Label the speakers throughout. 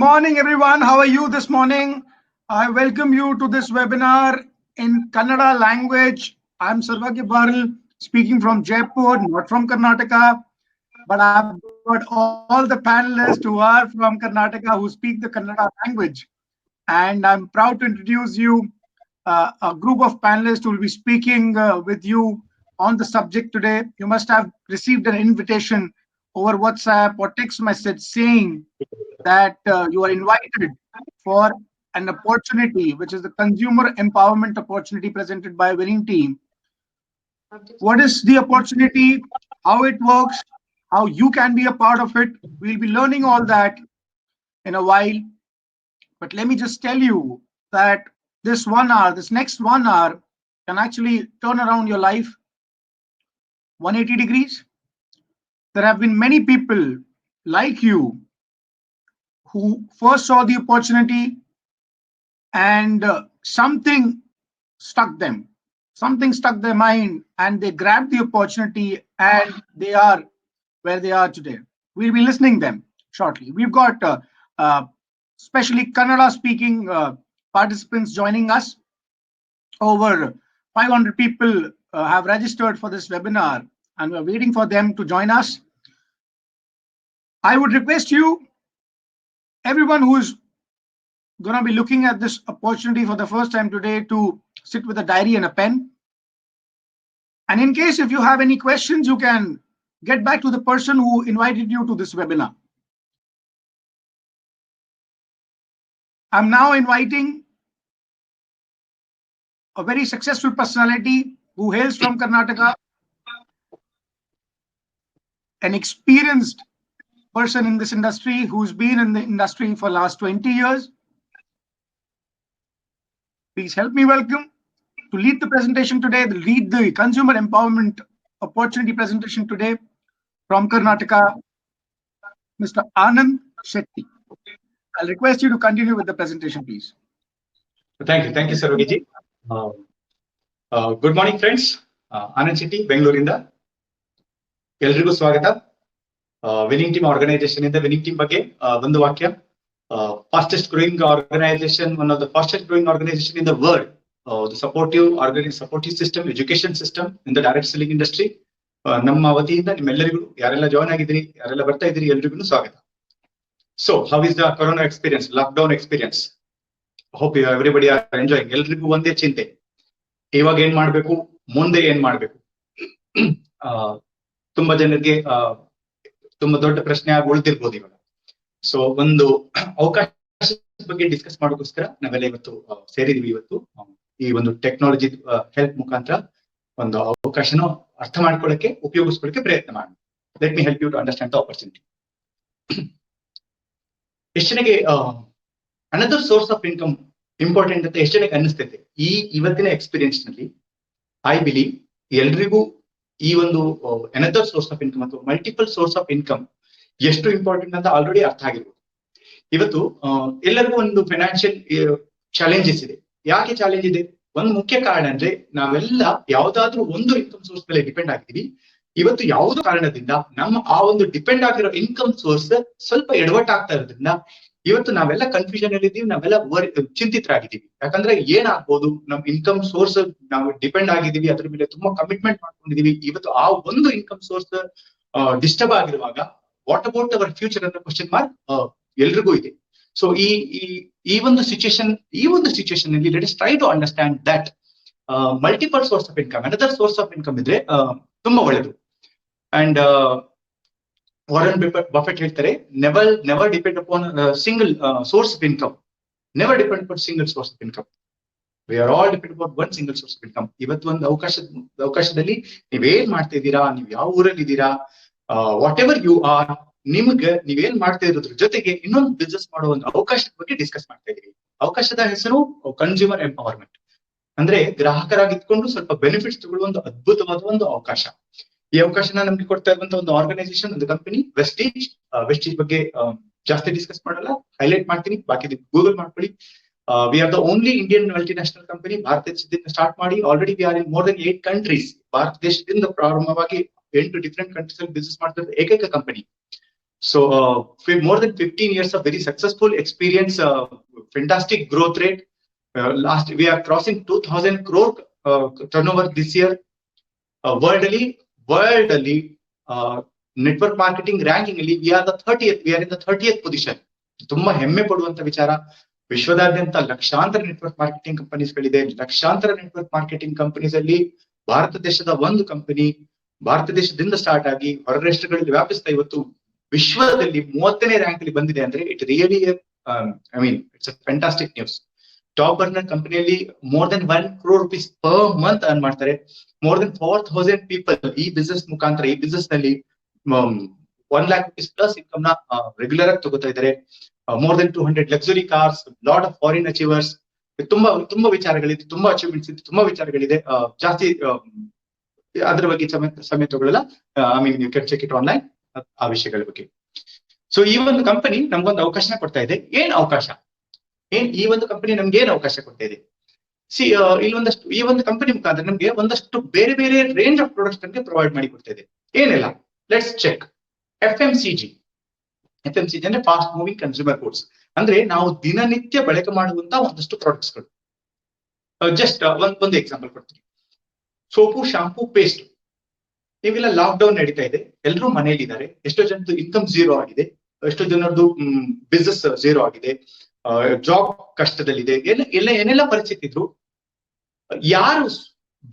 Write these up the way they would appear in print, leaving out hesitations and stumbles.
Speaker 1: Morning, everyone. How are you this morning? I welcome you to this webinar in Kannada language. I'm Sarvagya Barl, speaking from Jaipur, not from Karnataka, but I've got all the panelists who are from Karnataka who speak the Kannada language. And I'm proud to introduce you a group of panelists who will be speaking with you on the subject today. You must have received an invitation over WhatsApp or text message saying that you are invited for an opportunity, which is the consumer empowerment opportunity presented by Winning Team. What is the opportunity? How it works? How you can be a part of it? We'll be learning all that in a while. But let me just tell you that this next 1 hour, can actually turn around your life 180 degrees. There have been many people like you who first saw the opportunity and something stuck their mind, and they grabbed the opportunity, and they are where they are today. We'll be listening them shortly. We've got especially Kannada speaking participants joining us. Over 500 people have registered for this webinar, and we're waiting for them to join us. I would request you, everyone who is going to be looking at this opportunity for the first time today, to sit with a diary and a pen. And in case if you have any questions, you can get back to the person who invited you to this webinar. I'm now inviting a very successful personality who hails from Karnataka, an experienced person in this industry who's been in the industry for the last 20 years. Please help me welcome to lead the presentation today, lead the consumer empowerment opportunity presentation today from Karnataka, Mr. Anand Shetty. I'll request you to continue with the presentation, please.
Speaker 2: Thank you, Sarvagiji. Good morning, friends. Anand Shetty, Bengaluru. Eldrigu swagata. Winning Team organization in the Winning Team ಬಗ್ಗೆ ಒಂದು ವಾಕ್ಯ. Fastest growing organization, one of the fastest growing organization in the world. The supportive system, education system in the direct selling industry. ನಮ್ಮ ವತಿಯಿಂದ ನಿಮ್ಮೆಲ್ಲರಿಗೂ ಯಾರೆಲ್ಲ join ಆಗಿದ್ರಿ, ಯಾರೆಲ್ಲ ಬರ್ತಾ ಇದ್ರಿ, ಎಲ್ರಿಗೂ ಸ್ವಾಗತ. So, how is the corona experience, lockdown experience? Hope everybody are enjoying. ಎಲ್ರಿಗೂ ಒಂದೇ ಚಿಂತೆ, ಇವಾಗ ಏನ್ ಮಾಡ್ಬೇಕು, ಮುಂದೆ ಏನ್ ಮಾಡ್ಬೇಕು. ತುಂಬಾ ಜನರಿಗೆ ತುಂಬಾ ದೊಡ್ಡ ಪ್ರಶ್ನೆ ಆಗಿ ಉಳಿದಿರ್ಬೋದು ಇವಾಗ. ಸೊ ಒಂದು ಅವಕಾಶದ ಬಗ್ಗೆ ಡಿಸ್ಕಸ್ ಮಾಡೋಕ್ಕೋಸ್ಕರ ನಾವೆಲ್ಲ ಇವತ್ತು ಸೇರಿದೀವಿ. ಇವತ್ತು ಈ ಒಂದು ಟೆಕ್ನಾಲಜಿ ಹೆಲ್ಪ್ ಮುಖಾಂತರ ಒಂದು ಅವಕಾಶನ ಅರ್ಥ ಮಾಡ್ಕೊಳ್ಳಕ್ಕೆ, ಉಪಯೋಗಿಸ್ಕೊಳ್ಳಕ್ಕೆ ಪ್ರಯತ್ನ ಮಾಡೋಣ. Let me help you to understand the opportunity. ಎಷ್ಟು ಜನಕ್ಕೆ another source of income important ಅಂತ ಎಷ್ಟು ಜನಕ್ಕೆ ಅನ್ನಿಸ್ತೈತೆ? ಇವತ್ತಿನ ಎಕ್ಸ್ಪೀರಿಯನ್ಸ್ ನಲ್ಲಿ ಐ ಬಿಲೀವ್ ಎಲ್ರಿಗೂ ಈ ಒಂದು ಅನದರ್ ಸೋರ್ಸ್ ಆಫ್ ಇನ್ಕಮ್ ಅಥವಾ ಮಲ್ಟಿಪಲ್ ಸೋರ್ಸ್ ಆಫ್ ಇನ್ಕಮ್ ಎಷ್ಟು ಇಂಪಾರ್ಟೆಂಟ್ ಅಂತ ಆಲ್ರೆಡಿ ಅರ್ಥ ಆಗಿರ್ಬೋದು. ಇವತ್ತು ಎಲ್ಲರಿಗೂ ಒಂದು ಫೈನಾನ್ಷಿಯಲ್ ಚಾಲೆಂಜಸ್ ಇದೆ. ಯಾಕೆ ಚಾಲೆಂಜ್ ಇದೆ? ಒಂದು ಮುಖ್ಯ ಕಾರಣ ಅಂದ್ರೆ ನಾವೆಲ್ಲ ಯಾವ್ದಾದ್ರು ಒಂದು ಇನ್ಕಮ್ ಸೋರ್ಸ್ ಮೇಲೆ ಡಿಪೆಂಡ್ ಆಗಿದ್ದೀವಿ. ಇವತ್ತು ಯಾವುದೋ ಕಾರಣದಿಂದ ನಮ್ಮ ಆ ಒಂದು ಡಿಪೆಂಡ್ ಆಗಿರೋ ಇನ್ಕಮ್ ಸೋರ್ಸ್ ಸ್ವಲ್ಪ ಎಡವಟ್ಟಾಗ್ತಾ ಇರೋದ್ರಿಂದ ಇವತ್ತು ನಾವೆಲ್ಲ ಕನ್ಫ್ಯೂಷನ್ ಅಲ್ಲಿ ಇದ್ದೀವಿ, ನಾವೆಲ್ಲ ಚಿಂತಿತರಾಗಿದ್ದೀವಿ. ಯಾಕಂದ್ರೆ ಏನಾಗ್ಬೋದು, ನಮ್ ಇನ್ಕಮ್ ಸೋರ್ಸ್ ನಾವು ಡಿಪೆಂಡ್ ಆಗಿದ್ದೀವಿ, ಅದ್ರ ಮೇಲೆ ತುಂಬಾ ಕಮಿಟ್ಮೆಂಟ್ ಮಾಡ್ಕೊಂಡಿದೀವಿ. ಇವತ್ತು ಆ ಒಂದು ಇನ್ಕಮ್ ಸೋರ್ಸ್ ಡಿಸ್ಟರ್ಬ್ ಆಗಿರುವಾಗ ವಾಟ್ ಅಬೌಟ್ ಅವರ್ ಫ್ಯೂಚರ್ ಅನ್ನೋ ಕ್ವಶನ್ ಮಾರ್ಕ್ ಎಲ್ರಿಗೂ ಇದೆ. ಸೊ ಈ ಒಂದು ಸಿಚುಯೇಷನ್ ನಲ್ಲಿ let us try to understand that multiple source of income, another source of income ಇದ್ರೆ ತುಂಬಾ ಒಳ್ಳೇದು. ಅಂಡ್ ವಾರನ್ ಬಫೆಟ್ ಹೇಳ್ತಾರೆ, never depend upon single source of income, never depend upon single source of income. We are all depend upon one single source of income. ಇವತ್ತು ಒಂದು ಅವಕಾಶದಲ್ಲಿ ನೀವೇನ್ ಮಾಡ್ತಾ ಇದ್ದೀರಾ, ನೀವು ಯಾವ ಊರಲ್ಲಿ ಇದ್ದೀರಾ, ವಾಟ್ ಎವರ್ ಯು ಆರ್, ನಿಮ್ಗೆ ನೀವೇನ್ ಮಾಡ್ತಾ ಇರೋದ್ರ ಜೊತೆಗೆ ಇನ್ನೊಂದು ಬಿಸ್ನೆಸ್ ಮಾಡೋ ಒಂದು ಅವಕಾಶದ ಬಗ್ಗೆ ಡಿಸ್ಕಸ್ ಮಾಡ್ತಾ ಇದೀವಿ. ಅವಕಾಶದ ಹೆಸರು ಕನ್ಸ್ಯೂಮರ್ ಎಂಪವರ್ಮೆಂಟ್. ಅಂದ್ರೆ ಗ್ರಾಹಕರಾಗಿ ಇಟ್ಕೊಂಡು ಸ್ವಲ್ಪ ಬೆನಿಫಿಟ್ಸ್ ತಗೊಳ್ಳುವ ಒಂದು ಅದ್ಭುತವಾದ ಒಂದು ಅವಕಾಶ. ಈ ಅವಕಾಶನ ನಮ್ಗೆ ಕೊಡ್ತಾ ಇರುವಂತ ಒಂದು ಆರ್ಗನೈಸೇಷನ್, ಒಂದು ಕಂಪನಿ ವೆಸ್ಟೀಜ್ ಬಗ್ಗೆ ಜಾಸ್ತಿ ಡಿಸ್ಕಸ್ ಮಾಡಲ್ಲ, ಹೈಲೈಟ್ ಮಾಡ್ತೀನಿ, ಬಾಕಿ ಗೂಗಲ್ ಮಾಡ್ಕೊಳ್ಳಿ. We are the only Indian multinational company. Bharat ದೇಶದಿಂದ ಸ್ಟಾರ್ಟ್ ಮಾಡಿ already we are in more than 8 countries. Bharat ದೇಶದಿಂದ ಪ್ರಾರಂಭವಾಗಿ 8 ಡಿಫರೆಂಟ್ ಕಂಟ್ರೀಸ್ ಅಲ್ಲಿ ಬಿಸ್ನೆಸ್ ಮಾಡ್ತಾ ಇರೋ ಏಕೈಕ company. So more than 15 years of very successful experience, fantastic growth rate. Last we are crossing 2,000 crore turnover this year. Worldly network marketing ranking ಅಲ್ಲಿ we are in the 30th position. ತುಂಬಾ ಹೆಮ್ಮೆ ಪಡುವಂತ ವಿಚಾರ. ವಿಶ್ವದಾದ್ಯಂತ ಲಕ್ಷಾಂತರ network marketing ಕಂಪನೀಸ್ಗಳಿದೆ. ಲಕ್ಷಾಂತರ network marketing companies ಅಲ್ಲಿ ಭಾರತ ದೇಶದ ಒಂದು ಕಂಪನಿ ಭಾರತ ದೇಶದಿಂದ ಸ್ಟಾರ್ಟ್ ಆಗಿ ಹೊರ ರಾಷ್ಟ್ರಗಳಲ್ಲಿ ವ್ಯಾಪಿಸ್ತಾ ಇವತ್ತು ವಿಶ್ವದಲ್ಲಿ 30ನೇ ರ್ಯಾಂಕ್ ಅಲ್ಲಿ ಬಂದಿದೆ ಅಂದ್ರೆ it really I mean it's a fantastic news. Top burner ಕಂಪನಿಯಲ್ಲಿ more than 1 crore rupees per month earn ಮಾಡ್ತಾರೆ. more than 4,000 people ಈ ಬಿಸ್ನೆಸ್ ಮುಖಾಂತರ ಈ ಬಿಸ್ನೆಸ್ ನಲ್ಲಿ 1 lakh rupees ಪ್ಲಸ್ ಇನ್ಕಮ್ ನ ರೆಗ್ಯುಲರ್ ಆಗಿ ತಗೋತಾ ಇದ್ದಾರೆ. more than 200 luxury cars, lot of foreign achievers. ತುಂಬಾ ವಿಚಾರಗಳಿದೆ, ತುಂಬಾ ಅಚೀವ್ಮೆಂಟ್ಸ್ ಇದೆ, ತುಂಬಾ ವಿಚಾರಗಳಿದೆ. ಜಾಸ್ತಿ ಅದ್ರ ಬಗ್ಗೆ ಸಮಯ ತಗೊಳ್ಳಲ್ಲ. I mean you can check it online ಆ ವಿಷಯಗಳ ಬಗ್ಗೆ. ಸೊ ಈ ಒಂದು ಕಂಪನಿ ನಮ್ಗೊಂದು ಅವಕಾಶನ ಕೊಡ್ತಾ ಇದೆ. ಏನ್ ಅವಕಾಶ? ಈ ಒಂದು ಕಂಪನಿ ನಮ್ಗೆ ಏನ್ ಅವಕಾಶ ಕೊಡ್ತಾ ಇದೆ? ಈ ಒಂದು ಕಂಪನಿ ಮುಖಾಂತರ ನಮ್ಗೆ ಒಂದಷ್ಟು ಬೇರೆ ಬೇರೆ ರೇಂಜ್ ಆಫ್ ಪ್ರಾಡಕ್ಟ್ಸ್ ನಮ್ಗೆ ಪ್ರೊವೈಡ್ ಮಾಡಿ ಕೊಡ್ತಾ ಇದೆ. ಏನೆಲ್ಲ? Let's check. FMCG ಅಂದ್ರೆ ಫಾಸ್ಟ್ ಮೂವಿಂಗ್ ಕನ್ಸ್ಯೂಮರ್ ಗೂಡ್ಸ್. ಅಂದ್ರೆ ನಾವು ದಿನನಿತ್ಯ ಬಳಕೆ ಮಾಡುವಂತ ಒಂದಷ್ಟು ಪ್ರಾಡಕ್ಟ್ಸ್ ಗಳು. ಜಸ್ಟ್ ಒಂದು ಎಕ್ಸಾಂಪಲ್ ಕೊಡ್ತೀನಿ. ಸೋಪು, ಶಾಂಪೂ, ಪೇಸ್ಟ್ ಇವೆಲ್ಲ ಲಾಕ್ ಡೌನ್ ನಡೀತಾ ಇದೆ. ಎಲ್ಲರೂ ಮನೇಲಿ ಇದ್ದಾರೆ. ಎಷ್ಟೋ ಜನದ್ದು ಇನ್ಕಮ್ ಝೀರೋ ಆಗಿದೆ, ಎಷ್ಟೋ ಜನರದ್ದು ಬಿಸ್ನೆಸ್ ಝೀರೋ ಆಗಿದೆ, ಜಾಬ್ ಕಷ್ಟದಲ್ಲಿದೆ. ಏನೆಲ್ಲ ಪರಿಸ್ಥಿತಿ ಇದ್ರು ಯಾರು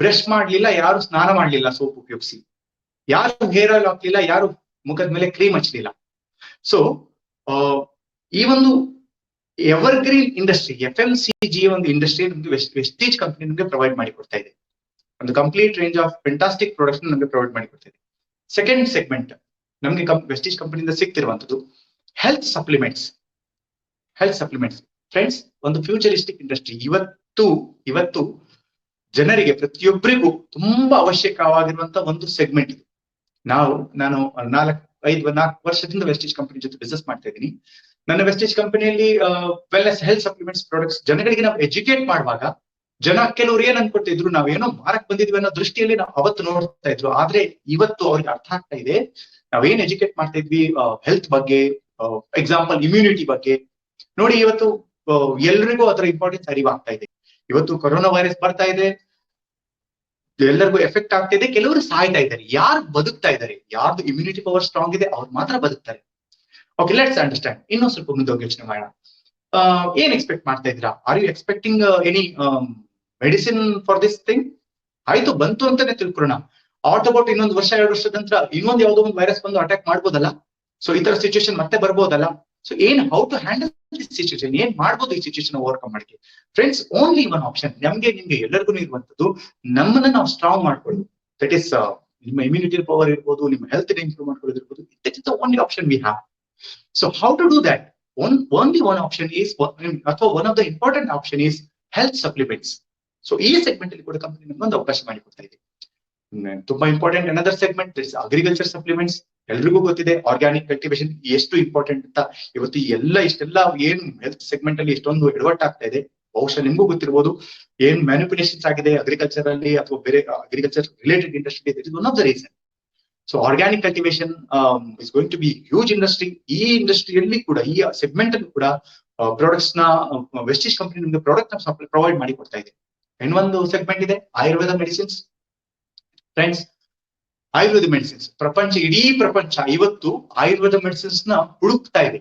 Speaker 2: ಬ್ರಷ್ ಮಾಡ್ಲಿಲ್ಲ, ಯಾರು ಸ್ನಾನ ಮಾಡ್ಲಿಲ್ಲ ಸೋಪ್ ಉಪಯೋಗಿಸಿ, ಯಾರು ಹೇರ್ ಆಯಿಲ್ ಹಾಕ್ಲಿಲ್ಲ, ಯಾರು ಮುಖದ ಮೇಲೆ ಕ್ರೀಮ್ ಹಚ್ಚಲಿಲ್ಲ. ಸೊ ಈ ಒಂದು ಎವರ್ಗ್ರೀನ್ ಇಂಡಸ್ಟ್ರಿ FMCG ಒಂದು ಇಂಡಸ್ಟ್ರಿ ನಮ್ಗೆ ವೆಸ್ಟೀಜ್ ಕಂಪನಿ ನಮ್ಗೆ ಪ್ರೊವೈಡ್ ಮಾಡಿ ಕೊಡ್ತಾ ಇದೆ. ಒಂದು complete range of fantastic products ನಮ್ಗೆ ಪ್ರೊವೈಡ್ ಮಾಡಿ ಕೊಡ್ತಾ ಇದೆ. ಸೆಕೆಂಡ್ ಸೆಗ್ಮೆಂಟ್ ನಮ್ಗೆ ವೆಸ್ಟೀಜ್ ಕಂಪನಿಯಿಂದ ಸಿಗ್ತಿರುವಂತದ್ದು ಹೆಲ್ತ್ ಸಪ್ಲಿಮೆಂಟ್ಸ್. ಫ್ರೆಂಡ್ಸ್, ಒಂದು ಫ್ಯೂಚರಿಸ್ಟಿಕ್ ಇಂಡಸ್ಟ್ರಿ. ಇವತ್ತು ಜನರಿಗೆ ಪ್ರತಿಯೊಬ್ಬರಿಗೂ ತುಂಬಾ ಅವಶ್ಯಕವಾಗಿರುವಂತ ಒಂದು ಸೆಗ್ಮೆಂಟ್ ಇದು. ನಾನು 4 ವರ್ಷದಿಂದ ವೆಸ್ಟೀಜ್ ಕಂಪನಿ ಜೊತೆ ಬಿಸ್ನೆಸ್ ಮಾಡ್ತಾ ಇದ್ದೀನಿ. ನನ್ನ ವೆಸ್ಟೀಜ್ ಕಂಪನಿಯಲ್ಲಿ ವೆಲ್ನೆಸ್ ಹೆಲ್ತ್ ಸಪ್ಲಿಮೆಂಟ್ಸ್ ಪ್ರಾಡಕ್ಟ್ಸ್ ಜನಗಳಿಗೆ ನಾವು ಎಜುಕೇಟ್ ಮಾಡುವಾಗ ಜನ ಕೆಲವರು ಏನ್ ಅನ್ಕೊಟ್ಟಿದ್ರು, ನಾವೇನೋ ಮಾರಕ್ ಬಂದಿದ್ವಿ ಅನ್ನೋ ದೃಷ್ಟಿಯಲ್ಲಿ ನಾವು ಅವತ್ತು ನೋಡ್ತಾ ಇದ್ರು. ಆದ್ರೆ ಇವತ್ತು ಅವ್ರಿಗೆ ಅರ್ಥ ಆಗ್ತಾ ಇದೆ ನಾವೇನ್ ಎಜುಕೇಟ್ ಮಾಡ್ತಾ ಇದ್ವಿ ಹೆಲ್ತ್ ಬಗ್ಗೆ, ಎಕ್ಸಾಂಪಲ್ ಇಮ್ಯುನಿಟಿ ಬಗ್ಗೆ. ನೋಡಿ, ಇವತ್ತು ಎಲ್ರಿಗೂ ಅದರ ಇಂಪಾರ್ಟೆನ್ಸ್ ಅರಿವಾಗ್ತಾ ಇದೆ. ಇವತ್ತು ಕೊರೋನಾ ವೈರಸ್ ಬರ್ತಾ ಇದೆ, ಎಲ್ಲರಿಗೂ ಎಫೆಕ್ಟ್ ಆಗ್ತಾ ಇದೆ, ಕೆಲವರು ಸಾಯ್ತಾ ಇದ್ದಾರೆ. ಯಾರು ಬದುಕ್ತಾ ಇದ್ದಾರೆ, ಯಾರ್ದು ಇಮ್ಯುನಿಟಿ ಪವರ್ ಸ್ಟ್ರಾಂಗ್ ಇದೆ ಅವ್ರು ಮಾತ್ರ ಬದುಕ್ತಾರೆ. Okay, let's understand. ಇನ್ನೊಂದು ಸ್ವಲ್ಪ ಮುಂದೆ ಹೋಗಿ ಯೋಚನೆ ಮಾಡೋಣ. ಏನ್ ಎಕ್ಸ್ಪೆಕ್ಟ್ ಮಾಡ್ತಾ ಇದ್ದೀರಾ? Are you expecting any medicine for this thing? ಆಯ್ತು, ಬಂತು ಅಂತಾನೆ ತಿಳ್ಕೊಳ್ಳೋಣ. ಆಟ್ ಅಬೌಟ್ ಇನ್ನೊಂದು ವರ್ಷ 2 ವರ್ಷದ ನಂತರ ಇನ್ನೊಂದು ಯಾವುದೋ ಒಂದು ವೈರಸ್ ಬಂದು ಅಟ್ಯಾಕ್ ಮಾಡ್ಬೋದಲ್ಲ? ಸೊ ಈ ತರ ಸಿಚುವೇಶನ್ ಮತ್ತೆ ಬರ್ಬೋದಲ್ಲ? So how to handle this situation, ಏನ್ ಮಾಡ್ಬೋದು ಈ ಸಿಚುವೇಶನ್ ಓವರ್ಕಮ್ ಮಾಡಕ್ಕೆ? ಫ್ರೆಂಡ್ಸ್, ಓನ್ಲಿ ಒನ್ ಆಪ್ಷನ್ ನಿಮ್ಗೆ ಎಲ್ಲರಿಗೂ ಇರುವಂತದ್ದು, ನಮ್ಮನ್ನ ನಾವು ಸ್ಟ್ರಾಂಗ್ ಮಾಡ್ಕೊಳ್ಳೋದು. ದಟ್ ಈಸ್ ನಿಮ್ಮ ಇಮ್ಯುನಿಟಿ ಪವರ್ ಇರ್ಬೋದು, ನಿಮ್ಮ ಹೆಲ್ತ್ ಇಂಪ್ರೂವ್ ಮಾಡ್ಕೊಳ್ಳೋದು ಇರ್ಬೋದು. That is the only option we have. So how to do that? only one option is, ಅಥವಾ one of the important option is health supplements. So ಈ segment ಅಲ್ಲಿ ಕೂಡ company ನಮ್ಗೊಂದು ಅವಕಾಶ ಮಾಡಿ ಕೊಡ್ತಾ ಇದೆ. ತುಂಬಾ important another segment is agriculture supplements. ಎಲ್ರಿಗೂ ಗೊತ್ತಿದೆ ಆರ್ಗ್ಯಾನಿಕ್ ಕಲ್ಟಿವೇಶನ್ ಎಷ್ಟು ಇಂಪಾರ್ಟೆಂಟ್ ಅಂತ. ಇವತ್ತು ಇಷ್ಟೆಲ್ಲ ಏನ್ ಹೆಲ್ತ್ ಸೆಗ್ಮೆಂಟ್ ಅಲ್ಲಿ ಎಷ್ಟೊಂದು ಎಡವಟ್ಟಾಗ್ತಾ ಇದೆ, ಬಹುಶಃ ನಿಮ್ಗೂ ಗೊತ್ತಿರ್ಬೋದು. ಏನ್ ಮ್ಯಾನಿಪುಲೇಷನ್ಸ್ ಆಗಿದೆ ಅಗ್ರಿಕಲ್ಚರ್ ಅಲ್ಲಿ ಅಥವಾ ಬೇರೆ agriculture related industry, that is one of the reason. So organic cultivation is going to be huge industry. ಈ ಇಂಡಸ್ಟ್ರಿಯಲ್ಲಿ ಕೂಡ, ಈ ಸೆಗ್ಮೆಂಟ್ ಅಲ್ಲಿ ಕೂಡ ಪ್ರಾಡಕ್ಟ್ಸ್ ನ ವೆಸ್ಟೀಜ್ ಕಂಪನಿ ನಿಮ್ಗೆ ಪ್ರಾಡಕ್ಟ್ ನ ಪ್ರೊವೈಡ್ ಮಾಡಿ ಕೊಡ್ತಾ ಇದೆ. ಇನ್ನೊಂದು ಸೆಗ್ಮೆಂಟ್ ಇದೆ Ayurveda medicines. Friends, Ayurveda medicines ಇಡೀ ಪ್ರಪಂಚ ಇವತ್ತು ಆಯುರ್ವೇದ ಮೆಡಿಸಿನ್ಸ್ ನ ಹುಡುಕ್ತಾ ಇದೆ.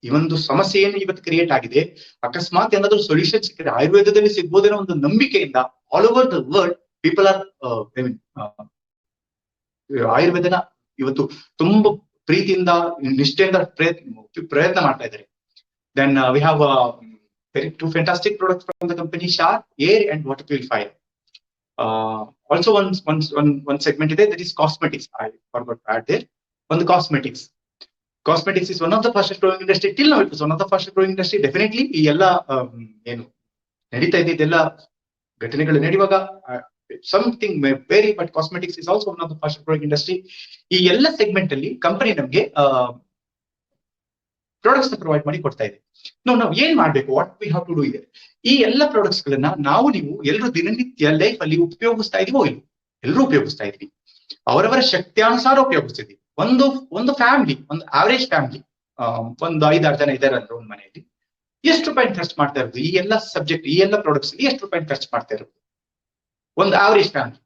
Speaker 2: ಈ ಒಂದು ಸಮಸ್ಯೆ ಏನು ಇವತ್ತು ಕ್ರಿಯೇಟ್ ಆಗಿದೆ, ಅಕಸ್ಮಾತ್ ಏನಾದ್ರೂ ಸೊಲ್ಯೂಷನ್ ಸಿಕ್ಕಿದ್ರೆ ಆಯುರ್ವೇದದಲ್ಲಿ ಸಿಗ್ಬೋದೇನೋ ಒಂದು ನಂಬಿಕೆಯಿಂದ all over the world people are ಆಯುರ್ವೇದನ ಇವತ್ತು ತುಂಬಾ ಪ್ರೀತಿಯಿಂದ ನಿಷ್ಠೆಯಿಂದ ಪ್ರಯತ್ನ ಮಾಡ್ತಾ ಇದ್ದಾರೆ. Then we have two fantastic products from the company, Shar Air and Water Purifier. Also one segment ಇದೆ, that is cosmetics. I forgot to add there. On the cosmetics is one of the fastest growing industry. Till now it was one of the fastest growing industry. Definitely ಈ ಎಲ್ಲ ಏನು ನಡೀತಾ ಇದೆ ಇದೆಲ್ಲ ಘಟನೆಗಳು ನಡೆಯುವಾಗ something may vary, but cosmetics is also one of the fastest growing industry. ಈ ಎಲ್ಲ ಸೆಗ್ಮೆಂಟ್ ಅಲ್ಲಿ ಕಂಪನಿ ನಮ್ಗೆ ಪ್ರಾಡಕ್ಟ್ಸ್ ಪ್ರೊವೈಡ್ ಮಾಡಿ ಕೊಡ್ತಾ ಇದೆ. ನಾವು ಏನ್ ಮಾಡ್ಬೇಕು, what we have to do ಇದೆ, ಈ ಎಲ್ಲ ಪ್ರಾಡಕ್ಟ್ಸ್ ಗಳನ್ನ ನೀವು ಎಲ್ಲರೂ ದಿನನಿತ್ಯ ಲೈಫ್ ಅಲ್ಲಿ ಉಪಯೋಗಿಸ್ತಾ ಇದೀವೋ ಇಲ್ವೋ? ಎಲ್ಲರೂ ಉಪಯೋಗಿಸ್ತಾ ಇದೀವಿ, ಅವರವರ ಶಕ್ತಿಯಾನುಸಾರ ಉಪಯೋಗಿಸ್ತಿದ್ವಿ. ಒಂದು ಫ್ಯಾಮಿಲಿ, ಒಂದು ಆವರೇಜ್ ಫ್ಯಾಮಿಲಿ, ಒಂದು 5-6 ಜನ ಇದ್ದಾರೆ ಅಂದ್ರೆ ಒಂದು ಮನೆಯಲ್ಲಿ ಎಷ್ಟು ರೂಪಾಯಿ ಖರ್ಚು ಮಾಡ್ತಾ ಇರೋದು ಈ ಎಲ್ಲ ಸಬ್ಜೆಕ್ಟ್, ಈ ಎಲ್ಲ ಪ್ರಾಡಕ್ಟ್ಸ್ ಎಷ್ಟು ರೂಪಾಯಿ ಖರ್ಚು ಮಾಡ್ತಾ ಇರೋದು ಒಂದು average family?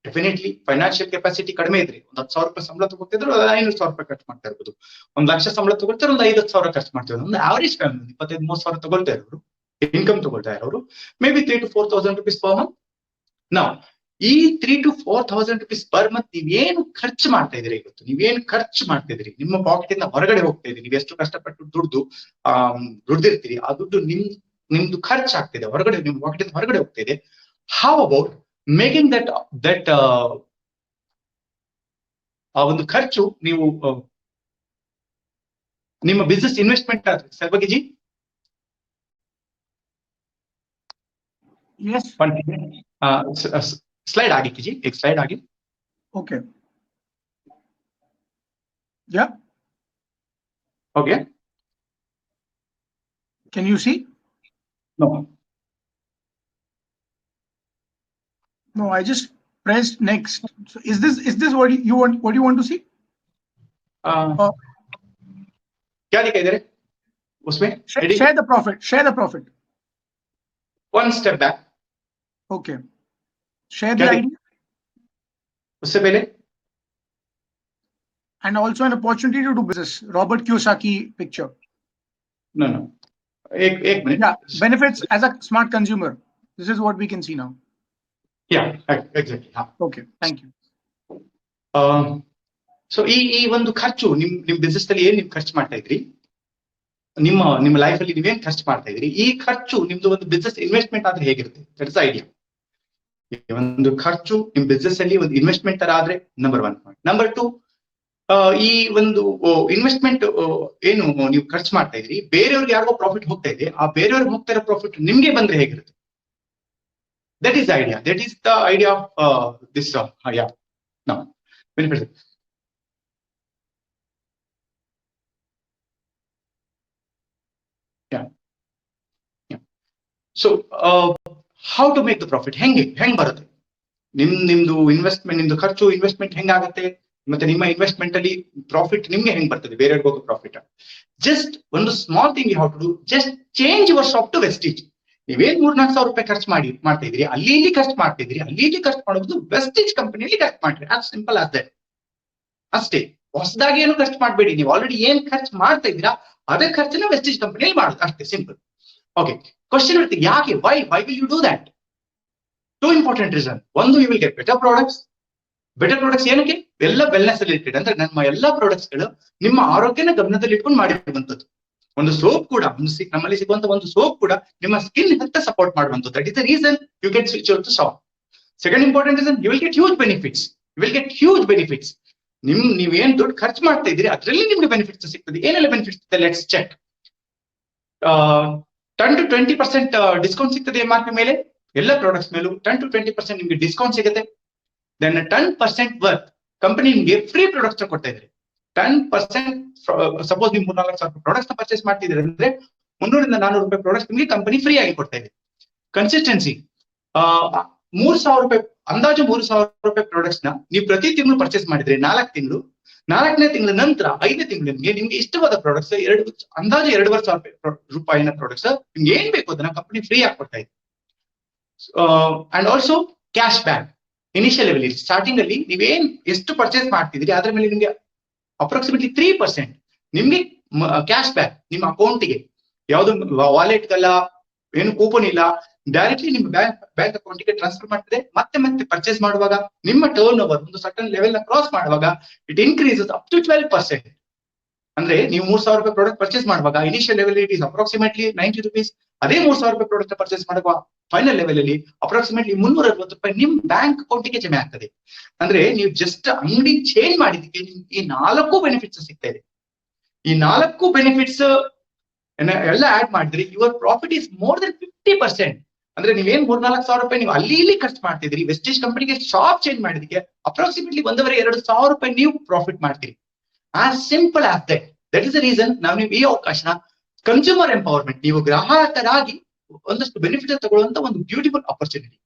Speaker 2: Definitely financial capacity ಕಡಿಮೆ ಇದ್ರೆ ಒಂದು 10,000 ರೂಪಾಯಿ ಸಂಬಳ ತಗೋತಿದ್ರು 500,000 ರೂಪಾಯಿ ಖರ್ಚು ಮಾಡ್ತಾ ಇರ್ಬೋದು. 1,00,000 ಸಂಬಳ ತಗೊಳ್ತಾರೆ, ಒಂದು 50,000 ಖರ್ಚು ಮಾಡ್ತಾರೆ. ಒಂದು ಆವರೇಜ್ ಫ್ಯಾಮಿಲಿ 25,000-30,000 ತಗೊಳ್ತಾ ಇರೋರು, ಇನ್ಕಮ್ ತಗೊಳ್ತಾ ಇರೋರು may be 3,000 to 4,000 rupees per month. ನಾವು ಈ 3,000 to 4,000 rupees ಪರ್ ಮಂತ್ ನೀವೇನು ಖರ್ಚು ಮಾಡ್ತಾ ಇದ್ರಿ, ಇವತ್ತು ನೀವೇನು ಖರ್ಚು ಮಾಡ್ತಾ ಇದ್ರಿ, ನಿಮ್ಮ ಪಾಕೆಟ್ ಇಂದ ಹೊರಗಡೆ ಹೋಗ್ತಾ ಇದ್ರಿ, ನೀವು ಎಷ್ಟು ಕಷ್ಟಪಟ್ಟು ದುಡ್ದಿರ್ತೀರಿ, ಆ ದುಡ್ಡು ನಿಮ್ದು ಖರ್ಚು ಆಗ್ತಿದೆ, ಹೊರಗಡೆ ನಿಮ್ಮ ಪಾಕೆಟ್ ಇಂದ ಹೊರಗಡೆ ಹೋಗ್ತಾ ಇದೆ. ಹೌ ಅಬೌಟ್ ಮೇಕಿಂಗ್ ದಟ್ ಆ ಒಂದು ಖರ್ಚು ನೀವು ನಿಮ್ಮ ಬಿಸ್ನೆಸ್ ಇನ್ವೆಸ್ಟ್ಮೆಂಟ್ ಆದ್ರೆ ಸರ್ವಗಿಜಿ?
Speaker 1: Yes.
Speaker 2: स्लाइड आगे कीजिए, एक स्लाइड आगे.
Speaker 1: Okay. Yeah.
Speaker 2: Okay.
Speaker 1: Can you see?
Speaker 2: No.
Speaker 1: No, I just pressed next. So is this what you want? What do you want to see?
Speaker 2: क्या दिखाई दे रहा है उसमें?
Speaker 1: Share the profit. Share the profit.
Speaker 2: One step back.
Speaker 1: Okay. Share the idea.
Speaker 2: उससे पहले
Speaker 1: and also an opportunity to do business. Robert Kiyosaki picture.
Speaker 2: No. एक minute.
Speaker 1: Yeah. Benefits as a smart consumer. This is what we can see now.
Speaker 2: Yeah, exactly.
Speaker 1: Okay. Thank you.
Speaker 2: So ಈ ಒಂದು ಖರ್ಚು ನಿಮ್ business ಅಲ್ಲಿ ಏನ್ ನೀವು ಖರ್ಚು ಮಾಡ್ತಾ ಇದ್ರಿ, ನಿಮ್ಮ ಲೈಫ್ ಅಲ್ಲಿ ನೀವೇನ್ ಖರ್ಚು ಮಾಡ್ತಾ ಇದ್ರಿ, ಈ ಖರ್ಚು ನಿಮ್ದು ಒಂದು ಬಿಸ್ನೆಸ್ ಇನ್ವೆಸ್ಟ್ಮೆಂಟ್ ಆದ್ರೆ ಹೇಗಿರುತ್ತೆ? That's idea. ಒಂದು ಖರ್ಚು ನಿಮ್ ಬಿಸ್ನೆಸ್ ಅಲ್ಲಿ ಒಂದು ಇನ್ವೆಸ್ಟ್ಮೆಂಟ್ ತರ ಆದ್ರೆ ನಂಬರ್ 1 ಪಾಯಿಂಟ್. ನಂಬರ್ 2, ಈ ಒಂದು ಇನ್ವೆಸ್ಟ್ಮೆಂಟ್ ಏನು ನೀವು ಖರ್ಚು ಮಾಡ್ತಾ ಇದ್ರಿ, ಬೇರೆಯವ್ರಿಗೆ ಯಾರಿಗೋ ಪ್ರಾಫಿಟ್ ಹೋಗ್ತಾ ಇದೆ, ಆ ಬೇರೆಯವ್ರಿಗೆ ಹೋಗ್ತಾ ಇರೋ ಪ್ರಾಫಿಟ್ ನಿಮ್ಗೆ ಬಂದ್ರೆ ಹೇಗಿರುತ್ತೆ? That is idea. That is the idea of this. Now benefits. Yeah. So how to make the profit? ಹೆಂಗ್ ಬರುತ್ತೆ ನಿಮ್ದು ಇನ್ವೆಸ್ಟ್ಮೆಂಟ್, ನಿಮ್ದು ಖರ್ಚು ಇನ್ವೆಸ್ಟ್ಮೆಂಟ್ ಹೆಂಗಾಗತ್ತೆ, ಮತ್ತೆ ನಿಮ್ಮ ಇನ್ವೆಸ್ಟ್ಮೆಂಟ್ ಅಲ್ಲಿ ಪ್ರಾಫಿಟ್ ನಿಮ್ಗೆ ಹೆಂಗ್ ಬರ್ತದೆ, ಬೇರೆಯವ್ರಿಗೆ ಹೋಗೋ ಪ್ರಾಫಿಟ್? ಜಸ್ಟ್ ಒಂದು small thing you have to do, just change your shop to Vestige. ನೀವೇನ್ 3,000-4,000 ರೂಪಾಯಿ ಖರ್ಚು ಮಾಡ್ತಾ ಇದ್ರಿ, ಅಲ್ಲಿ ಇಲ್ಲಿ ಖರ್ಚು ಮಾಡ್ತಾ ಇದ್ರಿ, ಅಲ್ಲಿ ಇಲ್ಲಿ ಖರ್ಚು ಮಾಡೋದು ವೆಸ್ಟೀಜ್ ಕಂಪನಿಯಲ್ಲಿ ಖರ್ಚು ಮಾಡ್ರಿ. As simple as that. ಅಷ್ಟೇ. ಹೊಸದಾಗಿ ಏನು ಖರ್ಚು ಮಾಡಬೇಡಿ. ನೀವು ಆಲ್ರೆಡಿ ಏನ್ ಖರ್ಚು ಮಾಡ್ತಾ ಇದ್ದೀರಾ ಅದೇ ಖರ್ಚನ್ನ ವೆಸ್ಟೀಜ್ ಕಂಪನಿಯಲ್ಲಿ ಮಾಡೋದು, ಅಷ್ಟೇ, ಸಿಂಪಲ್. ಓಕೆ, ಕ್ವಶನ್ ಇರುತ್ತೆ, ಯಾಕೆ, why will you do that? 2 important reasons. ಒಂದು, you will get better products. Better products ಏನಕ್ಕೆ? ಎಲ್ಲ ವೆಲ್ನೆಸ್ ರಿಲೇಟೆಡ್. ಅಂದ್ರೆ ನಮ್ಮ ಎಲ್ಲಾ ಪ್ರಾಡಕ್ಟ್ಸ್ ಗಳು ನಿಮ್ಮ ಆರೋಗ್ಯನ ಗಮನದಲ್ಲಿ ಇಟ್ಕೊಂಡು ಮಾಡಿರುವಂತದ್ದು. ಒಂದು ಸೋಪ್ ಕೂಡ, ನಮ್ಮಲ್ಲಿ ಸಿಗುವಂತ ಒಂದು ಸೋಪ್ ಕೂಡ ನಿಮ್ಮ ಸ್ಕಿನ್ ಹೆಲ್ತ್ ಸಪೋರ್ಟ್ ಮಾಡುವಂತದ್ದು. That is the reason you can switch over to soap. Second important reason, you will get huge benefits. ನೀವೇನ್ ದುಡ್ಡು ಖರ್ಚು ಮಾಡ್ತಾ ಇದ್ದೀರಿ ಅದರಲ್ಲಿ ನಿಮ್ಗೆ ಬೆನಿಫಿಟ್ಸ್ ಸಿಗ್ತದೆ. ಏನೆಲ್ಲ ಬೆನಿಫಿಟ್ಸ್ ಇದೆ? Let's check. 10 to 20% ಡಿಸ್ಕೌಂಟ್ ಸಿಗ್ತದೆ MRP ಮೇಲೆ. ಎಲ್ಲ ಪ್ರಾಡಕ್ಟ್ಸ್ ಮೇಲೂ 10 to 20% ನಿಮ್ಗೆ ಡಿಸ್ಕೌಂಟ್ ಸಿಗುತ್ತೆ. ದೆನ್ 10% ವರ್ತ್ ಕಂಪನಿ ನಿಮ್ಗೆ ಫ್ರೀ ಪ್ರಾಡಕ್ಟ್ಸ್ ಕೊಡ್ತಾ ಇದ್ದಾರೆ. 10%, ಸಪೋಸ್ ನೀವು 3,000-4,000 ಪ್ರಾಡಕ್ಟ್ಸ್ ಪರ್ಚೇಸ್ ಮಾಡ್ತಿದ್ದೀರಿ ಅಂದ್ರೆ 300-400 ರೂಪಾಯಿ ಪ್ರಾಡಕ್ಟ್ಸ್ ನಿಮ್ಗೆ ಕಂಪನಿ ಫ್ರೀ ಆಗಿ ಕೊಡ್ತಾ ಇದೆ. ಕನ್ಸಿಸ್ಟೆನ್ಸಿ, 3,000 ರೂಪಾಯಿ, ಅಂದಾಜು 3,000 ರೂಪಾಯಿ ಪ್ರಾಡಕ್ಟ್ಸ್ ನ ನೀವು ಪ್ರತಿ ತಿಂಗಳು ಪರ್ಚೇಸ್ ಮಾಡಿದ್ರೆ 4 ತಿಂಗಳು, 4ನೇ ತಿಂಗಳ ನಂತರ 5ನೇ ತಿಂಗಳು ನಿಮ್ಗೆ ಇಷ್ಟವಾದ ಪ್ರಾಡಕ್ಟ್ಸ್ ಅಂದಾಜು 2,500 ರೂಪಾಯಿನ ಪ್ರಾಡಕ್ಟ್ಸ್ ನಿಮ್ಗೆ ಏನ್ ಬೇಕು ಅದನ್ನ ಕಂಪನಿ ಫ್ರೀ ಆಗಿ ಕೊಡ್ತಾ ಇದೆ. And also cash back. Initial level starting ಅಲ್ಲಿ ನೀವೇನ್ ಎಷ್ಟು ಪರ್ಚೇಸ್ ಮಾಡ್ತಿದ್ರಿ ಅದ್ರ ಮೇಲೆ ನಿಮ್ಗೆ ಅಪ್ರಾಕ್ಸಿಮೇಟ್ಲಿ 3% ನಿಮ್ಗೆ ಕ್ಯಾಶ್ ಬ್ಯಾಕ್ ನಿಮ್ಮ ಅಕೌಂಟ್ಗೆ. ಯಾವ್ದು ವಾಲೆಟ್ಗಲ್ಲ, ಏನು ಕೂಪನ್ ಇಲ್ಲ, ಡೈರೆಕ್ಟ್ಲಿ ನಿಮ್ಮ ಬ್ಯಾಂಕ್ ಅಕೌಂಟ್ಗೆ ಟ್ರಾನ್ಸ್ಫರ್ ಮಾಡ್ತದೆ. ಮತ್ತೆ ಪರ್ಚೇಸ್ ಮಾಡುವಾಗ ನಿಮ್ಮ ಟರ್ನ್ ಓವರ್ ಒಂದು ಸರ್ಟನ್ ಲೆವೆಲ್ ನ ಕ್ರಾಸ್ ಮಾಡುವಾಗ ಇಟ್ ಇನ್ಕ್ರೀಸಸ್ ಅಪ್ ಟು 12%. ಅಂದ್ರೆ ನೀವು 3,000 ರೂಪಾಯಿ ಪ್ರಾಡಕ್ಟ್ ಪರ್ಚೇಸ್ ಮಾಡುವಾಗ initial level it is approximately 90 rupees. ಅದೇ 3,000 ರೂಪಾಯಿ ಪ್ರಾಡಕ್ಟ್ ಪರ್ಚೇಸ್ ಮಾಡುವ ಫೈನಲ್ ಲೆವೆಲ್ ಅಲ್ಲಿ ಅಪ್ರಾಕ್ಸಿಮೇಟ್ಲಿ 360 ರೂಪಾಯಿ ನಿಮ್ ಬ್ಯಾಂಕ್ ಅಕೌಂಟ್ಗೆ ಜಮೆ ಆಗ್ತದೆ. ಅಂದ್ರೆ ನೀವು ಜಸ್ಟ್ ಅಂಗಡಿ ಚೇಂಜ್ ಮಾಡಿದಕ್ಕೆ ಈ 4 ಬೆನಿಫಿಟ್ಸ್ ಸಿಗ್ತಾ ಇದೆ. ಈ 4 ಬೆನಿಫಿಟ್ಸ್ ಎಲ್ಲ ಆಡ್ ಮಾಡಿದ್ರೆ your profit is more than 50%. ಅಂದ್ರೆ ನೀವೇನ್ 3,000-4,000 ರೂಪಾಯಿ ನೀವು ಅಲ್ಲಿ ಇಲ್ಲಿ ಖರ್ಚು ಮಾಡ್ತಿದ್ರಿ, ವೆಸ್ಟೇಜ್ ಕಂಪನಿಗೆ ಶಾಪ್ ಚೇಂಜ್ ಮಾಡಿದಕ್ಕೆ ಅಪ್ರಾಕ್ಸಿಮೇಟ್ಲಿ 1,500-2,000 ರೂಪಾಯಿ ನೀವು ಪ್ರಾಫಿಟ್ ಮಾಡ್ತೀರಿ. As simple as that. That is the reason ನಾವು ನೀವು ಈ ಅವಕಾಶನ ಕನ್ಸ್ಯೂಮರ್ ಎಂಪವರ್ಮೆಂಟ್, ನೀವು ಗ್ರಾಹಕರಾಗಿ ಒಂದಷ್ಟು ಬೆನಿಫಿಟ್ ತಗೊಳ್ಳುವಂತ ಒಂದು ಬ್ಯೂಟಿಫುಲ್ ಆಪರ್ಚುನಿಟಿ.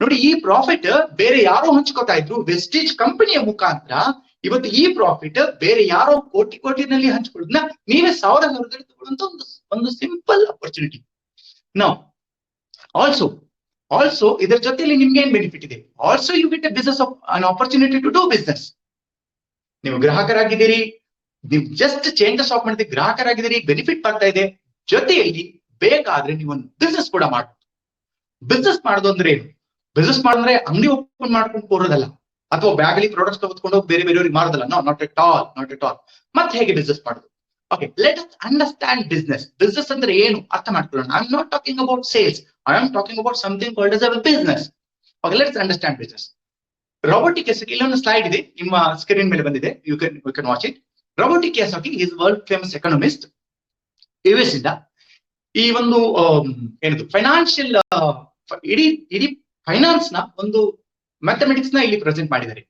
Speaker 2: ನೋಡಿ, ಈ ಪ್ರಾಫಿಟ್ ಬೇರೆ ಯಾರೋ ಹಂಚ್ಕೋತಾ ಇದ್ರು, ವೆಸ್ಟೇಜ್ ಕಂಪನಿಯ ಮುಖಾಂತರ ಇವತ್ತು ಈ ಪ್ರಾಫಿಟ್ ಬೇರೆ ಯಾರೋ ಕೋಟಿನಲ್ಲಿ ಹಂಚ್ಕೊಳ್ಳೋದನ್ನ ನೀವೇ ಸಾವಿರದಲ್ಲಿ ತಗೊಳ್ಳುವಂತ ಒಂದು ಸಿಂಪಲ್ ಅಪರ್ಚುನಿಟಿ. ನಾವು ಆಲ್ಸೋ ಇದರ ಜೊತೆಯಲ್ಲಿ ನಿಮ್ಗೆ ಏನ್ ಬೆನಿಫಿಟ್ ಇದೆ? Also you get a business an opportunity to do business. ನೀವು ಗ್ರಾಹಕರಾಗಿದ್ದೀರಿ, ನೀವು ಜಸ್ಟ್ ಚೇಂಜ್ ಆಫ್ ಮಾಡಿದ್ರೆ ಗ್ರಾಹಕರಾಗಿದ್ದೀರಿ, ಬೆನಿಫಿಟ್ ಬರ್ತಾ ಇದೆ. ಜೊತೆಯಲ್ಲಿ ಬೇಕಾದ್ರೆ ನೀವೊಂದು ಬಿಸ್ನೆಸ್ ಕೂಡ ಮಾಡ್ಬೋದು. ಬಿಸ್ನೆಸ್ ಮಾಡೋದು ಅಂದ್ರೆ ಏನು? ಬಿಸ್ನೆಸ್ ಮಾಡಿದ್ರೆ ಅಂಗಡಿ ಓಪನ್ ಮಾಡ್ಕೊಂಡು ಕೂರೋದಲ್ಲ, ಅಥವಾ ಬ್ಯಾಗಲಿ ಪ್ರಾಡಕ್ಟ್ಸ್ ತೆಗೆದುಕೊಂಡು ಬೇರೆ ಬೇರೆಯವ್ರಿಗೆ ಮಾಡೋದಲ್ಲ. Not at all. ಮತ್ತೆ ಹೇಗೆ ಬಿಸ್ನೆಸ್ ಮಾಡೋದು? Okay, let us understand business. Business ಅಂದ್ರೆ ಏನು ಅರ್ಥ ಮಾಡ್ಕೊಳ್ಳೋಣ. I am not talking about sales, I am talking about something called as a business. Okay, let's understand business. Robert Kiyosaki ಇಲ್ಲೊಂದು slide ಇದೆ, ನಿಮ್ಮ ಸ್ಕ್ರೀನ್ ಮೇಲೆ ಬಂದಿದೆ, you can watch it. Robert Kiyosaki is world famous economist. US ಇಂದ ಈ ಒಂದು ಏನದು financial ಇಡೀ ಫೈನಾನ್ಸ್ ನ ಒಂದು ಮ್ಯಾಥಮೆಟಿಕ್ಸ್ ನ ಇಲ್ಲಿ ಪ್ರೆಸೆಂಟ್ ಮಾಡಿದ್ದಾರೆ.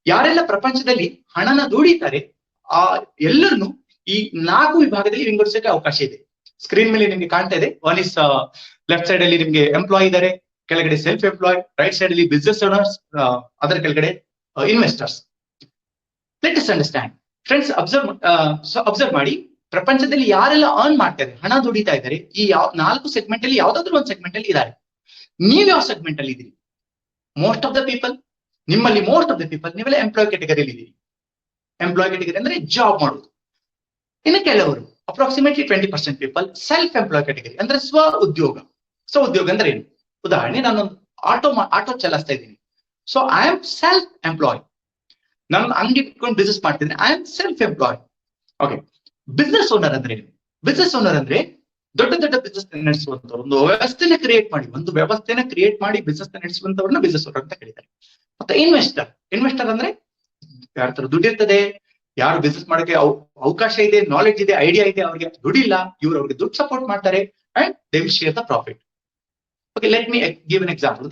Speaker 2: ಯಾರೆಲ್ಲ ಪ್ರಪಂಚದಲ್ಲಿ ಹಣನ ದುಡಿತಾರೆ ಆ ಎಲ್ಲರನ್ನು ಈ 4 ವಿಭಾಗದಲ್ಲಿ ವಿಂಗಡಿಸಕ್ಕೆ ಅವಕಾಶ ಇದೆ. ಸ್ಕ್ರೀನ್ ಮೇಲೆ ನಿಮ್ಗೆ ಕಾಣ್ತಾ ಇದೆ. ಒನ್ ಇಸ್ ಲೆಫ್ಟ್ ಸೈಡ್ ಅಲ್ಲಿ ನಿಮ್ಗೆ ಎಂಪ್ಲಾಯ್ ಇದ್ದಾರೆ, ಕೆಳಗಡೆ ಸೆಲ್ಫ್ ಎಂಪ್ಲಾಯ್, ರೈಟ್ ಸೈಡ್ ಅಲ್ಲಿ ಬಿಸ್ನೆಸ್ ಓನರ್ಸ್, ಅದರ ಕೆಳಗಡೆ investors. Let us understand friends. Observe ಮಾಡಿ, ಪ್ರಪಂಚದಲ್ಲಿ ಯಾರೆಲ್ಲ ಅರ್ನ್ ಮಾಡ್ತಾರೆ, ಹಣ ದುಡಿತಾ ಇದ್ದಾರೆ, ಈ 4 ಸೆಗ್ಮೆಂಟ್ ಅಲ್ಲಿ ಯಾವ್ದಾದ್ರು ಒಂದು ಸೆಗ್ಮೆಂಟ್ ಅಲ್ಲಿ ಇದ್ದಾರೆ. ನೀವ್ ಯಾವ ಸೆಗ್ಮೆಂಟ್ ಅಲ್ಲಿ ಇದ್ದೀರಿ? ಮೋಸ್ಟ್ ಆಫ್ ದ ಪೀಪಲ್, ನಿಮ್ಮಲ್ಲಿ ಮೋಸ್ಟ್ ಆಫ್ ದ ಪೀಪಲ್ ನೀವೆಲ್ಲ ಎಂಪ್ಲಾಯ್ ಕ್ಯಾಟಗರಿಯಲ್ಲಿ ಇದ್ದೀರಿ. ಎಂಪ್ಲಾಯ್ ಕ್ಯಾಟಗರಿ ಅಂದ್ರೆ ಜಾಬ್ ಮಾಡೋದು. ಇನ್ನು ಕೆಲವರು approximately 20% people self employee category ಅಂದ್ರೆ ಸ್ವ ಉದ್ಯೋಗ ಅಂದ್ರೆ ಏನು? ಉದಾಹರಣೆ, ನಾನೊಂದು ಆಟೋ ಚಲಾಯಿಸ್ತಾ ಇದ್ದೀನಿ, so I am self employ. ನಾನು ಅಂಗಡಿ ಇಟ್ಕೊಂಡು ಬಿಸ್ನೆಸ್ ಮಾಡ್ತಿದ್ದೀನಿ, I am self employ. Okay, business owner ಅಂದ್ರೆ ಏನು? ಬಿಸ್ನೆಸ್ ಓನರ್ ಅಂದ್ರೆ ದೊಡ್ಡ ಬಿಸ್ನೆಸ್ ನಡೆಸುವಂತವ್ರು, ಒಂದು ವ್ಯವಸ್ಥೆನ ಕ್ರಿಯೇಟ್ ಮಾಡಿ ಬಿಸ್ನೆಸ್ ನಡೆಸುವಂತವ್ರನ್ನ ಬಿಸ್ನೆಸ್ ಓನರ್ ಅಂತ ಕರೀತಾರೆ. ಮತ್ತೆ ಇನ್ವೆಸ್ಟರ್ ಅಂದ್ರೆ ಯಾರ ತರ ದುಡ್ಡಿರ್ತದೆ, ಯಾರು ಬಿಸ್ನೆಸ್ ಮಾಡಕ್ಕೆ ಅವಕಾಶ ಇದೆ, ನಾಲೆಡ್ಜ್ ಇದೆ, ಐಡಿಯಾ ಇದೆ, ಅವ್ರಿಗೆ ದುಡ್ಡಿಲ್ಲ, ಇವ್ರು ಅವ್ರಿಗೆ ದುಡ್ಡು ಸಪೋರ್ಟ್ ಮಾಡ್ತಾರೆ and they will share the profit. Okay, let me give an example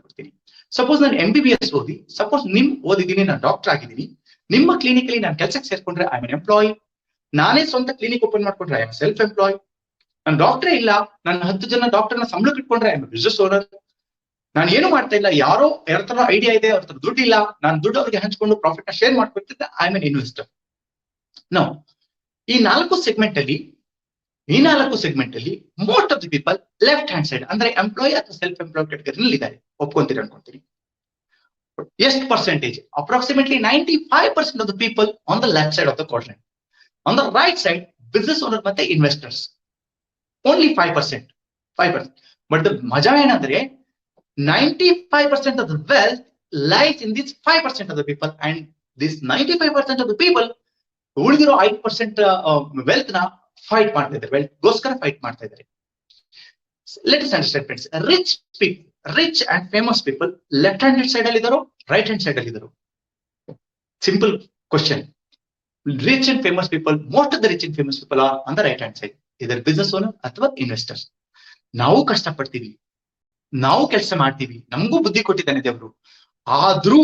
Speaker 2: ಕೊಡ್ತೀನಿ. ಸಪೋಸ್ ನಾನು MBBS ಓದಿ, ಸಪೋಸ್ ಓದಿದ್ದೀನಿ, ನಾನು ಡಾಕ್ಟರ್ ಆಗಿದ್ದೀನಿ, ನಿಮ್ಮ ಕ್ಲಿನಿಕ್ ಅಲ್ಲಿ ನಾನು ಕೆಲಸಕ್ಕೆ ಸೇರ್ಕೊಂಡ್ರೆ ಐ ಆಮ್ ಎಂಪ್ಲಾಯ್. ನಾನೇ ಸ್ವಂತ ಕ್ಲಿನಿಕ್ ಓಪನ್ ಮಾಡ್ಕೊಂಡ್ರೆ ಐ ಆಮ್ ಸೆಲ್ಫ್ ಎಂಪ್ಲಾಯ್. ನಾನು ಡಾಕ್ಟರೇ ಇಲ್ಲ, ನಾನು 10 ಜನ ಡಾಕ್ಟರ್ನ ಸಂಬಳಕ್ಕೆ ಇಟ್ಕೊಂಡ್ರೆ ಐ ಆಮ್ ಬಿಸ್ನೆಸ್ ಓನರ್. ನಾನು ಏನು ಮಾಡ್ತಾ ಇಲ್ಲ, ಯಾರ ತರ ಐಡಿಯಾ ಇದೆ, ಅವ್ರ ತರ ದುಡ್ಡಿಲ್ಲ, ನಾನು ದುಡ್ಡು ಅವ್ರಿಗೆ ಹಂಚ್ಕೊಂಡು ಪ್ರಾಫಿಟ್ ನ ಶೇರ್ ಮಾಡ್ಕೊಡ್ತಿದ್ದೆ, ಐ ಆಮ್ ಎನ್ ಇನ್ವೆಸ್ಟರ್. ನಾವು ಈ 4 ಸೆಗ್ಮೆಂಟ್ ಅಲ್ಲಿ most of the people left hand side ಅಂದ್ರೆ ಎಂಪ್ಲಾಯ್ ಅಥವಾ ಸೆಲ್ಫ್ ಎಂಪ್ಲಾಯ್ ಕ್ಯಾಟಗರಿನಲ್ಲಿ ಇದ್ದಾರೆ. ಒಪ್ಕೊಂತೀರಿ ಅನ್ಕೊಂತೀನಿ. ಎಷ್ಟು percentage? Approximately 95% of the people on the left side of the quadrant. On the right side business owner ಮತ್ತೆ ಇನ್ವೆಸ್ಟರ್ಸ್. ಓನ್ಲಿ 5%. ಬಟ್ ದ ಮಜಾ ಏನಂದ್ರೆ 95% of the wealth lies in this 5% of the people, and this 95% of the people ಉಳಿದಿರೋ 5% wealth ನ fight ಮಾಡ್ತಾ ಇದ್ದಾರೆ, wealth ಗೋಸ್ಕರ fight ಮಾಡ್ತಾ ಇದ್ದಾರೆ. Let us understand friends, rich and famous people left hand side ಅಲ್ಲಿ ಇದ್ದಾರೋ, ರೈಟ್ ಹ್ಯಾಂಡ್ ಸೈಡ್ ಅಲ್ಲಿ ಇದ್ದಾರೋ? Simple question. Rich and famous people, most of the rich and famous people are on the right hand side, ಇದರ್ business owner ಅಥವಾ investors. ನಾವು ಕಷ್ಟಪಡ್ತೀವಿ, ನಾವು ಕೆಲಸ ಮಾಡ್ತೀವಿ, ನಮಗೂ ಬುದ್ಧಿ ಕೊಟ್ಟಿದ್ದಾನೆ ದೇವರು, ಆದ್ರೂ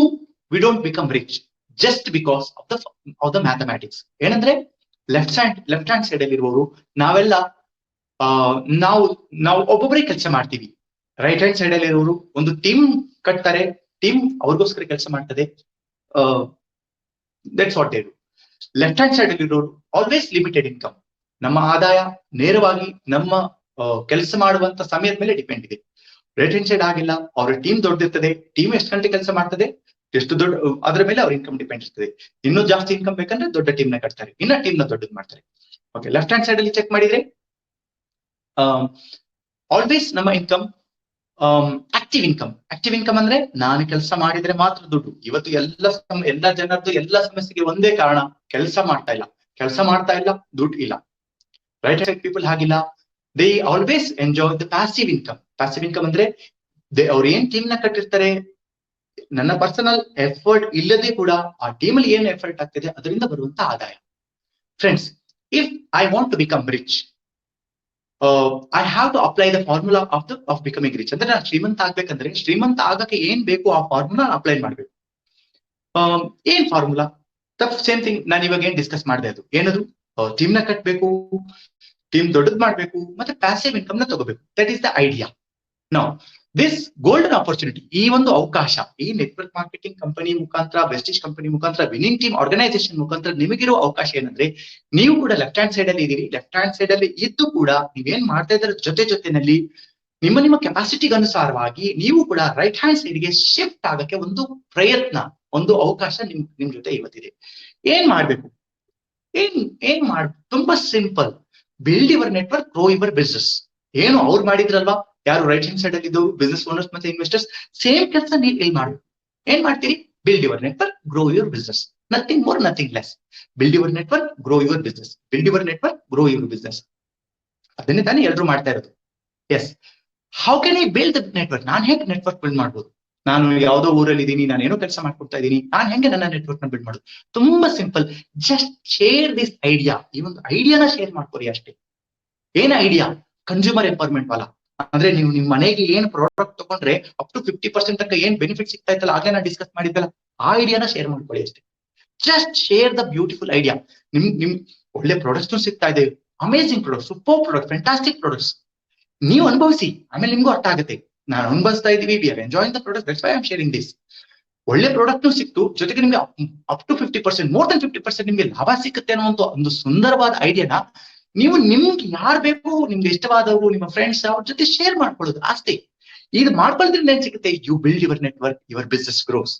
Speaker 2: we don't become rich just because of the mathematics. ಏನಂದ್ರೆ ಲೆಫ್ಟ್ ಹ್ಯಾಂಡ್ ಸೈಡ್ ಅಲ್ಲಿ ಇರುವವರು ನಾವೆಲ್ಲ ನಾವು ಒಬ್ಬೊಬ್ಬರಿಗೆ ಕೆಲಸ ಮಾಡ್ತೀವಿ. ರೈಟ್ ಹ್ಯಾಂಡ್ ಸೈಡ್ ಅಲ್ಲಿ ಇರುವವರು ಒಂದು ಟೀಮ್ ಕಟ್ತಾರೆ, ಟೀಮ್ ಅವ್ರಿಗೋಸ್ಕರ ಕೆಲಸ ಮಾಡ್ತದೆ. That's what they do. Left hand side ಅಲ್ಲಿ ಇರೋರು ಆಲ್ವೇಸ್ ಲಿಮಿಟೆಡ್ ಇನ್ಕಮ್. ನಮ್ಮ ಆದಾಯ ನೇರವಾಗಿ ನಮ್ಮ ಕೆಲಸ ಮಾಡುವಂತ ಸಮಯದ ಮೇಲೆ ಡಿಪೆಂಡ್ ಇದೆ. ರೈಟ್ ಹ್ಯಾಂಡ್ ಸೈಡ್ ಆಗಿಲ್ಲ, ಅವ್ರ ಟೀಮ್ ದೊಡ್ಡದಿರ್ತದೆ, ಟೀಮ್ ಎಷ್ಟು ಗಂಟೆ ಕೆಲಸ ಮಾಡ್ತದೆ, ಎಷ್ಟು ದೊಡ್ಡ, ಅದರ ಮೇಲೆ ಅವ್ರ ಇನ್ಕಮ್ ಡಿಪೆಂಡ್ ಇರ್ತದೆ. ಇನ್ನೂ ಜಾಸ್ತಿ ಇನ್ಕಮ್ ಬೇಕಂದ್ರೆ ದೊಡ್ಡ ಟೀಮ್ ನ ಕಟ್ತಾರೆ, ಇನ್ನ ಟೀಮ್ ನ ದೊಡ್ಡದು ಮಾಡ್ತಾರೆ. ಓಕೆ, ಲೆಫ್ಟ್ ಹ್ಯಾಂಡ್ ಸೈಡ್ ಅಲ್ಲಿ ಚೆಕ್ ಮಾಡಿದ್ರೆ ಆಲ್ವೇಸ್ ನಮ್ಮ ಇನ್ಕಮ್ ಆಕ್ಟಿವ್ ಇನ್ಕಮ್ ಅಂದ್ರೆ ನಾನು ಕೆಲಸ ಮಾಡಿದ್ರೆ ಮಾತ್ರ ದುಡ್ಡು. ಇವತ್ತು ಎಲ್ಲ ಜನರದ್ದು ಎಲ್ಲ ಸಮಸ್ಯೆಗೆ ಒಂದೇ ಕಾರಣ, ಕೆಲಸ ಮಾಡ್ತಾ ಇಲ್ಲ, ದುಡ್ಡು ಇಲ್ಲ. ರೈಟ್ ಸೈಡ್ ಪೀಪಲ್ ಹಾಗಿಲ್ಲ, they always enjoy the passive income ಅಂದ್ರೆ ಅವ್ರು ಏನ್ ಟೀಮ್ ನ ಕಟ್ಟಿರ್ತಾರೆ, ನನ್ನ ಪರ್ಸನಲ್ ಎಫರ್ಟ್ ಇಲ್ಲದೆ ಕೂಡ ಆ ಟೀಮ್ ಅಲ್ಲಿ ಏನ್ ಎಫರ್ಟ್ ಆಗ್ತಿದೆ ಅದರಿಂದ ಬರುವಂತ ಆದಾಯ. Friends, if I want to become rich, I have to apply the formula of becoming rich. ಅಂದ್ರೆ ನಾನು ಶ್ರೀಮಂತ ಆಗ್ಬೇಕಂದ್ರೆ ಶ್ರೀಮಂತ ಆಗಕ್ಕೆ ಏನ್ ಬೇಕು ಆ ಫಾರ್ಮುಲಾ ಅಪ್ಲೈ ಮಾಡ್ಬೇಕು. ಏನ್ ಫಾರ್ಮುಲಾ? ಸೇಮ್ ಥಿಂಗ್ ನಾನು ಇವಾಗ ಏನ್ ಡಿಸ್ಕಸ್ ಮಾಡಿದೆ, ಅದು ಏನದು? ಟೀಮ್ ನ ಕಟ್ಬೇಕು, ಟೀಮ್ ದೊಡ್ಡದ್ ಮಾಡ್ಬೇಕು, ಮತ್ತೆ ಪ್ಯಾಸಿವ್ ಇನ್ಕಮ್ ನ ತಗೋಬೇಕು. That is the idea. ನಾವು ದಿಸ್ ಗೋಲ್ಡನ್ ಆಪರ್ಚುನಿಟಿ, ಈ ಒಂದು ಅವಕಾಶ, ಈ ನೆಟ್ವರ್ಕ್ ಮಾರ್ಕೆಟಿಂಗ್ ಕಂಪನಿ ಮುಖಾಂತರ, ವೆಸ್ಟೀಜ್ ಕಂಪನಿ ಮುಖಾಂತರ, ವಿನ್ನಿಂಗ್ ಟೀಮ್ ಆರ್ಗನೈಸೇಷನ್ ಮುಖಾಂತರ ನಿಮಗಿರೋ ಅವಕಾಶ ಏನಂದ್ರೆ, ನೀವು ಕೂಡ ಲೆಫ್ಟ್ ಹ್ಯಾಂಡ್ ಸೈಡ್ ಅಲ್ಲಿ ಇದೀರಿ. ಲೆಫ್ಟ್ ಹ್ಯಾಂಡ್ ಸೈಡ್ ಅಲ್ಲಿ ಇದ್ದು ಕೂಡ ನೀವೇನ್ ಮಾಡ್ತಾ ಇದ್ರ ಜೊತೆನಲ್ಲಿ ನಿಮ್ಮ ಕೆಪಾಸಿಟಿಗೆ ಅನುಸಾರವಾಗಿ ನೀವು ಕೂಡ ರೈಟ್ ಹ್ಯಾಂಡ್ ಸೈಡ್ ಗೆ ಶಿಫ್ಟ್ ಆಗಕ್ಕೆ ಒಂದು ಪ್ರಯತ್ನ, ಒಂದು ಅವಕಾಶ ನಿಮ್ ಜೊತೆ ಇವತ್ತಿದೆ. ಏನ್ ಮಾಡ್ಬೇಕು, ತುಂಬಾ simple. Build your network, grow your business. ಏನು ಅವ್ರು ಮಾಡಿದ್ರಲ್ವಾ, ಯಾರು ರೈಟ್ ಹ್ಯಾಂಡ್ ಸೈಡ್ ಅಲ್ಲಿ ಇದ್ದವರು, ಬಿಸ್ನೆಸ್ ಓನರ್ಸ್ ಮತ್ತೆ ಇನ್ವೆಸ್ಟರ್ಸ್, ಸೇಮ್ ಕೆಲಸ ನೀವು ಇಲ್ಲಿ ಮಾಡ್ಬೇಕು. ಏನ್ ಮಾಡ್ತೀರಿ? Build your network, grow your business. Nothing more, nothing less. Build your network, grow your business. Build your network, grow your business. ಅದನ್ನೇ ತಾನೇ ಎಲ್ಲರೂ ಮಾಡ್ತಾ ಇರೋದು. Yes, how can I build the network? ನಾನು ಹೇಗೆ ನೆಟ್ವರ್ಕ್ ಬಿಲ್ಡ್ ಮಾಡ್ಬೋದು? ನಾನು ಯಾವ್ದೋ ಊರಲ್ಲಿ ಇದ್ದೀನಿ, ನಾನು ಏನೋ ಕೆಲಸ ಮಾಡ್ಕೊಡ್ತಾ ಇದ್ದೀನಿ, ನಾನು ಹೆಂಗೆ ನನ್ನ ನೆಟ್ವರ್ಕ್ ನ ಬಿಲ್ಡ್ ಮಾಡೋದು? ತುಂಬಾ simple. Just share this idea. ಈ ಒಂದು ಐಡಿಯಾನ ಶೇರ್ ಮಾಡ್ಕೊರಿ ಅಷ್ಟೇ. ಏನ್ ಐಡಿಯಾ? ಕನ್ಸ್ಯೂಮರ್ ಎಂಪವರ್ಮೆಂಟ್ ವಾಲ. ಅಂದ್ರೆ ನೀವು ನಿಮ್ ಮನೆಗೆ ಏನ್ ಪ್ರಾಡಕ್ಟ್ ತಗೊಂಡ್ರೆ ಅಪ್ ಟು 50% ತನಕ ಏನ್ ಬೆನಿಫಿಟ್ ಸಿಗ್ತಾ ಇತ್ತಲ್ಲ, ಆಗ್ಲೇ ನಾನು ಡಿಸ್ಕಸ್ ಮಾಡಿದ್ದಲ್ಲ, ಆ ಐಡಿಯಾನ ಶೇರ್ ಮಾಡ್ಕೊಳ್ಳಿ ಅಷ್ಟೇ. Just share the beautiful idea. ನಿಮ್ ಒಳ್ಳೆ ಪ್ರಾಡಕ್ಟ್ಸ್ ಸಿಗ್ತಾ ಇದೆ, amazing product, super product, fantastic products. ನೀವು ಅನುಭವಿಸಿ, ಆಮೇಲೆ ನಿಮ್ಗೂ ಅರ್ಥ ಆಗುತ್ತೆ. ನಾನು ಅನುಭವಿಸ್ತಾ ಇದೀವಿ, we are enjoying the product, that's why I am sharing this. ಒಳ್ಳೆ ಪ್ರಾಡಕ್ಟ್ ಸಿಕ್ತು, ಜೊತೆಗೆ ನಿಮ್ಗೆ ಅಪ್ ಟು 50%, ಮೋರ್ ದನ್ 50% ನಿಮ್ಗೆ ಲಾಭ ಸಿಗುತ್ತೆ ಅನ್ನೋ ಒಂದು ಸುಂದರವಾದ ಐಡಿಯಾನ ನೀವು ನಿಮ್ಗೆ ಯಾರು ಬೇಕು, ನಿಮ್ಗೆ ಇಷ್ಟವಾದವರು, ನಿಮ್ಮ ಫ್ರೆಂಡ್ಸ್, ಅವ್ರ ಜೊತೆ ಶೇರ್ ಮಾಡ್ಕೊಳ್ಳೋದು ಅಷ್ಟೇ. ಇದು ಮಾಡ್ಕೊಳ್ಳೋದ್ರಿಂದ ಏನ್ ಸಿಗುತ್ತೆ? You build your network, your business grows.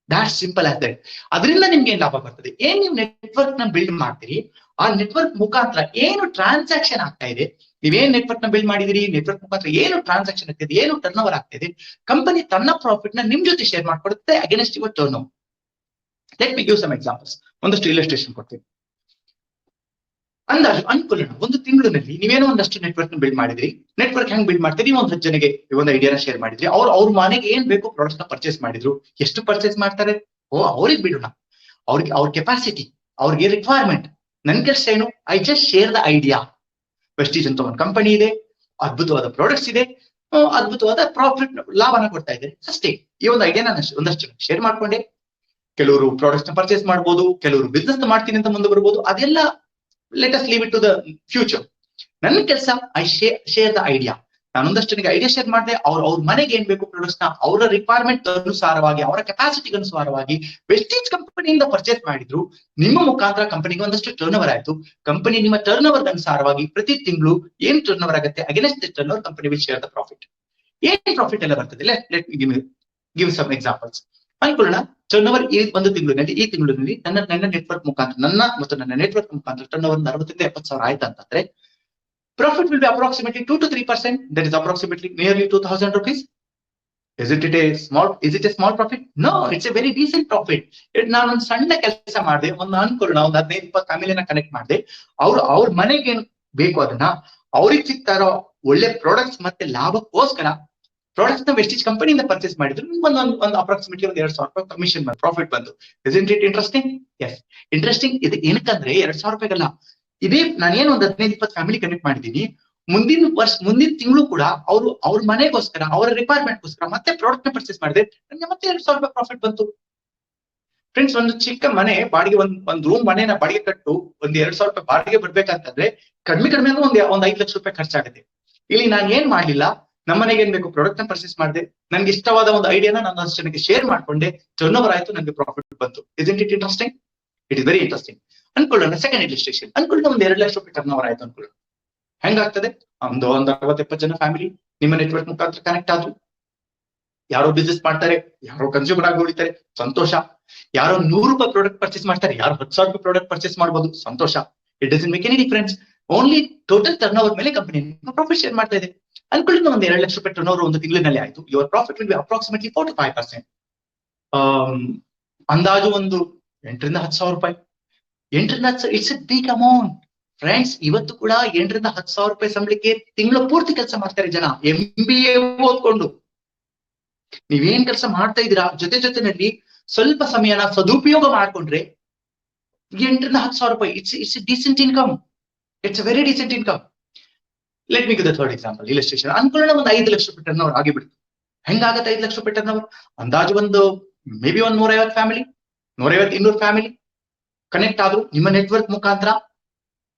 Speaker 2: That's simple as that. ಅದರಿಂದ ನಿಮ್ಗೆ ಏನ್ ಲಾಭ ಬರ್ತದೆ? ಏನ್ ನೀವು ನೆಟ್ವರ್ಕ್ ನ ಬಿಲ್ಡ್ ಮಾಡ್ತೀರಿ, ಆ ನೆಟ್ವರ್ಕ್ ಮುಖಾಂತರ ಏನು ಟ್ರಾನ್ಸಾಕ್ಷನ್ ಆಗ್ತಾ ಇದೆ, ನೀವೇನ್ ನೆಟ್ವರ್ಕ್ ನ ಬಿಲ್ಡ್ ಮಾಡಿದಿರಿ, ನೆಟ್ವರ್ಕ್ ಮುಖಾಂತರ ಏನು ಟ್ರಾನ್ಸಾಕ್ಷನ್ ಆಗ್ತಿದೆ, ಏನು ಟರ್ನ್ ಓವರ್ ಆಗ್ತಿದೆ, ಕಂಪನಿ ತನ್ನ ಪ್ರಾಫಿಟ್ ನ ನಿಮ್ ಜೊತೆ ಶೇರ್ ಮಾಡ್ಕೊಡುತ್ತೆ against your turnover. Let me give some examples. ಒಂದಷ್ಟು ಇಲಸ್ಟ್ರೇಷನ್ ಕೊಡ್ತೀನಿ. ಅಂದಾಜು ಅನ್ಕೊಳ್ಳೋಣ, ಒಂದು ತಿಂಗಳಿನಲ್ಲಿ ನೀವೇನೋ ಒಂದಷ್ಟು ನೆಟ್ವರ್ಕ್ ನ ಬಿಲ್ಡ್ ಮಾಡಿದ್ರಿ. ನೆಟ್ವರ್ಕ್ ಹೆಂಗ್ ಬಿಲ್ಡ್ ಮಾಡ್ತೀರಿ? ನೀವು 10 ಜನಕ್ಕೆ ಒಂದು ಐಡಿಯಾನ ಶೇರ್ ಮಾಡಿದ್ರಿ. ಅವ್ರ ಮನೆಗೆ ಏನ್ ಬೇಕು ಪ್ರಾಡಕ್ಟ್ ನ ಪರ್ಚೇಸ್ ಮಾಡಿದ್ರು. ಎಷ್ಟು ಪರ್ಚೇಸ್ ಮಾಡ್ತಾರೆ? ಅವ್ರಿಗೆ ಬಿಡೋಣ. ಅವ್ರ ಕೆಪಾಸಿಟಿ, ಅವ್ರಿಗೆ ರಿಕ್ವೈರ್ಮೆಂಟ್. ನನ್ ಕೆಲಸ ಏನು? I just share the idea. Vestige ಅಂತ ಒಂದು ಕಂಪನಿ ಇದೆ, ಅದ್ಭುತವಾದ ಪ್ರಾಡಕ್ಟ್ಸ್ ಇದೆ, ಅದ್ಭುತವಾದ ಪ್ರಾಫಿಟ್, ಲಾಭನ ಕೊಡ್ತಾ ಇದೆ ಅಷ್ಟೇ. ಈ ಒಂದು ಐಡಿಯಾನ ಒಂದಷ್ಟು ಶೇರ್ ಮಾಡ್ಕೊಂಡೆ. ಕೆಲವರು ಪ್ರಾಡಕ್ಟ್ಸ್ ನ ಪರ್ಚೇಸ್ ಮಾಡ್ಬೋದು, ಕೆಲವರು ಬಿಸ್ನೆಸ್ ಮಾಡ್ತೀನಿ ಅಂತ ಮುಂದೆ ಬರ್ಬೋದು. ಅದೆಲ್ಲ let us leave it to the future. ನನ್ನ ಕೆಲಸ ಐ ಶೇರ್ ದ ಐಡಿಯಾ. ನಾನೊಂದಷ್ಟು ಜನಕ್ಕೆ ಐಡಿಯಾ ಶೇರ್ ಮಾಡಿದೆ. ಅವ್ರ ಮನೆಗೆ ಏನ್ ಬೇಕು ಪ್ರಾಡಕ್ಟ್ಸ್ ನ ಅವರ ರಿಕ್ವೈರ್ಮೆಂಟ್ ಅನುಸಾರವಾಗಿ, ಅವರ ಕೆಪಾಸಿಟಿಗೆ ಅನುಸಾರವಾಗಿ ವೆಸ್ಟೀಜ್ ಕಂಪನಿಯಿಂದ ಪರ್ಚೇಸ್ ಮಾಡಿದ್ರು. ನಿಮ್ಮ ಮುಖಾಂತರ ಕಂಪನಿಗೆ ಒಂದಷ್ಟು ಟರ್ನ್ ಓವರ್ ಆಯ್ತು. ಕಂಪನಿ ನಿಮ್ಮ ಟರ್ನ್ ಓವರ್ ಅನುಸಾರವಾಗಿ ಪ್ರತಿ ತಿಂಗಳು ಏನ್ ಟರ್ನ್ ಓವರ್ ಆಗುತ್ತೆ, against the turnover company will share the profit. ಏನ್ ಪ್ರಾಫಿಟ್ ಎಲ್ಲ ಬರ್ತದೆ? Let me give some examples. ಅನ್ಕೊಳ್ಳೋಣ, ಟರ್ನ್ ಓವರ್ ಈ ಒಂದು ತಿಂಗಳಿನಲ್ಲಿ ನನ್ನ ನೆಟ್ವರ್ಕ್ ಮುಖಾಂತರ, ನನ್ನ ನೆಟ್ವರ್ಕ್ ಮುಖಾಂತರ ಟರ್ನ್ ಓವರ್ 60,000 to 70,000 ಆಯ್ತು ಅಂತಂದ್ರೆ, profit will be approximately 2 to 3%. That is approximately nearly 2,000 rupees. Is it a small profit? No, it's a very decent profit. ನಾನು ಒಂದು ಸಣ್ಣ ಕೆಲಸ ಮಾಡಿದೆ, ಅನ್ಕೊಳ್ಳೋಣ ಒಂದು 15-20 ಫ್ಯಾಮಿಲಿನ ಕನೆಕ್ಟ್ ಮಾಡಿದೆ. ಅವ್ರ ಮನೆಗೆ ಏನ್ ಬೇಕು ಅದನ್ನ ಅವ್ರಿಗೆ ಸಿಗ್ತಾ ಇರೋ ಒಳ್ಳೆ ಪ್ರಾಡಕ್ಟ್ಸ್ ಮತ್ತೆ ಲಾಭಕ್ಕೋಸ್ಕರ ಪ್ರಾಡಕ್ಟ್ಸ್ ನ ವೆಸ್ಟೀಜ್ ಕಂಪನಿಯಿಂದ ಪರ್ಚೇಸ್ ಮಾಡಿದ್ರು. ಒಂದು ಅಪ್ರಾಕ್ಸಿಮೇಟ್ಲಿ ಒಂದು 2,000 ರೂಪಾಯಿ ಕಮಿಷನ್ ಪ್ರಾಫಿಟ್ ಬಂತು. Isn't it interesting? Yes, interesting. ಇದು ಏನಕ್ಕಂದ್ರೆ 2,000 ರೂಪಾಯಿಗಲ್ಲ. ಇದೇ ನಾನೇನು ಒಂದು 15-20 ಫ್ಯಾಮಿಲಿ ಕನೆಕ್ಟ್ ಮಾಡಿದೀನಿ. ಮುಂದಿನ ತಿಂಗಳು ಕೂಡ ಅವ್ರ ಮನೆಗೋಸ್ಕರ, ಅವರ ರಿಕ್ವೈರ್ಮೆಂಟ್ಗೋಸ್ಕರ ಮತ್ತೆ ಪ್ರಾಡಕ್ಟ್ ನ ಪರ್ಚೇಸ್ ಮಾಡಿದ್ರೆ ನನಗೆ ಮತ್ತೆ 2,000 ರೂಪಾಯಿ ಪ್ರಾಫಿಟ್ ಬಂತು. ಫ್ರೆಂಡ್ಸ್, ಒಂದು ಚಿಕ್ಕ ಮನೆ ಬಾಡಿಗೆ, ಒಂದು ರೂಮ್ ಮನೆನ ಬಾಡಿಗೆ ಕಟ್ಟು ಒಂದು 2,000 ರೂಪಾಯಿ ಬಾಡಿಗೆ ಬರ್ಬೇಕಂತಂದ್ರೆ ಕಡಿಮೆ ಅಂದ್ರೆ ಒಂದು 5 ಲಕ್ಷ ರೂಪಾಯಿ ಖರ್ಚಾಗುತ್ತೆ. ಇಲ್ಲಿ ನಾನು ಏನ್ ಮಾಡ್ಲಿಲ್ಲ, ನಮ್ಮನೆಗೆ ಏನ್ ಬೇಕು ಪ್ರಾಡಕ್ಟ್ ನ ಪರ್ಚೇಸ್ ಮಾಡಿದೆ, ನನ್ಗೆ ಇಷ್ಟವಾದ ಒಂದು ಐಡಿಯಾನ ನಾನು ಅಷ್ಟು ಜನಕ್ಕೆ ಶೇರ್ ಮಾಡ್ಕೊಂಡೆ, ಟರ್ನ್ ಓವರ್ ಆಯ್ತು, ನನಗೆ ಪ್ರಾಫಿಟ್ ಬಂತು. Isn't it interesting? It is very interesting. ಅನ್ಕೊಳ್ಳೋಣ ಸೆಕೆಂಡ್ ಇಲಿಸ್ಟ್ರೇಷನ್. ಅನ್ಕೊಳ್ಳೋಣ ಒಂದು 2 ಲಕ್ಷ ರೂಪಾಯಿ ಟರ್ನ್ ಓವರ್ ಆಯ್ತು ಅನ್ಕೊಳ್ಳೋಣ. ಹೆಂಗಾಗ್ತದೆ? ಒಂದು 60-70 ಜನ ಫ್ಯಾಮಿಲಿ ನಿಮ್ಮ ನೆಟ್ವರ್ಕ್ ಮುಖಾಂತರ ಕನೆಕ್ಟ್ ಆದ್ರು. ಯಾರೋ ಬಿಸ್ನೆಸ್ ಮಾಡ್ತಾರೆ, ಯಾರೋ ಕನ್ಸ್ಯೂಮರ್ ಆಗಿ ಉಳಿತಾರೆ, ಸಂತೋಷ. ಯಾರೋ 100 ರೂಪಾಯಿ ಪ್ರಾಡಕ್ಟ್ ಪರ್ಚೇಸ್ ಮಾಡ್ತಾರೆ, ಯಾರು 10,000 ರೂಪಾಯಿ ಪ್ರಾಡಕ್ಟ್ ಪರ್ಚೇಸ್ ಮಾಡಬಹುದು, ಸಂತೋಷ. It doesn't make any difference. Only total turnover ಮೇಲೆ ಕಂಪನಿ ಪ್ರಾಫಿಟ್ ಶೇರ್ ಮಾಡ್ತಾ ಇದೆ. ಅನ್ಕೊಳ್ಳಿ ಒಂದು 2 ಲಕ್ಷ ರೂಪಾಯಿ ಟರ್ನ್ ಓವರ್ ಒಂದು ತಿಂಗಳಿನಲ್ಲಿ ಆಯ್ತು. Your profit will be approximately 4 to 5%. ಅಂದಾಜು ಒಂದು 8,000-10,000 ರೂಪಾಯಿ. 8,000 it's a big amount. Friends, ಇವತ್ತು ಕೂಡ 8,000-10,000 ರೂಪಾಯಿ ಸಂಬಳಕ್ಕೆ ತಿಂಗಳ ಪೂರ್ತಿ ಕೆಲಸ ಮಾಡ್ತಾರೆ ಜನ, MBA ಓದ್ಕೊಂಡು. ನೀವೇನ್ ಕೆಲಸ ಮಾಡ್ತಾ ಇದ್ದೀರಾ, ಜೊತೆನಲ್ಲಿ ಸ್ವಲ್ಪ ಸಮಯನ ಸದುಪಯೋಗ ಮಾಡ್ಕೊಂಡ್ರೆ 8,000-10,000 ರೂಪಾಯಿ, it's decent income. It's a very decent income. Let me give the third example, illustration. ಅನ್ಕೊಳ್ಳೋಣ ಒಂದು 5 ಲಕ್ಷ ರೂಪಾಯಿ ಟರ್ನ್ ಓವರ್ ಆಗಿಬಿಡ್ತು. ಹೆಂಗಾಗತ್ತೆ 5 ಲಕ್ಷ ರೂಪಾಯಿ ಟರ್ನ್ ಓವರ್? ಅಂದಾಜು ಒಂದು ಮೇ ಬಿ ಒಂದು 150 ಫ್ಯಾಮಿಲಿ, 150-200 ಫ್ಯಾಮಿಲಿ ಕನೆಕ್ಟ್ ಆದ್ರು ನಿಮ್ಮ ನೆಟ್ವರ್ಕ್ ಮುಖಾಂತರ.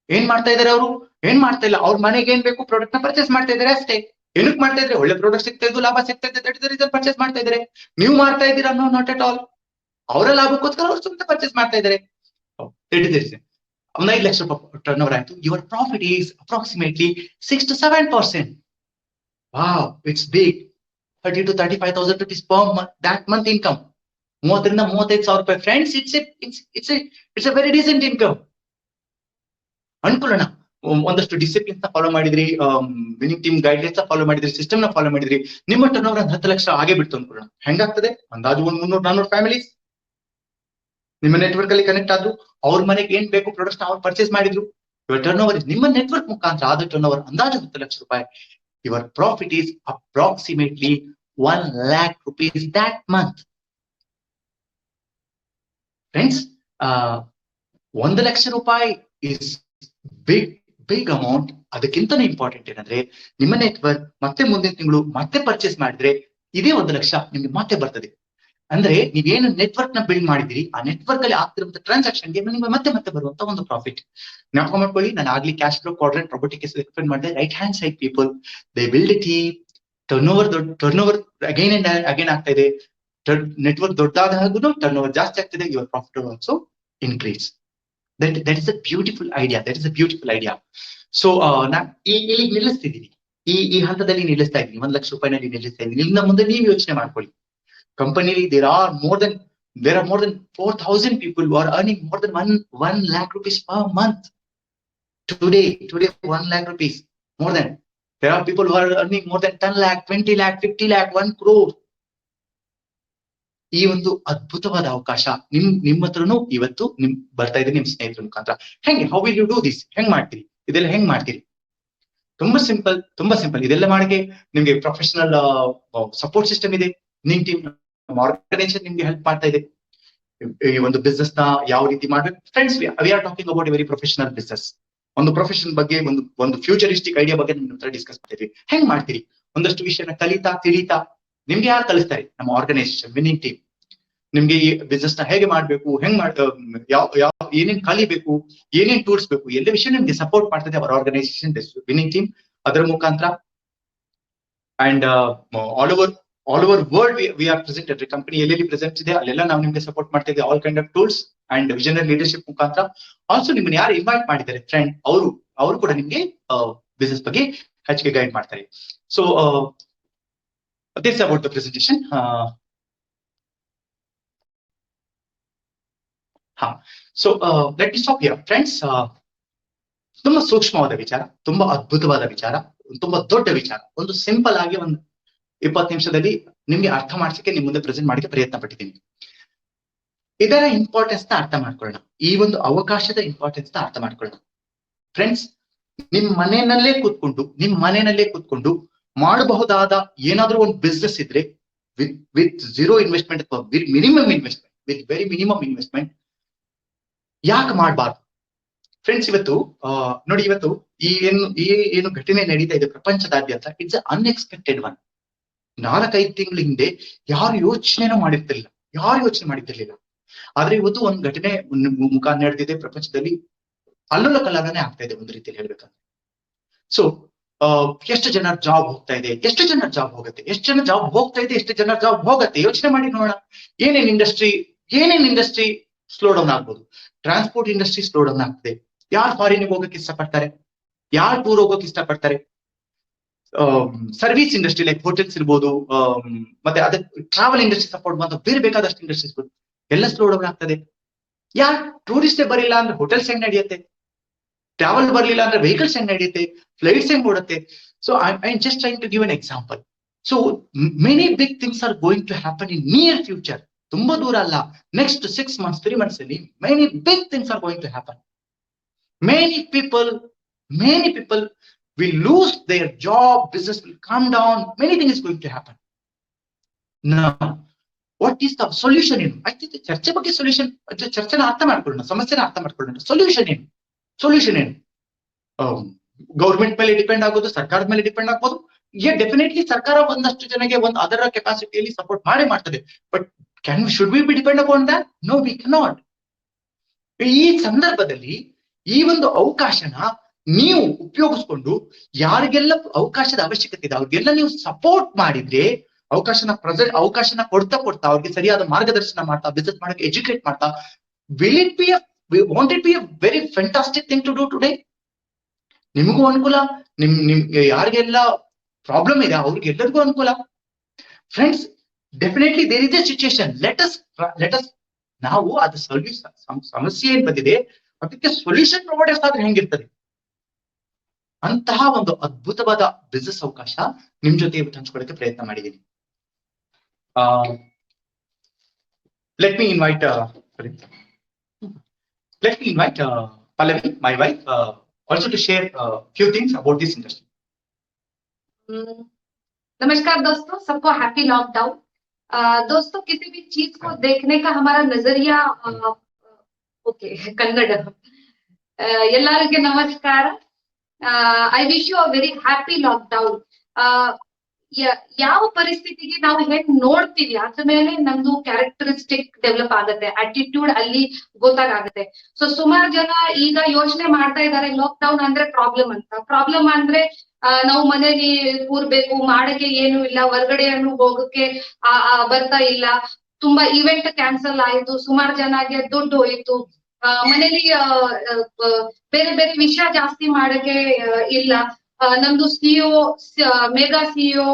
Speaker 2: ಏನ್ ಮಾಡ್ತಾ ಇದಾರೆ ಅವರು? ಏನ್ ಮಾಡ್ತಾ ಇಲ್ಲ, ಅವ್ರ ಮನೆಗೆ ಏನ್ ಬೇಕು ಪ್ರಾಡಕ್ಟ್ ನ ಪರ್ಚೇಸ್ ಮಾಡ್ತಾ ಇದಾರೆ ಅಷ್ಟೇ. ಏನಕ್ಕೆ ಮಾಡ್ತಾ ಇದ್ರೆ? ಒಳ್ಳೆ ಪ್ರಾಡಕ್ಟ್ ಸಿಗ್ತಾ ಇದ್ದು, ಲಾಭ ಸಿಗ್ತಾ ಇದೆ, that is the reason purchase ಮಾಡ್ತಾ ಇದ್ದಾರೆ. ನೀವು ಮಾಡ್ತಾ ಇದ್ದೀರಾ? No, not at all. ಅವರ ಲಾಭಕ್ಕೋಸ್ಕರ ಅವ್ರು ಸುಮ್ಮನೆ ಪರ್ಚೇಸ್ ಮಾಡ್ತಾ ಇದ್ದಾರೆ. That is the reason. 5 lakh ರೂಪಾಯಿ ಟರ್ನ್ ಓವರ್ ಆಯ್ತು. Your profit is approximately 6 to 7%. Wow, it's big. 30 to 35,000 rupees per month, that month income. 30 ರಿಂದ 35,000 ರೂಪಾಯಿ. Friends, it's a very decent income. ಅನ್ಕೊಳ್ಳೋಣ, ಒಂದಷ್ಟು ಡಿಸಿಪ್ಲಿನ್ಸ್ ಫಾಲೋ ಮಾಡಿದ್ರಿ, ವಿನಿಂಗ್ ಟೀಮ್ ಗೈಡ್ಲೈನ್ಸ್ ಫಾಲೋ ಮಾಡಿದ್ರಿ, system ನ follow ಮಾಡಿದ್ರಿ, ನಿಮ್ಮ ಟರ್ನ್ ಓವರ್ 10 ಲಕ್ಷ ಆಗೇ ಬಿಡ್ತು ಅನ್ಕೊಳ್ಳೋಣ. ಹೆಂಗಾಗ್ತದೆ? ಅಂದಾಜು 300-400 ಫ್ಯಾಮಿಲೀಸ್ ನಿಮ್ಮ ನೆಟ್ವರ್ಕ್ ಅಲ್ಲಿ ಕನೆಕ್ಟ್ ಆದ್ರು. ಅವ್ರ ಮನೆಗೆ ಏನ್ ಬೇಕು ಪ್ರಾಡಕ್ಟ್ ಅವ್ರು ಪರ್ಚೇಸ್ ಮಾಡಿದ್ರು. ಇವರ್ ಟರ್ನ್ ಓವರ್ ನಿಮ್ಮ ನೆಟ್ವರ್ಕ್ ಮುಖಾಂತರ ಆದ ಟರ್ನ್ ಓವರ್ ಅಂದಾಜು 10 ಲಕ್ಷ ರೂಪಾಯಿ. Your profit is approximately 1 lakh rupees that month. Friends, 1 lakh ರೂಪಾಯಿ ಇಸ್ ಬಿಗ್ ಅಮೌಂಟ್. ಅದಕ್ಕಿಂತನೂ ಇಂಪಾರ್ಟೆಂಟ್ ಏನಂದ್ರೆ, ನಿಮ್ಮ ನೆಟ್ವರ್ಕ್ ಮತ್ತೆ ಮುಂದಿನ ತಿಂಗಳು ಮತ್ತೆ ಪರ್ಚೇಸ್ ಮಾಡಿದ್ರೆ ಇದೇ 1 ಲಕ್ಷ ನಿಮ್ಗೆ ಮತ್ತೆ ಬರ್ತದೆ. ಅಂದ್ರೆ ನೀವೇನು ನೆಟ್ವರ್ಕ್ ನ ಬಿಲ್ಡ್ ಮಾಡಿದಿರಿ, ಆ ನೆಟ್ವರ್ಕ್ ಅಲ್ಲಿ ಆಗ್ತಿರುವಂತ ಟ್ರಾನ್ಸಾಕ್ಷನ್ ಗೆ ನಿಮ್ಗೆ ಮತ್ತೆ ಮತ್ತೆ ಬರುವಂತ ಒಂದು ಪ್ರಾಫಿಟ್. ಜ್ಞಾಪಕ ಮಾಡ್ಕೊಳ್ಳಿ, ನಾನು ಆಗ್ಲಿ cash flow quadrant Robert explain ಮಾಡಿದೆ. Right hand side people they build a team. Turnover again and again ಆಗ್ತಾ ಇದೆ. ನೆಟ್ವರ್ಕ್ ದೊಡ್ಡಾದ ಹಾಗೂ ಟರ್ನ್ ಓವರ್ ಜಾಸ್ತಿ ಆಗ್ತಿದೆ. Your profit also increase. That is a beautiful idea. So ನಾ ಇಲ್ಲಿ ನಿಲ್ಲಿಸ್ತಿದ್ದೀನಿ, ಈ ಹಂತದಲ್ಲಿ ನಿಲ್ಲಿಸ್ತಾ ಇದ್ದೀನಿ. 1 ಲಕ್ಷ ರೂಪಾಯಿನಲ್ಲಿ ನಿಲ್ಲಿಸ್ತಾ ಇದ್ದೀನಿ. ಇಲ್ಲಿಂದ ಮುಂದೆ ನೀವು ಯೋಚನೆ ಮಾಡ್ಕೊಳ್ಳಿ. ಕಂಪನಿಲಿ there are more than 4,000 people who are earning more than 1 lakh rupees per month. Today 1 lakh rupees more than. There are people who are earning more than 10 lakh, 20 lakh, 50 lakh, 1 crore. ಈ ಒಂದು ಅದ್ಭುತವಾದ ಅವಕಾಶ ನಿಮ್ಮ ಹತ್ರನು ಇವತ್ತು ಬರ್ತಾ ಇದೆ, ನಿಮ್ ಸ್ನೇಹಿತರ ಮುಖಾಂತರ. ಹೆಂಗೆ? How will you do this? ಹೆಂಗ್ ಮಾಡ್ತೀರಿ? ಇದೆಲ್ಲ ಹೆಂಗ್ ಮಾಡ್ತೀರಿ? ತುಂಬಾ ಸಿಂಪಲ್. ಇದೆಲ್ಲ ಮಾಡಕ್ಕೆ ನಿಮ್ಗೆ ಪ್ರೊಫೆಷನಲ್ ಸಪೋರ್ಟ್ ಸಿಸ್ಟಮ್ ಇದೆ. ನಿಮ್ ಟೀಮ್, ಆರ್ಗನೈಸೇಷನ್ ನಿಮ್ಗೆ ಹೆಲ್ಪ್ ಮಾಡ್ತಾ ಇದೆ. ಈ ಒಂದು ಬಿಸ್ನೆಸ್ ನ ಯಾವ ರೀತಿ ಮಾಡ್ಬೇಕು. Friends, we are talking about A very professional business. ಒಂದು ಪ್ರೊಫೆಷನ್ ಬಗ್ಗೆ, ಒಂದು ಫ್ಯೂಚರಿಸ್ಟಿಕ್ ಐಡಿಯಾ ಬಗ್ಗೆ ನಿಮ್ಮ ಹತ್ರ ಡಿಸ್ಕಸ್ ಮಾಡ್ತೀವಿ. ಹೆಂಗ್ ಮಾಡ್ತೀರಿ? ಒಂದಷ್ಟು ವಿಷಯನ ತಿಳಿತಾ ನಿಮ್ಗೆ ಯಾರು ಕಲಿಸ್ತಾರೆ? ನಮ್ಮ ಆರ್ಗನೈಸೇಷನ್, ವಿನ್ನಿಂಗ್ ಟೀಮ್. ನಿಮ್ಗೆ ಈ ಬಿಸ್ನೆಸ್ ನ ಹೇಗೆ ಮಾಡ್ಬೇಕು, ಏನೇನ್ ಕಲಿಬೇಕು, ಏನೇನ್ ಟೂಲ್ಸ್ ಬೇಕು, ಎಲ್ಲ ವಿಷಯ ನಿಮ್ಗೆ ಸಪೋರ್ಟ್ ಮಾಡ್ತದೆ ಅವರ ಆರ್ಗನೈಸೇಷನ್, ವಿನ್ನಿಂಗ್ ಟೀಮ್. ಅದರ ಮುಖಾಂತರ and all over world we are present. Every company ಎಲ್ಲೆಲ್ಲಿ ಪ್ರೆಸೆಂಟ್ ಇದೆ ಅಲ್ಲೆಲ್ಲ ನಾವು ನಿಮ್ಗೆ ಸಪೋರ್ಟ್ ಮಾಡ್ತಾ ಇದ್ದೀವಿ. All kind of tools and visionary leadership ಮುಖಾಂತರ. ಆಲ್ಸೋ ನಿಮ್ಮನ್ನ ಯಾರು ಇನ್ವೈಟ್ ಮಾಡಿದ್ದಾರೆ ಫ್ರೆಂಡ್, ಅವರು ಕೂಡ ನಿಮ್ಗೆ ಬಿಸ್ನೆಸ್ ಬಗ್ಗೆ ಹೆಚ್ಚಿಗೆ ಗೈಡ್ ಮಾಡ್ತಾರೆ. So this about the presentation. So let me stop here friends. ತುಂಬಾ ಸೂಕ್ಷ್ಮವಾದ ವಿಚಾರ, ತುಂಬಾ ಅದ್ಭುತವಾದ ವಿಚಾರ, ತುಂಬಾ ದೊಡ್ಡ ವಿಚಾರ. ಒಂದು ಸಿಂಪಲ್ ಆಗಿ ಒಂದು 20 ನಿಮಿಷದಲ್ಲಿ ನಿಮ್ಗೆ ಅರ್ಥ ಮಾಡಿಸಕ್ಕೆ ನಿಮ್ ಮುಂದೆ ಪ್ರೆಸೆಂಟ್ ಮಾಡಕ್ಕೆ ಪ್ರಯತ್ನ ಪಟ್ಟಿದ್ದೀನಿ. ಇದರ ಇಂಪಾರ್ಟೆನ್ಸ್ ನ ಅರ್ಥ ಮಾಡ್ಕೊಳ್ಳೋಣ. ಈ ಒಂದು ಅವಕಾಶದ ಇಂಪಾರ್ಟೆನ್ಸ್ ನ ಅರ್ಥ ಮಾಡ್ಕೊಳ್ಳೋಣ. ಫ್ರೆಂಡ್ಸ್, ನಿಮ್ ಮನೆಯಲ್ಲೇ ಕೂತ್ಕೊಂಡು ಮಾಡಬಹುದಾದ ಏನಾದ್ರೂ ಒಂದು ಬಿಸ್ನೆಸ್ ಇದ್ರೆ ವಿತ್ ಝೀರೋ ಇನ್ವೆಸ್ಟ್ಮೆಂಟ್ ಅಥವಾ ವೆರಿ ಮಿನಿಮಮ್ ಇನ್ವೆಸ್ಟ್ಮೆಂಟ್ ಯಾಕೆ ಮಾಡಬಾರ್ದು? ಫ್ರೆಂಡ್ಸ್, ಇವತ್ತು ನೋಡಿ, ಇವತ್ತು ಈ ಏನು ಘಟನೆ ನಡೀತಾ ಇದೆ ಪ್ರಪಂಚದಾದ್ಯಂತ, ಇಟ್ಸ್ ಅನ್ಎಕ್ಸ್ಪೆಕ್ಟೆಡ್ ಒನ್. 4-5 ತಿಂಗಳ ಹಿಂದೆ ಯಾರು ಯೋಚನೆ ಮಾಡಿರ್ತಿರ್ಲಿಲ್ಲ. ಆದ್ರೆ ಇವತ್ತು ಒಂದು ಘಟನೆ ಮುಖ ನಡೆದಿದೆ ಪ್ರಪಂಚದಲ್ಲಿ. ಅಲ್ಲೋಲ ಕಲ್ಲನೆ ಆಗ್ತಾ ಇದೆ ಒಂದು ರೀತಿಯಲ್ಲಿ ಹೇಳ್ಬೇಕಂದ್ರೆ. ಸೊ ಎಷ್ಟು ಜನ ಜಾಬ್ ಹೋಗ್ತಾ ಇದೆ, ಎಷ್ಟು ಜನ ಜಾಬ್ ಹೋಗುತ್ತೆ, ಎಷ್ಟು ಜನ ಜಾಬ್ ಹೋಗ್ತಾ ಇದೆ, ಎಷ್ಟು ಜನ ಜಾಬ್ ಹೋಗುತ್ತೆ, ಯೋಚನೆ ಮಾಡಿ ನೋಡೋಣ. ಏನೇನ್ ಇಂಡಸ್ಟ್ರಿ ಸ್ಲೋ ಡೌನ್ ಆಗ್ಬೋದು. ಟ್ರಾನ್ಸ್ಪೋರ್ಟ್ ಇಂಡಸ್ಟ್ರಿ ಸ್ಲೋ ಡೌನ್ ಆಗ್ತದೆ. ಯಾರು ಫಾರಿನ್ಗೆ ಹೋಗಕ್ಕೆ ಇಷ್ಟಪಡ್ತಾರೆ, ಯಾರು ಟೂರ್ ಹೋಗೋಕೆ ಇಷ್ಟಪಡ್ತಾರೆ. ಸರ್ವಿಸ್ ಇಂಡಸ್ಟ್ರಿ ಲೈಕ್ ಹೋಟೆಲ್ಸ್ ಇರ್ಬೋದು, ಮತ್ತೆ ಅದಕ್ಕೆ ಟ್ರಾವೆಲ್ ಇಂಡಸ್ಟ್ರಿ ಸಪೋರ್ಟ್ ಮಾಡುವ ಬೇರೆ ಬೇಕಾದಷ್ಟು ಇಂಡಸ್ಟ್ರೀಸ್ ಎಲ್ಲ ಸ್ಲೋ ಡೌನ್ ಆಗ್ತದೆ. ಯಾರು ಟೂರಿಸ್ಟ್ ಬರಲಿಲ್ಲ ಅಂದ್ರೆ ಹೋಟೆಲ್ಸ್ ಹೆಂಗ್ ನಡೆಯುತ್ತೆ, ಟ್ರಾವೆಲ್ ಬರಲಿಲ್ಲ ಅಂದ್ರೆ ವೆಹಿಕಲ್ಸ್ ಹೆಂಗ್ ನಡೆಯುತ್ತೆ, ಫ್ಲೈಟ್ಸ್ ಹೆಂಗ್ ಓಡುತ್ತೆ. So I just trying to give an example. So many big things are going to happen in near future. ತುಂಬಾ ದೂರ ಅಲ್ಲ, ನೆಕ್ಸ್ಟ್ 6 months 3 months ಅಲ್ಲಿ many big things are going to happen. Many people will lose their job, business will come down, many things is going to happen. Now, what is the solution? I think the ಚರ್ಚೆ ಬಗ್ಗೆ solution, ಚರ್ಚೆನ ಅರ್ಥ ಮಾಡ್ಕೊಳ್ಳೋಣ, ಸಮಸ್ಯೆನ ಅರ್ಥ ಮಾಡ್ಕೊಳ್ಳೋಣ. Solution ಏನು? Government ಮೇಲೆ depend ಆಗೋದು, ಸರ್ಕಾರದ ಮೇಲೆ ಡಿಪೆಂಡ್ ಆಗ್ಬೋದು. ಡೆಫಿನೆಟ್ಲಿ ಸರ್ಕಾರ ಒಂದಷ್ಟು ಜನಕ್ಕೆ ಅದರ ಕೆಪಾಸಿಟಿಯಲ್ಲಿ ಸಪೋರ್ಟ್ ಮಾಡ್ತದೆ. But should we be depend upon that? No, we cannot. ಈ ಸಂದರ್ಭದಲ್ಲಿ ಈ ಒಂದು ಅವಕಾಶನ ನೀವು ಉಪಯೋಗಿಸ್ಕೊಂಡು ಯಾರಿಗೆಲ್ಲ ಅವಕಾಶದ ಅವಶ್ಯಕತೆ ಇದೆ ಅವ್ರಿಗೆಲ್ಲ ನೀವು ಸಪೋರ್ಟ್ ಮಾಡಿದ್ರೆ, ಅವಕಾಶನ ಕೊಡ್ತಾ ಅವ್ರಿಗೆ ಸರಿಯಾದ ಮಾರ್ಗದರ್ಶನ ಮಾಡ್ತಾ, ಬಿಸ್ನೆಸ್ ಮಾಡಕ್ಕೆ ಎಜುಕೇಟ್ ಮಾಡ್ತಾ, won't it be a very fantastic thing to do today? ನಿಮಗೂ ಅನುಕೂಲ, ನಿಮ್ಗೆ ಯಾರಿಗೆಲ್ಲ ಪ್ರಾಬ್ಲಮ್ ಇದೆ ಅವ್ರಿಗೆಲ್ಲರಿಗೂ ಅನುಕೂಲ. Friends, definitely there is a situation. Let us ನಾವು ಅದು ಸಮಸ್ಯೆ ಏನ್ ಬಂದಿದೆ ಅದಕ್ಕೆ ಸೊಲ್ಯೂಷನ್ ಪ್ರೊವೈಡರ್ಸ್ ಆದ್ರೆ ಹೆಂಗಿರ್ತದೆ, ಅಂತಹ ಒಂದು ಅದ್ಭುತವಾದ ಬಿಸ್ನೆಸ್ ಅವಕಾಶ ನಿಮ್ ಜೊತೆ ಇವತ್ತು ಹಂಚ್ಕೊಳ್ಳಕ್ಕೆ ಪ್ರಯತ್ನ ಮಾಡಿದ್ದೀನಿ. Let me invite Pallavi, my wife, also to share few things about this industry.
Speaker 3: नमस्कार दोस्तों, सबको हैप्पी लॉकडाउन। दोस्तों, किसी भी चीज को देखने का हमारा नजरिया ओके कन्नड़ ಎಲ್ಲರಿಗೂ ನಮಸ್ಕಾರ। I wish you a very happy lockdown. ಯಾವ ಪರಿಸ್ಥಿತಿಗೆ ನಾವು ಹೆಂಗ್ ನೋಡ್ತೀವಿ ಅದ್ರ ಮೇಲೆ ನಮ್ದು ಕ್ಯಾರೆಕ್ಟರಿಸ್ಟಿಕ್ ಡೆವಲಪ್ ಆಗುತ್ತೆ, ಆಟಿಟ್ಯೂಡ್ ಅಲ್ಲಿ ಗೊತ್ತಾಗುತ್ತೆ. ಸೊ ಸುಮಾರು ಜನ ಈಗ ಯೋಚನೆ ಮಾಡ್ತಾ ಇದ್ದಾರೆ ಲಾಕ್ಡೌನ್ ಅಂದ್ರೆ ಪ್ರಾಬ್ಲಮ್ ಅಂತ. ಪ್ರಾಬ್ಲಮ್ ಅಂದ್ರೆ ನಾವು ಮನೇಲಿ ಕೂರ್ಬೇಕು, ಮಾಡಕ್ಕೆ ಏನು ಇಲ್ಲ, ಹೊರಗಡೆಯನ್ನು ಹೋಗಕ್ಕೆ ಬರ್ತಾ ಇಲ್ಲ, ತುಂಬಾ ಇವೆಂಟ್ ಕ್ಯಾನ್ಸಲ್ ಆಯ್ತು, ಸುಮಾರು ಜನಗೆ ದುಡ್ಡು ಹೋಯ್ತು, ಮನೇಲಿ ಬೇರೆ ಬೇರೆ ವಿಷಯ ಜಾಸ್ತಿ ಮಾಡಕ್ಕೆ ಇಲ್ಲ, ನಮ್ದು ಸಿಇಒ ಮೆಗಾ ಸಿಇಒ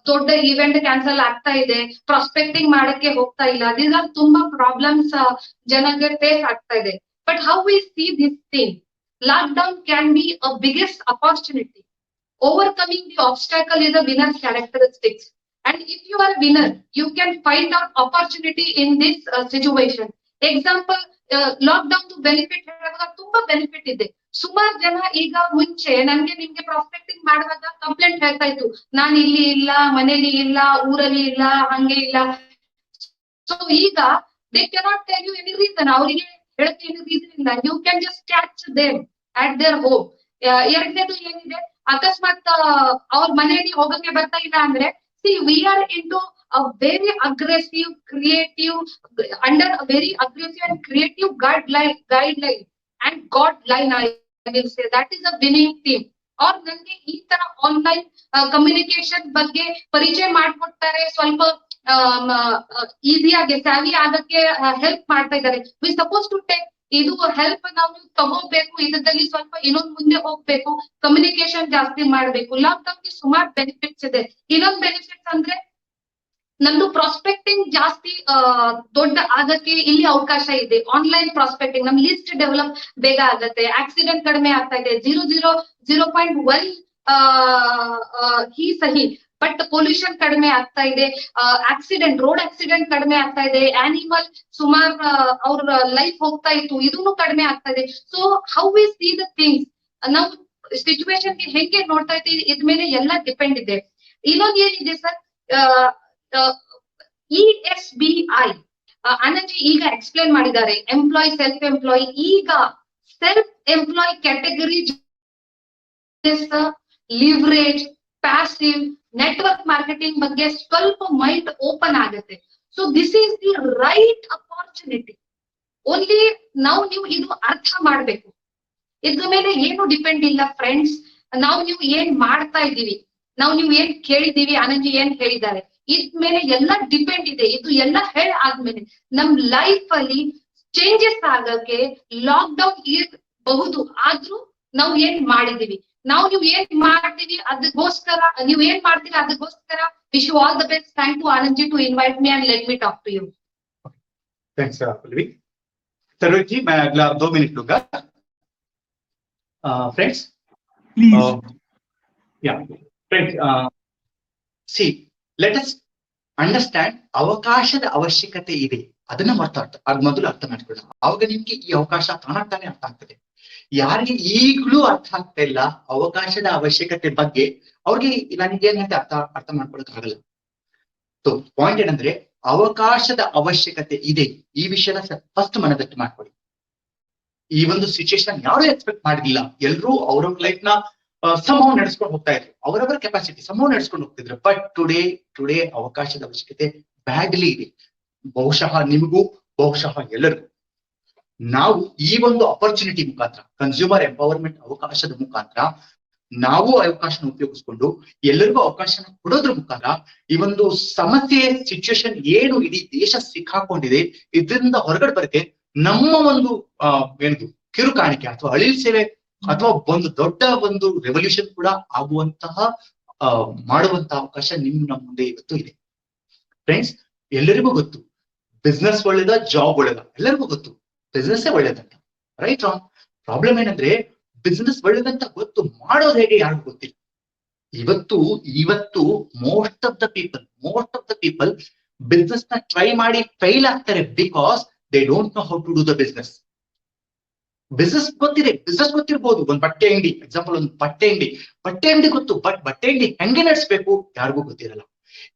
Speaker 3: ದೊಡ್ಡ ಇವೆಂಟ್ ಕ್ಯಾನ್ಸಲ್ ಆಗ್ತಾ ಇದೆ, ಪ್ರಾಸ್ಪೆಕ್ಟಿಂಗ್ ಮಾಡಕ್ಕೆ ಹೋಗ್ತಾ ಇಲ್ಲ. ದೀಸ್ ಆರ್ ತುಂಬಾ ಪ್ರಾಬ್ಲಮ್ಸ್ ಜನಕ್ಕೆ ಫೇಸ್ ಆಗ್ತಾ ಇದೆ. But how we see this thing, lockdown can be a biggest opportunity. Overcoming the obstacle is a winner's characteristics. And if you are a winner, you can find out opportunity in this situation. Example, lockdown benefit ಹೇಳುವಾಗ ತುಂಬಾ benefit ಇದೆ. ಸುಮಾರು ಜನ ಈಗ ಮುಂಚೆ ನನ್ಗೆ ನಿಮ್ಗೆ prospecting ಮಾಡುವಾಗ ಕಂಪ್ಲೇಂಟ್ ಹೇಳ್ತಾ ಇತ್ತು, ನಾನು ಇಲ್ಲಿ ಇಲ್ಲ, ಮನೇಲಿ ಇಲ್ಲ, ಊರಲ್ಲಿ ಇಲ್ಲ, ಹಂಗೆ ಇಲ್ಲ. ಸೊ ಈಗ they cannot tell you any reason, ಅವರಿಗೆ ಹೇಳಕ್ಕೆ ಏನು ರೀಸನ್ ಇಲ್ಲ. You can just catch them at their home. ಎರಡನೇದು ಏನಿದೆ, ಅಕಸ್ಮಾತ್ ಅವ್ರ ಮನೆಯಲ್ಲಿ ಹೋಗಕ್ಕೆ ಬರ್ತಾ ಇಲ್ಲ ಅಂದ್ರೆ, see we are into a very aggressive creative under a very aggressive and creative guideline and guideline, I will say that is a winning team. और ನನಗೆ ಈ ತರ ಆನ್ಲೈನ್ ಕಮ್ಯುನಿಕೇಶನ್ ಬಗ್ಗೆ ಪರಿಚಯ ಮಾಡ್ಕೊಡ್ತಾರೆ, ಸ್ವಲ್ಪ ಈಸಿಯಾಗಿ ಸ್ಯಾವಿ ಆಗಕ್ಕೆ ಹೆಲ್ಪ್ ಮಾಡ್ತಾ ಇದ್ದಾರೆ. ವಿ ಸಪೋಸ್ ಟು ಟೇಕ್ ಇದು ಹೆಲ್ಪ್ ನಾವು ತಗೋಬೇಕು, ಇದರಲ್ಲಿ ಸ್ವಲ್ಪ ಇನ್ನೊಂದು ಮುಂದೆ ಹೋಗ್ಬೇಕು, ಕಮ್ಯುನಿಕೇಶನ್ ಜಾಸ್ತಿ ಮಾಡ್ಬೇಕು. ಲಾಕ್ಡೌನ್ ಸುಮಾರು ಬೆನಿಫಿಟ್ಸ್ ಇದೆ. ಇನ್ನೊಂದು ಬೆನಿಫಿಟ್ಸ್ ಅಂದ್ರೆ ನಮ್ದು ಪ್ರಾಸ್ಪೆಕ್ಟಿಂಗ್ ಜಾಸ್ತಿ ದೊಡ್ಡ ಆಗಕ್ಕೆ ಇಲ್ಲಿ ಅವಕಾಶ ಇದೆ. ಆನ್ಲೈನ್ ಪ್ರಾಸ್ಪೆಕ್ಟಿಂಗ್ ನಮ್ ಲಿಸ್ಟ್ ಡೆವಲಪ್ ಬೇಗ ಆಗತ್ತೆ, ಆಕ್ಸಿಡೆಂಟ್ ಕಡಿಮೆ ಆಗ್ತಾ ಇದೆ, 0.1 ही सही, ಬಟ್ ಪೊಲ್ಯೂಷನ್ ಕಡಿಮೆ ಆಗ್ತಾ ಇದೆ, ರೋಡ್ ಆಕ್ಸಿಡೆಂಟ್ ಕಡಿಮೆ ಆಗ್ತಾ ಇದೆ, ಆನಿಮಲ್ ಸುಮಾರು ಅವ್ರ ಲೈಫ್ ಹೋಗ್ತಾ ಇತ್ತು, ಇದನ್ನು ಕಡಿಮೆ ಆಗ್ತಾ ಇದೆ. So how we C the things, ನಾವು ಸಿಚುವೇಶನ್ ಗೆ ಹೆಂಗೆ ನೋಡ್ತಾ ಇದ್ದೀವಿ ಇದ್ಮೇಲೆ ಎಲ್ಲ ಡಿಪೆಂಡ್ ಇದೆ. ಇನ್ನೊಂದು ಏನಿದೆ ಸರ್, ESBI ಅನಂಜಿ ಈಗ ಎಕ್ಸ್ಪ್ಲೇನ್ ಮಾಡಿದ್ದಾರೆ, ಎಂಪ್ಲಾಯ್ ಸೆಲ್ಫ್ ಎಂಪ್ಲಾಯ್. ಈಗ self employee category leverage, passive, network marketing ಬಗ್ಗೆ ಸ್ವಲ್ಪ ಮೈಂಡ್ ಓಪನ್ ಆಗುತ್ತೆ. So this is the right opportunity. Only ನೀವು ಇದು ಅರ್ಥ ಮಾಡ್ಬೇಕು. ಇದ್ರ ಮೇಲೆ ಏನು ಡಿಪೆಂಡ್ ಇಲ್ಲ ಫ್ರೆಂಡ್ಸ್. ನೀವು ಏನ್ ಮಾಡ್ತಾ ಇದೀವಿ, ನೀವು ಏನ್ ಕೇಳಿದೀವಿ, ಆನಂದಿ ಏನ್ ಹೇಳಿದ್ದಾರೆ, ಇದ್ಮೇಲೆ ಎಲ್ಲ ಡಿಪೆಂಡ್ ಇದೆ. ಇದು ಎಲ್ಲ ಆದ್ಮೇಲೆ ನಮ್ ಲೈಫ್ ಅಲ್ಲಿ ಚೇಂಜಸ್ ಆಗಕ್ಕೆ ಲಾಕ್ಡೌನ್ ಇರಬಹುದು. ಆದ್ರೂ ನಾವು ಏನ್ ಮಾಡಿದೀವಿ, ನೀವು ಏನ್ ಮಾಡ್ತೀವಿ ಅದಕ್ಕೋಸ್ಕರ, ನೀವು ಏನ್ ಮಾಡ್ತೀವಿ ಅದಕ್ಕೋಸ್ಕರ wish you all the best. Thank you Anandi to invite me and let me talk to you.
Speaker 2: Thanks Pallavi. Saroj ji, मैं अगला 2 मिनट लूंगा। Friends
Speaker 1: Please.
Speaker 2: Friends, see let us understand ಅವಕಾಶದ ಅವಶ್ಯಕತೆ ಇದೆ. ಅದನ್ನ ಮೊದಲು ಅರ್ಥ ಮಾಡ್ಕೊಳ್ಳೋಣ. ಆವಾಗ ನಿಮ್ಗೆ ಈ ಅವಕಾಶ ತಾನಾಗ್ತಾನೆ ಅರ್ಥ ಆಗ್ತದೆ. ಯಾರಿಗೆ ಈಗಲೂ ಅರ್ಥ ಆಗ್ತಾ ಇಲ್ಲ ಅವಕಾಶದ ಅವಶ್ಯಕತೆ ಬಗ್ಗೆ, ಅವ್ರಿಗೆ ನನಗೆ ಏನಂತ ಅರ್ಥ ಮಾಡ್ಕೊಳಕ್ ಆಗಲ್ಲ. ಸೊ ಪಾಯಿಂಟ್ ಏನಂದ್ರೆ, ಅವಕಾಶದ ಅವಶ್ಯಕತೆ ಇದೆ. ಈ ವಿಷಯನ ಫಸ್ಟ್ ಮನದಟ್ಟು ಮಾಡ್ಕೊಳ್ಳಿ. ಈ ಒಂದು ಸಿಚುಯೇಷನ್ ಯಾರು ಎಕ್ಸ್ಪೆಕ್ಟ್ ಮಾಡಿದಿಲ್ಲ. ಎಲ್ರೂ ಅವ್ರವ್ರ ಲೈಫ್ ನ ಸಂಭವ ನಡೆಸ್ಕೊಂಡು ಹೋಗ್ತಾ ಇದ್ರು, ಅವರವರ ಕೆಪಾಸಿಟಿ ಸಂಭವ ನಡೆಸ್ಕೊಂಡು ಹೋಗ್ತಿದ್ರು. ಬಟ್ ಟುಡೇ ಅವಕಾಶದ ಅವಶ್ಯಕತೆ ಬ್ಯಾಡ್ಲಿ ಇದೆ. ಬಹುಶಃ ನಿಮಗೂ, ಬಹುಶಃ ಎಲ್ಲರಿಗೂ. ನಾವು ಈ ಒಂದು ಅಪರ್ಚುನಿಟಿ ಮುಖಾಂತರ, ಕನ್ಸ್ಯೂಮರ್ ಎಂಪವರ್ಮೆಂಟ್ ಅವಕಾಶದ ಮುಖಾಂತರ ನಾವು ಅವಕಾಶನ ಉಪಯೋಗಿಸ್ಕೊಂಡು ಎಲ್ಲರಿಗೂ ಅವಕಾಶನ ಕೊಡೋದ್ರ ಮುಖಾಂತರ ಈ ಒಂದು ಸಮಸ್ಯೆ ಸಿಚುವೇಶನ್ ಏನು ಇಡೀ ದೇಶ ಸಿಕ್ಕಾಕೊಂಡಿದೆ ಇದರಿಂದ ಹೊರಗಡೆ ಬರಕ್ಕೆ ನಮ್ಮ ಒಂದು ಏನು ಕಿರುಕಾಣಿಕೆ ಅಥವಾ ಅಳಿಲ್ ಸೇವೆ ಅಥವಾ ಒಂದು ದೊಡ್ಡ ಒಂದು ರೆವಲ್ಯೂಷನ್ ಕೂಡ ಆಗುವಂತಹ ಮಾಡುವಂತಹ ಅವಕಾಶ ನಮ್ಮ ಮುಂದೆ ಇವತ್ತು ಇದೆ. ಫ್ರೆಂಡ್ಸ್, ಎಲ್ಲರಿಗೂ ಗೊತ್ತು ಬಿಸ್ನೆಸ್ ಒಳ್ಳೇದ, ಜಾಬ್ ಒಳ್ಳೇದ, ಎಲ್ಲರಿಗೂ ಗೊತ್ತು ಬಿಸ್ನೆಸ್ ಒಳ್ಳೇದಂತ. Right wrong? ಪ್ರಾಬ್ಲಮ್ ಏನಂದ್ರೆ ಬಿಸ್ನೆಸ್ ಒಳ್ಳೇದಂತ ಗೊತ್ತು, ಮಾಡೋದು ಹೇಗೆ ಯಾರಿಗೂ ಗೊತ್ತಿಲ್ಲ. ಇವತ್ತು most of the people business ನ ಟ್ರೈ ಮಾಡಿ ಫೈಲ್ ಆಗ್ತಾರೆ because they don't know how to do the business. Business ಗೊತ್ತಿರ್ಬೋದು, ಒಂದು ಬಟ್ಟೆ ಅಂಗಡಿ ಎಕ್ಸಾಂಪಲ್, ಒಂದು ಬಟ್ಟೆ ಅಂಗಡಿ ಗೊತ್ತು, ಬಟ್ ಬಟ್ಟೆ ಅಂಗಡಿ ಹೆಂಗೆ ನಡೆಸ್ಬೇಕು ಯಾರಿಗೂ ಗೊತ್ತಿರಲ್ಲ.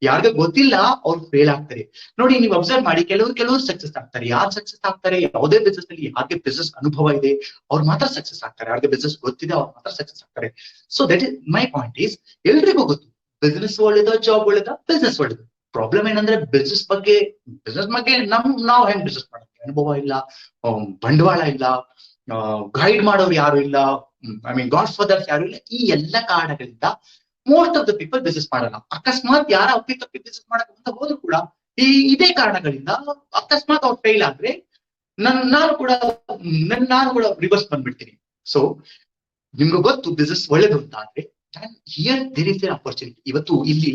Speaker 2: ಯಾರಿಗೂ ಗೊತ್ತಿಲ್ಲ, ಅವ್ರು ಫೇಲ್ ಆಗ್ತಾರೆ. ನೋಡಿ, ನೀವು ಅಬ್ಸರ್ವ್ ಮಾಡಿ, ಕೆಲವರು ಸಕ್ಸಸ್ ಆಗ್ತಾರೆ. ಯಾರು ಸಕ್ಸಸ್ ಆಗ್ತಾರೆ? ಯಾವುದೇ ಬಿಸ್ನೆಸ್ ನಲ್ಲಿ ಯಾರಿಗೆ ಬಿಸ್ನೆಸ್ ಅನುಭವ ಇದೆ ಅವ್ರು ಮಾತ್ರ ಸಕ್ಸಸ್ ಆಗ್ತಾರೆ. ಯಾರಿಗೆ ಬಿಸ್ನೆಸ್ ಗೊತ್ತಿದೆ ಅವ್ರು ಮಾತ್ರ ಸಕ್ಸಸ್ ಆಗ್ತಾರೆ. So that is my point is, ಎಲ್ರಿಗೂ ಗೊತ್ತು ಬಿಸ್ನೆಸ್ ಒಳ್ಳೇದ, ಜಾಬ್ ಒಳ್ಳೇದ, ಬಿಸ್ನೆಸ್ ಒಳ್ಳೇದು. ಪ್ರಾಬ್ಲಮ್ ಏನಂದ್ರೆ ಬಿಸ್ನೆಸ್ ಬಗ್ಗೆ ನಾವು ಹೆಂಗ್ ಬಿಸ್ನೆಸ್ ಮಾಡೋದು ಅನುಭವ ಇಲ್ಲ, ಬಂಡವಾಳ ಇಲ್ಲ, ಗೈಡ್ ಮಾಡೋರು ಯಾರು ಇಲ್ಲ, ಗಾಡ್ ಫಾದರ್ಸ್ ಯಾರು ಇಲ್ಲ. ಈ ಎಲ್ಲ ಕಾರಣಗಳಿಂದ most of the people business ಮಾಡಲ್ಲ. ಅಕಸ್ಮಾತ್ ಯಾರ ಅಪ್ಪಿತಪ್ಪಿ ಬಿಸ್ನೆಸ್ ಮಾಡಕ್ ಅಂತ ಹೋದ್ರು ಕೂಡ ಇದೇ ಕಾರಣಗಳಿಂದ ಅಕಸ್ಮಾತ್ ಅವ್ರು ಫೇಲ್ ಆದ್ರೆ ನಾನು ಕೂಡ ರಿವರ್ಸ್ ಬಂದ್ಬಿಡ್ತೀನಿ. ಸೊ ನಿಮ್ಗೆ ಗೊತ್ತು ಬಿಸ್ನೆಸ್ ಒಳ್ಳೇದು ಅಂತ ಆದ್ರೆ here there is an opportunity. ಇವತ್ತು ಇಲ್ಲಿ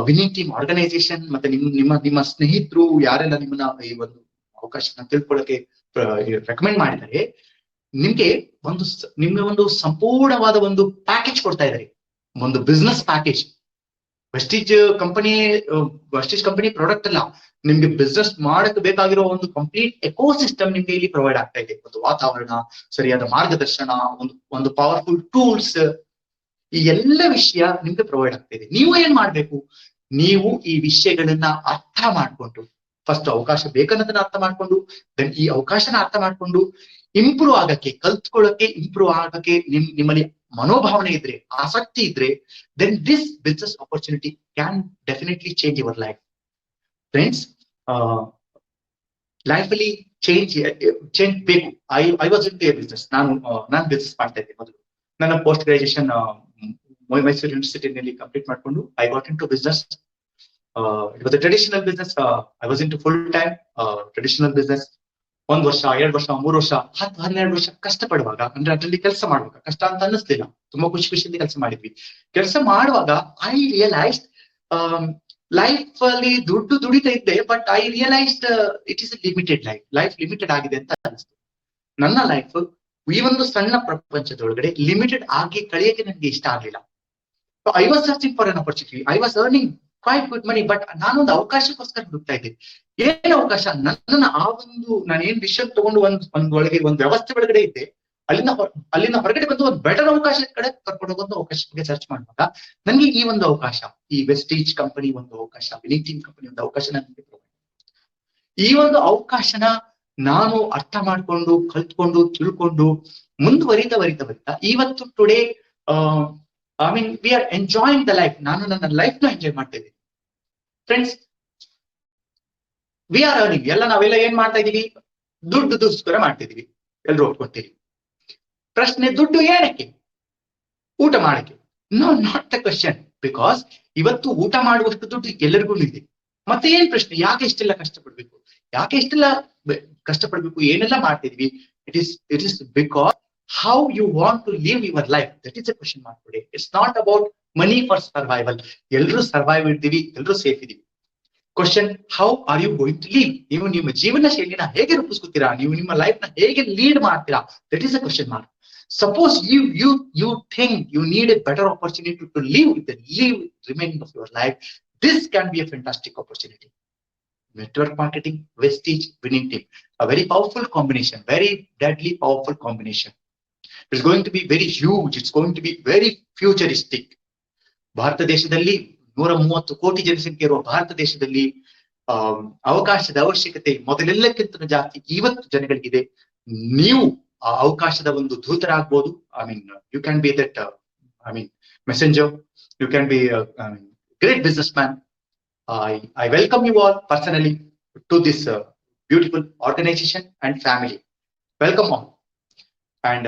Speaker 2: ವಿನ್ನಿಂಗ್ ಟೀಮ್ ಆರ್ಗನೈಸೇಷನ್ ಮತ್ತೆ ನಿಮ್ಮ ಸ್ನೇಹಿತರು ಯಾರೆಲ್ಲ ನಿಮ್ಮನ್ನ ಈ ಒಂದು ಅವಕಾಶನ ತಿಳ್ಕೊಳ್ಳಕ್ಕೆ ರೆಕಮೆಂಡ್ ಮಾಡಿದ್ದಾರೆ, ನಿಮ್ಗೆ ಒಂದು ಸಂಪೂರ್ಣವಾದ ಒಂದು ಪ್ಯಾಕೇಜ್ ಕೊಡ್ತಾ ಇದ್ದಾರೆ. ಒಂದು business package. Vestige company product ಅಲ್ಲ, ನಿಮ್ಗೆ ಬಿಸ್ನೆಸ್ ಮಾಡಕ್ ಬೇಕಾಗಿರೋ ಒಂದು ಕಂಪ್ಲೀಟ್ ಎಕೋಸಿಸ್ಟಮ್ ನಿಮ್ಗೆ ಇಲ್ಲಿ ಪ್ರೊವೈಡ್ ಆಗ್ತಾ ಇದೆ. ಒಂದು ವಾತಾವರಣ, ಸರಿಯಾದ ಮಾರ್ಗದರ್ಶನ, ಒಂದು ಪವರ್ಫುಲ್ ಟೂಲ್ಸ್, ಈ ಎಲ್ಲ ವಿಷಯ ನಿಮ್ಗೆ ಪ್ರೊವೈಡ್ ಆಗ್ತಾ ಇದೆ. ನೀವು ಏನ್ ಮಾಡ್ಬೇಕು? ನೀವು ಈ ವಿಷಯಗಳನ್ನ ಅರ್ಥ ಮಾಡ್ಕೊಂಡು, ಫಸ್ಟ್ ಅವಕಾಶ ಬೇಕನ್ನೋದನ್ನ ಅರ್ಥ ಮಾಡ್ಕೊಂಡು, ದೆನ್ ಈ ಅವಕಾಶನ ಅರ್ಥ ಮಾಡ್ಕೊಂಡು ಇಂಪ್ರೂವ್ ಆಗಕ್ಕೆ, ಕಲ್ತ್ಕೊಳ್ಳಕ್ಕೆ, ಇಂಪ್ರೂವ್ ಆಗಕ್ಕೆ ನಿಮ್ಮಲ್ಲಿ ಮನೋಭಾವನೆ ಇದ್ರೆ, ಆಸಕ್ತಿ ಇದ್ರೆ, then this business opportunity can definitely change your life. Friends, life ಅಲ್ಲಿ ಚೇಂಜ್ ಬೇಕು. I was in business. ನಾನು ಬಿಸ್ನೆಸ್ ಮಾಡ್ತಾ ಇದ್ದೆ ಮೊದಲು. ನನ್ನ ಪೋಸ್ಟ್ ಗ್ರಾಜುಯೇಷನ್ ಮೈಸೂರು ಯೂನಿವರ್ಸಿಟಿನಲ್ಲಿ ಕಂಪ್ಲೀಟ್ ಮಾಡ್ಕೊಂಡು I got into business. It was a traditional business. I was into full time traditional business. 1 ವರ್ಷ, 2 ವರ್ಷ, 3 ವರ್ಷ, 10-12 ವರ್ಷ ಕಷ್ಟಪಡುವಾಗ, ಅಂದ್ರೆ ಅದರಲ್ಲಿ ಕೆಲಸ ಮಾಡುವಾಗ ಕಷ್ಟ ಅಂತ ಅನ್ನಿಸ್ಲಿಲ್ಲ. ತುಂಬಾ ಖುಷಿಯಿಂದ ಕೆಲಸ ಮಾಡಿದ್ವಿ. ಕೆಲಸ ಮಾಡುವಾಗ ಐ ರಿಯಲೈಸ್ಡ್ ಲೈಫ್ ಅಲ್ಲಿ ದುಡ್ಡು ದುಡಿತಾ ಇದ್ದೆ, but I realised it is limited life limited ಆಗಿದೆ ಅಂತ ಅನಿಸ್ತು. ನನ್ನ ಲೈಫ್ ಈ ಒಂದು ಸಣ್ಣ ಪ್ರಪಂಚದೊಳಗಡೆ ಲಿಮಿಟೆಡ್ ಆಗಿ ಕಳೆಯಕ್ಕೆ ನನಗೆ ಇಷ್ಟ ಆಗ್ಲಿಲ್ಲ. I was searching for an opportunity. I was earning quite good money, but ನಾನೊಂದು ಅವಕಾಶಕ್ಕೋಸ್ಕರ ಹುಡುಕ್ತಾ ಇದ್ದೆ. ಏನ್ ಅವಕಾಶ? ನನ್ನ ನಾನು ಏನ್ ಡಿಸಿಷನ್ ತಗೊಂಡು ಒಂದು ವ್ಯವಸ್ಥೆ ಒಳಗಡೆ ಇದ್ದೆ, ಅಲ್ಲಿಂದ ಹೊರಗಡೆ ಬಂದು ಒಂದು ಬೆಟರ್ ಅವಕಾಶ ಕಡೆ ಕರ್ಕೊಂಡು ಹೋಗುವಂತ ಅವಕಾಶ ಬಗ್ಗೆ ಸರ್ಚ್ ಮಾಡುವಾಗ ನನಗೆ ಈ ಒಂದು ಅವಕಾಶ, ಈ ವೆಸ್ಟೀಜ್ ಕಂಪನಿ ಒಂದು ಅವಕಾಶ, ವಿನ್ನಿಂಗ್ ಟೀಮ್ ಕಂಪನಿ ಒಂದು ಅವಕಾಶ ನನಗೆ ಈ ಒಂದು ಅವಕಾಶನ ನಾನು ಅರ್ಥ ಮಾಡ್ಕೊಂಡು, ಕಲ್ತ್ಕೊಂಡು, ತಿಳ್ಕೊಂಡು ಮುಂದುವರಿತಾ ಇವತ್ತು today we are enjoying the life. ನಾನು ನನ್ನ ಲೈಫ್ ನ ಎಂಜಾಯ್ ಮಾಡ್ತಾ ಇದ್ದೀನಿ. Friends, we are earning. ನಾವೆಲ್ಲ ಏನ್ ಮಾಡ್ತಾ ಇದೀವಿ? ದುಡ್ಡುಗೋಸ್ಕರ ಮಾಡ್ತಿದೀವಿ, ಎಲ್ರು ಒಪ್ಕೊತೀವಿ. ಪ್ರಶ್ನೆ, ದುಡ್ಡು ಏನಕ್ಕೆ? ಊಟ ಮಾಡಕ್ಕೆ? No, not the question. Because ಇವತ್ತು ಊಟ ಮಾಡುವಷ್ಟು ದುಡ್ಡು ಎಲ್ಲರಿಗೂ ಇದೆ. ಮತ್ತೆ ಏನ್ ಪ್ರಶ್ನೆ? ಯಾಕೆ ಇಷ್ಟೆಲ್ಲ ಕಷ್ಟಪಡ್ಬೇಕು? ಏನೆಲ್ಲ ಮಾಡ್ತಿದ್ವಿ? It is because how you want to live your life. That is a question mark today. It's not about money for survival. ಎಲ್ಲರೂ ಸರ್ವೈವ್ ಇದ್ದೀವಿ, ಎಲ್ಲರೂ ಸೇಫ್ ಇದೀವಿ. Question, how are you going to live? ನೀವು ನಿಮ್ಮ ಜೀವನ ಶೈಲಿನ ಹೇಗೆ ರೂಪಿಸ್ಕೊತೀರಾ? ನೀವು ನಿಮ್ಮ ಲೈಫ್ ನ ಹೇಗೆ ಲೀಡ್ ಮಾಡ್ತೀರಾ? That is a question mark. Suppose you think you need a better opportunity to live the remaining of your life, this can be a fantastic opportunity. Network marketing, Vestige, winning team, a very powerful combination, very deadly powerful combination. It's going to be very huge. It's going to be very futuristic. Bharat ದೇಶದಲ್ಲಿ 130 ಕೋಟಿ ಜನಸಂಖ್ಯೆ ಇರುವ ಭಾರತ ದೇಶದಲ್ಲಿ ಅವಕಾಶದ ಅವಶ್ಯಕತೆ ಮೊದಲೆಲ್ಲಕ್ಕಿಂತ ಜಾಸ್ತಿ ಇವತ್ತು ಜನಗಳಿಗಿದೆ. ನೀವು ಆ ಅವಕಾಶದ ಒಂದು ದೂತರಾಗ್ಬೋದು. You can be that messenger. You can be great businessman. I welcome you all personally to this beautiful organization and family. welcome all. And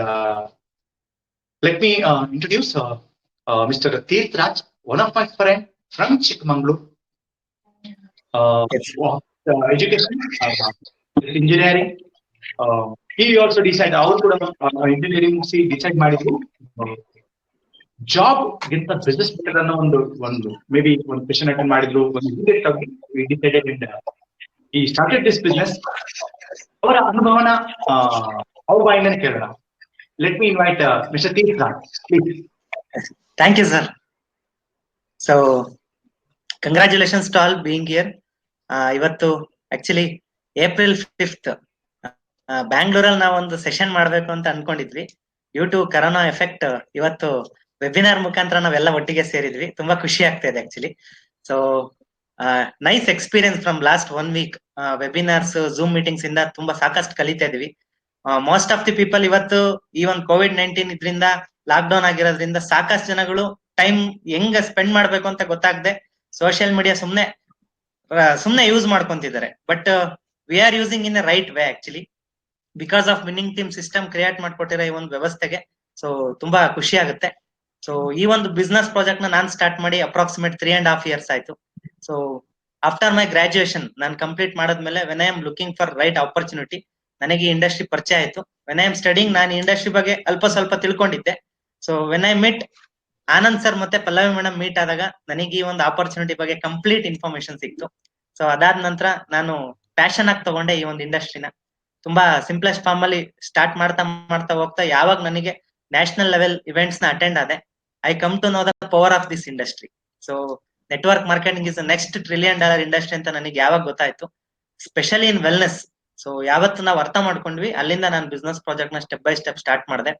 Speaker 2: let me introduce Mr. Tirth Raj, one of my friend from Chikmagalur.
Speaker 4: Yes.
Speaker 2: Education, engineering. He also decide ಅವರು ಕೂಡ engineering decide ಮಾಡಿದ್ರು. Job ಗಿಂತ business better ಅನ್ನೋ ಒಂದು may be ಒಂದು question attend ಮಾಡಿದ್ರು. ಈ started this business. ಅವರ ಅನುಭವನ ಅವ್ರ ಬಾಯಿಂದನೇ ಕೇಳೋಣ. Let me invite mister Teertha please.
Speaker 4: Thank you, sir. So, congratulations to all being here. ಇವತ್ತು ಆಕ್ಚುಲಿ April 5th ಬ್ಯಾಂಗ್ಳೂರಲ್ಲಿ ನಾವು ಒಂದು ಸೆಷನ್ ಮಾಡ್ಬೇಕು ಅಂತ ಅನ್ಕೊಂಡಿದ್ವಿ. ಡ್ಯೂ ಟು ಕರೋನಾ ಎಫೆಕ್ಟ್ ಇವತ್ತು ವೆಬಿನಾರ್ ಮುಖಾಂತರ ನಾವೆಲ್ಲ ಒಟ್ಟಿಗೆ ಸೇರಿದ್ವಿ. ತುಂಬಾ ಖುಷಿ ಆಗ್ತಾ ಇದೆ actually. So nice experience from last 1 week. Webinars, zoom meetings ಇಂದ ತುಂಬಾ ಸಾಕಷ್ಟು ಕಲಿತಾ ಇದೀವಿ. ಮೋಸ್ಟ್ ಆಫ್ ದಿ ಪೀಪಲ್ ಇವತ್ತು ಈ ಒಂದು COVID-19 ಇದರಿಂದ ಲಾಕ್ ಡೌನ್ ಆಗಿರೋದ್ರಿಂದ ಸಾಕಷ್ಟು ಜನಗಳು ಟೈಮ್ ಹೆಂಗ ಸ್ಪೆಂಡ್ ಮಾಡ್ಬೇಕು ಅಂತ ಗೊತ್ತಾಗದೆ ಸೋಷಿಯಲ್ ಮೀಡಿಯಾ ಸುಮ್ನೆ ಯೂಸ್ ಮಾಡ್ಕೊಂತಿದ್ದಾರೆ. But we are using in a right way actually, because of winning team system create ಮಾಡ್ಕೊಟ್ಟಿರೋ ಈ ಒಂದು ವ್ಯವಸ್ಥೆಗೆ. ಸೊ ತುಂಬಾ ಖುಷಿ ಆಗುತ್ತೆ. ಸೊ ಈ ಒಂದು ಬಿಸ್ನೆಸ್ ಪ್ರಾಜೆಕ್ಟ್ ನ ನಾನ್ ಸ್ಟಾರ್ಟ್ ಮಾಡಿ ಅಪ್ರಾಕ್ಸಿಮೇಟ್ 3.5 years ಆಯ್ತು. ಸೊ ಆಫ್ಟರ್ ಮೈ ಗ್ರಾಜುಯೇಷನ್ ನಾನು ಕಂಪ್ಲೀಟ್ ಮಾಡಾದ್ಮೇಲೆ when I am looking for right opportunity, ನನಗೆ ಈ ಇಂಡಸ್ಟ್ರಿ ಪರಿಚಯ ಆಯ್ತು. ವೆನ್ ಐ ಆಮ್ ಸ್ಟಡಿಂಗ್, ನಾನು ಈ ಇಂಡಸ್ಟ್ರಿ ಬಗ್ಗೆ ಸ್ವಲ್ಪ ತಿಳ್ಕೊಂಡಿದ್ದೆ. So when I meet Anand sir ಮತ್ತೆ ಪಲ್ಲವಿ ಮೇಡಮ್ ಮೀಟ್ ಆದಾಗ ನನಗೆ ಈ ಒಂದು ಆಪರ್ಚುನಿಟಿ ಬಗ್ಗೆ ಕಂಪ್ಲೀಟ್ ಇನ್ಫಾರ್ಮೇಶನ್ ಸಿಕ್ತು. ಸೊ ಅದಾದ ನಂತರ ನಾನು ಪ್ಯಾಷನ್ ಆಗಿ ತಗೊಂಡೆ ಈ ಒಂದು ಇಂಡಸ್ಟ್ರಿನ. ತುಂಬಾ ಸಿಂಪ್ಲೆಸ್ಟ್ ಫಾರ್ಮ್ ಅಲ್ಲಿ ಸ್ಟಾರ್ಟ್ ಮಾಡ್ತಾ ಹೋಗ್ತಾ ಯಾವಾಗ ನನಗೆ ನ್ಯಾಷನಲ್ ಲೆವೆಲ್ ಇವೆಂಟ್ಸ್ ನ ಅಟೆಂಡ್ ಆದೆ, I come to know the power of this industry. So network marketing is next $1 trillion industry ಅಂತ ನನಗೆ ಯಾವಾಗ ಗೊತ್ತಾಯ್ತು, ಸ್ಪೆಷಲಿ ಇನ್ ವೆಲ್ನೆಸ್. ಸೊ ಯಾವತ್ತು ನಾವು ಅರ್ಥ ಮಾಡ್ಕೊಂಡ್ವಿ, ಅಲ್ಲಿಂದ ನಾನು ಬಿಸ್ನೆಸ್ ಪ್ರಾಜೆಕ್ಟ್ ನ ಸ್ಟೆಪ್ ಬೈ ಸ್ಟೆಪ್ ಸ್ಟಾರ್ಟ್ ಮಾಡಿದೆ.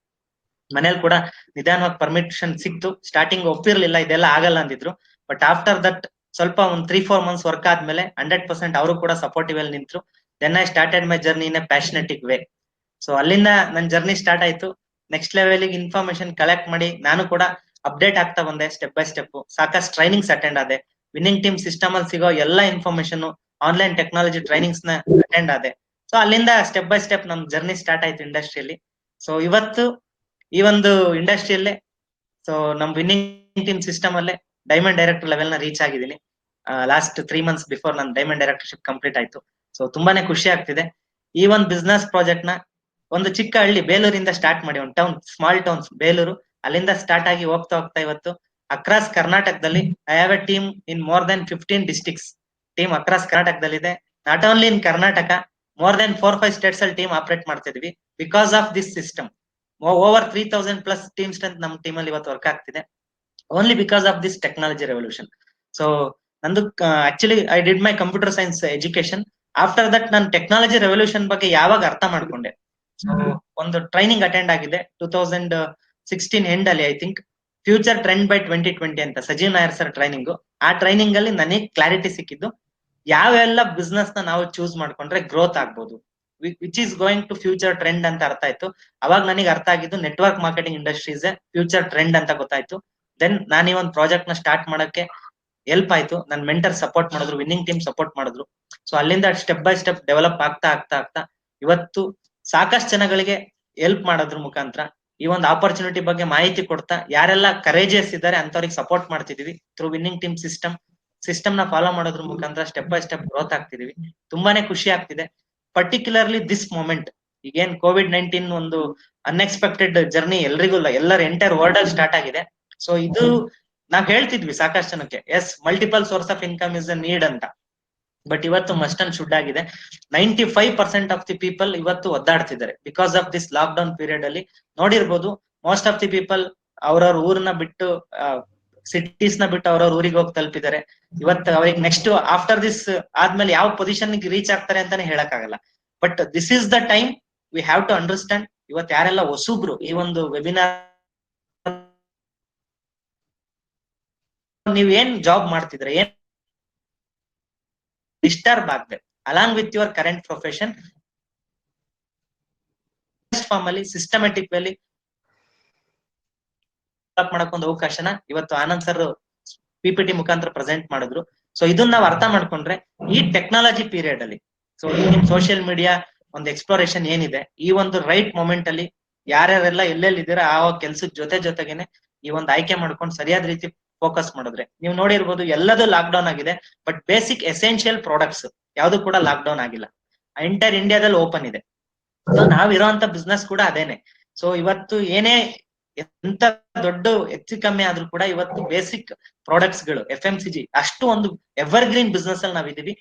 Speaker 4: ಮನೇಲಿ ಕೂಡ ನಿಧಾನವಾಗಿ ಪರ್ಮಿಷನ್ ಸಿಕ್ತು. ಸ್ಟಾರ್ಟಿಂಗ್ ಒಪ್ಪಿರ್ಲಿಲ್ಲ, ಇದೆಲ್ಲ ಆಗಲ್ಲ ಅಂದಿದ್ರು. ಬಟ್ ಆಫ್ಟರ್ ದಟ್ ಸ್ವಲ್ಪ ಒಂದು 3-4 months ವರ್ಕ್ ಆದ್ಮೇಲೆ 100% ಅವರು ಕೂಡ ಸಪೋರ್ಟಿವ್ ಅಲ್ಲಿ ನಿಂತ್ರು. Then I started my journey in a passionatic way. So ಅಲ್ಲಿಂದ ನನ್ನ ಜರ್ನಿ ಸ್ಟಾರ್ಟ್ ಆಯ್ತು. ನೆಕ್ಸ್ಟ್ ಲೆವೆಲ್ಗೆ ಇನ್ಫಾರ್ಮೇಶನ್ ಕಲೆಕ್ಟ್ ಮಾಡಿ ನಾನು ಕೂಡ ಅಪ್ಡೇಟ್ ಆಗ್ತಾ ಬಂದೆ ಸ್ಟೆಪ್ ಬೈ ಸ್ಟೆಪ್. ಸಾಕಷ್ಟು ಟ್ರೈನಿಂಗ್ಸ್ ಅಟೆಂಡ್ ಆದೆ. ವಿನ್ನಿಂಗ್ ಟೀಮ್ ಸಿಸ್ಟಮ್ ಅಲ್ಲಿ ಸಿಗೋ ಎಲ್ಲಾ ಇನ್ಫಾರ್ಮೇಶನ್, ಆನ್ಲೈನ್ ಟೆಕ್ನಾಲಜಿ ಟ್ರೈನಿಂಗ್ಸ್ ನ ಅಟೆಂಡ್ ಆದೆ. ಸೊ ಅಲ್ಲಿಂದ ಸ್ಟೆಪ್ ಬೈ ಸ್ಟೆಪ್ ನಮ್ ಜರ್ನಿ ಸ್ಟಾರ್ಟ್ ಆಯ್ತು ಇಂಡಸ್ಟ್ರಿಯಲ್ಲಿ. ಸೊ ಇವತ್ತು ಈ ಒಂದು ಇಂಡಸ್ಟ್ರಿಯಲ್ಲೇ ಸೊ ನಮ್ ವಿನ್ನಿಂಗ್ ಟೀಮ್ ಸಿಸ್ಟಮ್ ಅಲ್ಲೇ ಡೈಮಂಡ್ ಡೈರೆಕ್ಟರ್ ಲೆವೆಲ್ ನ ರೀಚ್ ಆಗಿದ್ದೀನಿ. ಲಾಸ್ಟ್ 3 months ಬಿಫೋರ್ ನನ್ನ ಡೈಮಂಡ್ ಡೈರೆಕ್ಟರ್ಶಿಪ್ ಕಂಪ್ಲೀಟ್ ಆಯ್ತು. ಸೊ ತುಂಬಾನೇ ಖುಷಿ ಆಗ್ತಿದೆ. ಈ ಒಂದು ಬಿಸ್ನೆಸ್ ಪ್ರಾಜೆಕ್ಟ್ ನ ಒಂದು ಚಿಕ್ಕ ಹಳ್ಳಿ ಬೇಲೂರಿಂದ ಸ್ಟಾರ್ಟ್ ಮಾಡಿ, ಒಂದು ಟೌನ್, ಸ್ಮಾಲ್ ಟೌನ್ಸ್ ಬೇಲೂರು, ಅಲ್ಲಿಂದ ಸ್ಟಾರ್ಟ್ ಆಗಿ ಹೋಗ್ತಾ ಇವತ್ತು ಅಕ್ರಾಸ್ ಕರ್ನಾಟಕದಲ್ಲಿ I have a team in more than 15 districts. Team across ಕರ್ನಾಟಕದಲ್ಲಿದೆ. Not only in Karnataka, more than 4-5 states ಅಲ್ಲಿ ಟೀಮ್ ಆಪರೇಟ್ ಮಾಡ್ತಾ ಇದೀವಿ. Because of this system over 3000+ team strength ನಮ್ಮ ಟೀಮ್ ಅಲ್ಲಿ ಇವತ್ತು ವರ್ಕ್ ಆಗ್ತಿದೆ, only because of this technology revolution. So ನಂದು actually I did my computer science education. After that ನಾನು technology revolution ಬಗ್ಗೆ ಯಾವಾಗ ಅರ್ಥ ಮಾಡ್ಕೊಂಡೆ, ಸೊ ಒಂದು ಟ್ರೈನಿಂಗ್ ಅಟೆಂಡ್ ಆಗಿದೆ 2016 ಎಂಡ್ ಅಲ್ಲಿ, I think future trend by 2020 ಅಂತ ಸಜೀವ್ ನಾಯರ್ ಸರ್ ಟ್ರೈನಿಂಗ್. ಆ ಟ್ರೈನಿಂಗ್ ಅಲ್ಲಿ ನನಗೆ ಕ್ಲಾರಿಟಿ ಸಿಕ್ಕಿದ್ದು ಯಾವೆಲ್ಲ ಬಿಸ್ನೆಸ್ ನ ನಾವು ಚೂಸ್ ಮಾಡ್ಕೊಂಡ್ರೆ ಗ್ರೋತ್ ಆಗ್ಬೋದು, which is going to future trend ಅಂತ ಅರ್ಥ ಆಯ್ತು. ಅವಾಗ ನನಗೆ ಅರ್ಥ ಆಗಿದ್ದು network marketing industries future trend ಅಂತ ಗೊತ್ತಾಯ್ತು. ದೆನ್ ನಾನು ಈ ಒಂದು ಪ್ರಾಜೆಕ್ಟ್ ನ ಸ್ಟಾರ್ಟ್ ಮಾಡಕ್ಕೆ ಹೆಲ್ಪ್ ಆಯ್ತು. ನನ್ನ ಮೆಂಟರ್ ಸಪೋರ್ಟ್ ಮಾಡಿದ್ರು, ವಿನ್ನಿಂಗ್ ಟೀಮ್ ಸಪೋರ್ಟ್ ಮಾಡಿದ್ರು. ಸೊ ಅಲ್ಲಿಂದ ಸ್ಟೆಪ್ ಬೈ ಸ್ಟೆಪ್ ಡೆವಲಪ್ ಆಗ್ತಾ ಇವತ್ತು ಸಾಕಷ್ಟು ಜನಗಳಿಗೆ ಹೆಲ್ಪ್ ಮಾಡೋದ್ರ ಮುಖಾಂತರ ಈ ಒಂದು ಆಪರ್ಚುನಿಟಿ ಬಗ್ಗೆ ಮಾಹಿತಿ ಕೊಡ್ತಾ ಯಾರೆಲ್ಲ ಕರೇಜಿಯಸ್ ಇದ್ದಾರೆ ಅಂತವ್ರಿಗೆ ಸಪೋರ್ಟ್ ಮಾಡ್ತಿದೀವಿ ಥ್ರೂ ವಿನ್ನಿಂಗ್ ಟೀಮ್ ಸಿಸ್ಟಮ್ ನ ಫಾಲೋ ಮಾಡೋದ್ರ ಮುಖಾಂತರ ಸ್ಟೆಪ್ ಬೈ ಸ್ಟೆಪ್ ಗ್ರೋತ್ ಆಗ್ತಿದೀವಿ. ತುಂಬಾನೇ ಖುಷಿ ಆಗ್ತಿದೆ. ಪರ್ಟಿಕ್ಯುಲರ್ಲಿ ದಿಸ್ ಮೊಮೆಂಟ್, ಈಗೇನ್ COVID-19 ಒಂದು ಅನ್ಎಕ್ಸ್ಪೆಕ್ಟೆಡ್ ಜರ್ನಿ ಎಲ್ರಿಗೂ, ಎಲ್ಲರ ಎಂಟೈರ್ ವರ್ಲ್ಡ್ ಅಲ್ಲಿ ಸ್ಟಾರ್ಟ್ ಆಗಿದೆ. ಸೊ ಇದು ನಾವ್ ಹೇಳ್ತಿದ್ವಿ ಸಾಕಷ್ಟು ಜನಕ್ಕೆ, as multiple source of income is a need ಅಂತ. ಬಟ್ ಇವತ್ತು ಮಸ್ಟ್ ಅಂಡ್ ಶುಡ್ ಆಗಿದೆ. 95% ಆಫ್ ದಿ ಪೀಪಲ್ ಇವತ್ತು ಒದ್ದಾಡ್ತಿದ್ದಾರೆ because of this lockdown period ಅಲ್ಲಿ. ನೋಡಿರ್ಬೋದು, ಮೋಸ್ಟ್ ಆಫ್ ದಿ ಪೀಪಲ್ ಅವ್ರವ್ರ ಊರನ್ನ ಬಿಟ್ಟು, ಸಿಟೀಸ್ ನ ಬಿಟ್ಟು ಅವ್ರವ್ರ ಊರಿಗೆ ಹೋಗಿ ತಲುಪಿದ್ದಾರೆ. ಇವತ್ತು ಅವ್ರಿಗೆ ನೆಕ್ಸ್ಟ್ ಆಫ್ಟರ್ ದಿಸ್ ಆದ್ಮೇಲೆ ಯಾವ ಪೊಸಿಷನ್ ರೀಚ್ ಆಗ್ತಾರೆ ಅಂತಾನೆ ಹೇಳಕ್ ಆಗಲ್ಲ. But this is the time we have to understand. ಇವತ್ತು ಯಾರೆಲ್ಲ ಹೊಸಬ್ರು ಈ ಒಂದು ವೆಬಿನಾರ್, ನೀವ್ ಏನ್ ಜಾಬ್ ಮಾಡ್ತಿದ್ರೆ, ಏನ್ ಡಿಸ್ಟರ್ಬ್ ಆಗದೆ along with your current profession form ಅಲ್ಲಿ ಸಿಸ್ಟಮ್ಯಾಟಿಕ್ ವೇಲಿ ಮಾಡಕ್ ಒಂದು ಅವಕಾಶನ ಇವತ್ತು ಆನಂದ್ ಸರ್ PPT ಮುಖಾಂತರ ಪ್ರೆಸೆಂಟ್ ಮಾಡಿದ್ರು. ಸೊ ಇದನ್ನ ನಾವು ಅರ್ಥ ಮಾಡ್ಕೊಂಡ್ರೆ ಈ ಟೆಕ್ನಾಲಜಿ ಪೀರಿಯಡ್ ಅಲ್ಲಿ, ಸೊ ಸೋಷಿಯಲ್ ಮೀಡಿಯಾ ಒಂದು ಎಕ್ಸ್ಪ್ಲೋರೇಷನ್ ಏನಿದೆ, ಈ ಒಂದು ರೈಟ್ ಮೊಮೆಂಟ್ ಅಲ್ಲಿ ಯಾರ್ಯಾರೆಲ್ಲ ಎಲ್ಲೆಲ್ಲಿ ಇದ್ದೀರಾ ಆ ಕೆಲ್ಸದ ಜೊತೆಗೇನೆ ಈ ಒಂದು ಆಯ್ಕೆ ಮಾಡ್ಕೊಂಡು ಸರಿಯಾದ ರೀತಿ ಫೋಕಸ್ ಮಾಡಿದ್ರೆ, ನೀವು ನೋಡಿರ್ಬೋದು ಎಲ್ಲದೂ ಲಾಕ್ ಡೌನ್ ಆಗಿದೆ, ಬಟ್ ಬೇಸಿಕ್ ಎಸೆನ್ಷಿಯಲ್ ಪ್ರಾಡಕ್ಟ್ಸ್ ಯಾವ್ದು ಕೂಡ ಲಾಕ್ ಡೌನ್ ಆಗಿಲ್ಲ. ಎಂಟೈರ್ ಇಂಡಿಯಾದಲ್ಲಿ ಓಪನ್ ಇದೆ. ಸೊ ನಾವಿರೋಂತ ಬಿಸ್ನೆಸ್ ಕೂಡ ಅದೇನೆ. ಸೊ ಇವತ್ತು ಏನೇ ಎಂತ ದೊಡ್ಡ ಹೆಚ್ಚು ಕಮ್ಮಿ ಆದ್ರೂ ಕೂಡ ಇವತ್ತು ಬೇಸಿಕ್ ಪ್ರಾಡಕ್ಟ್ಸ್ ಗಳು FMCG ಅಷ್ಟು ಒಂದು ಎವರ್ ಗ್ರೀನ್ ಬಿಸ್ನೆಸ್ ಅಲ್ಲಿ ನಾವಿದೀವಿ.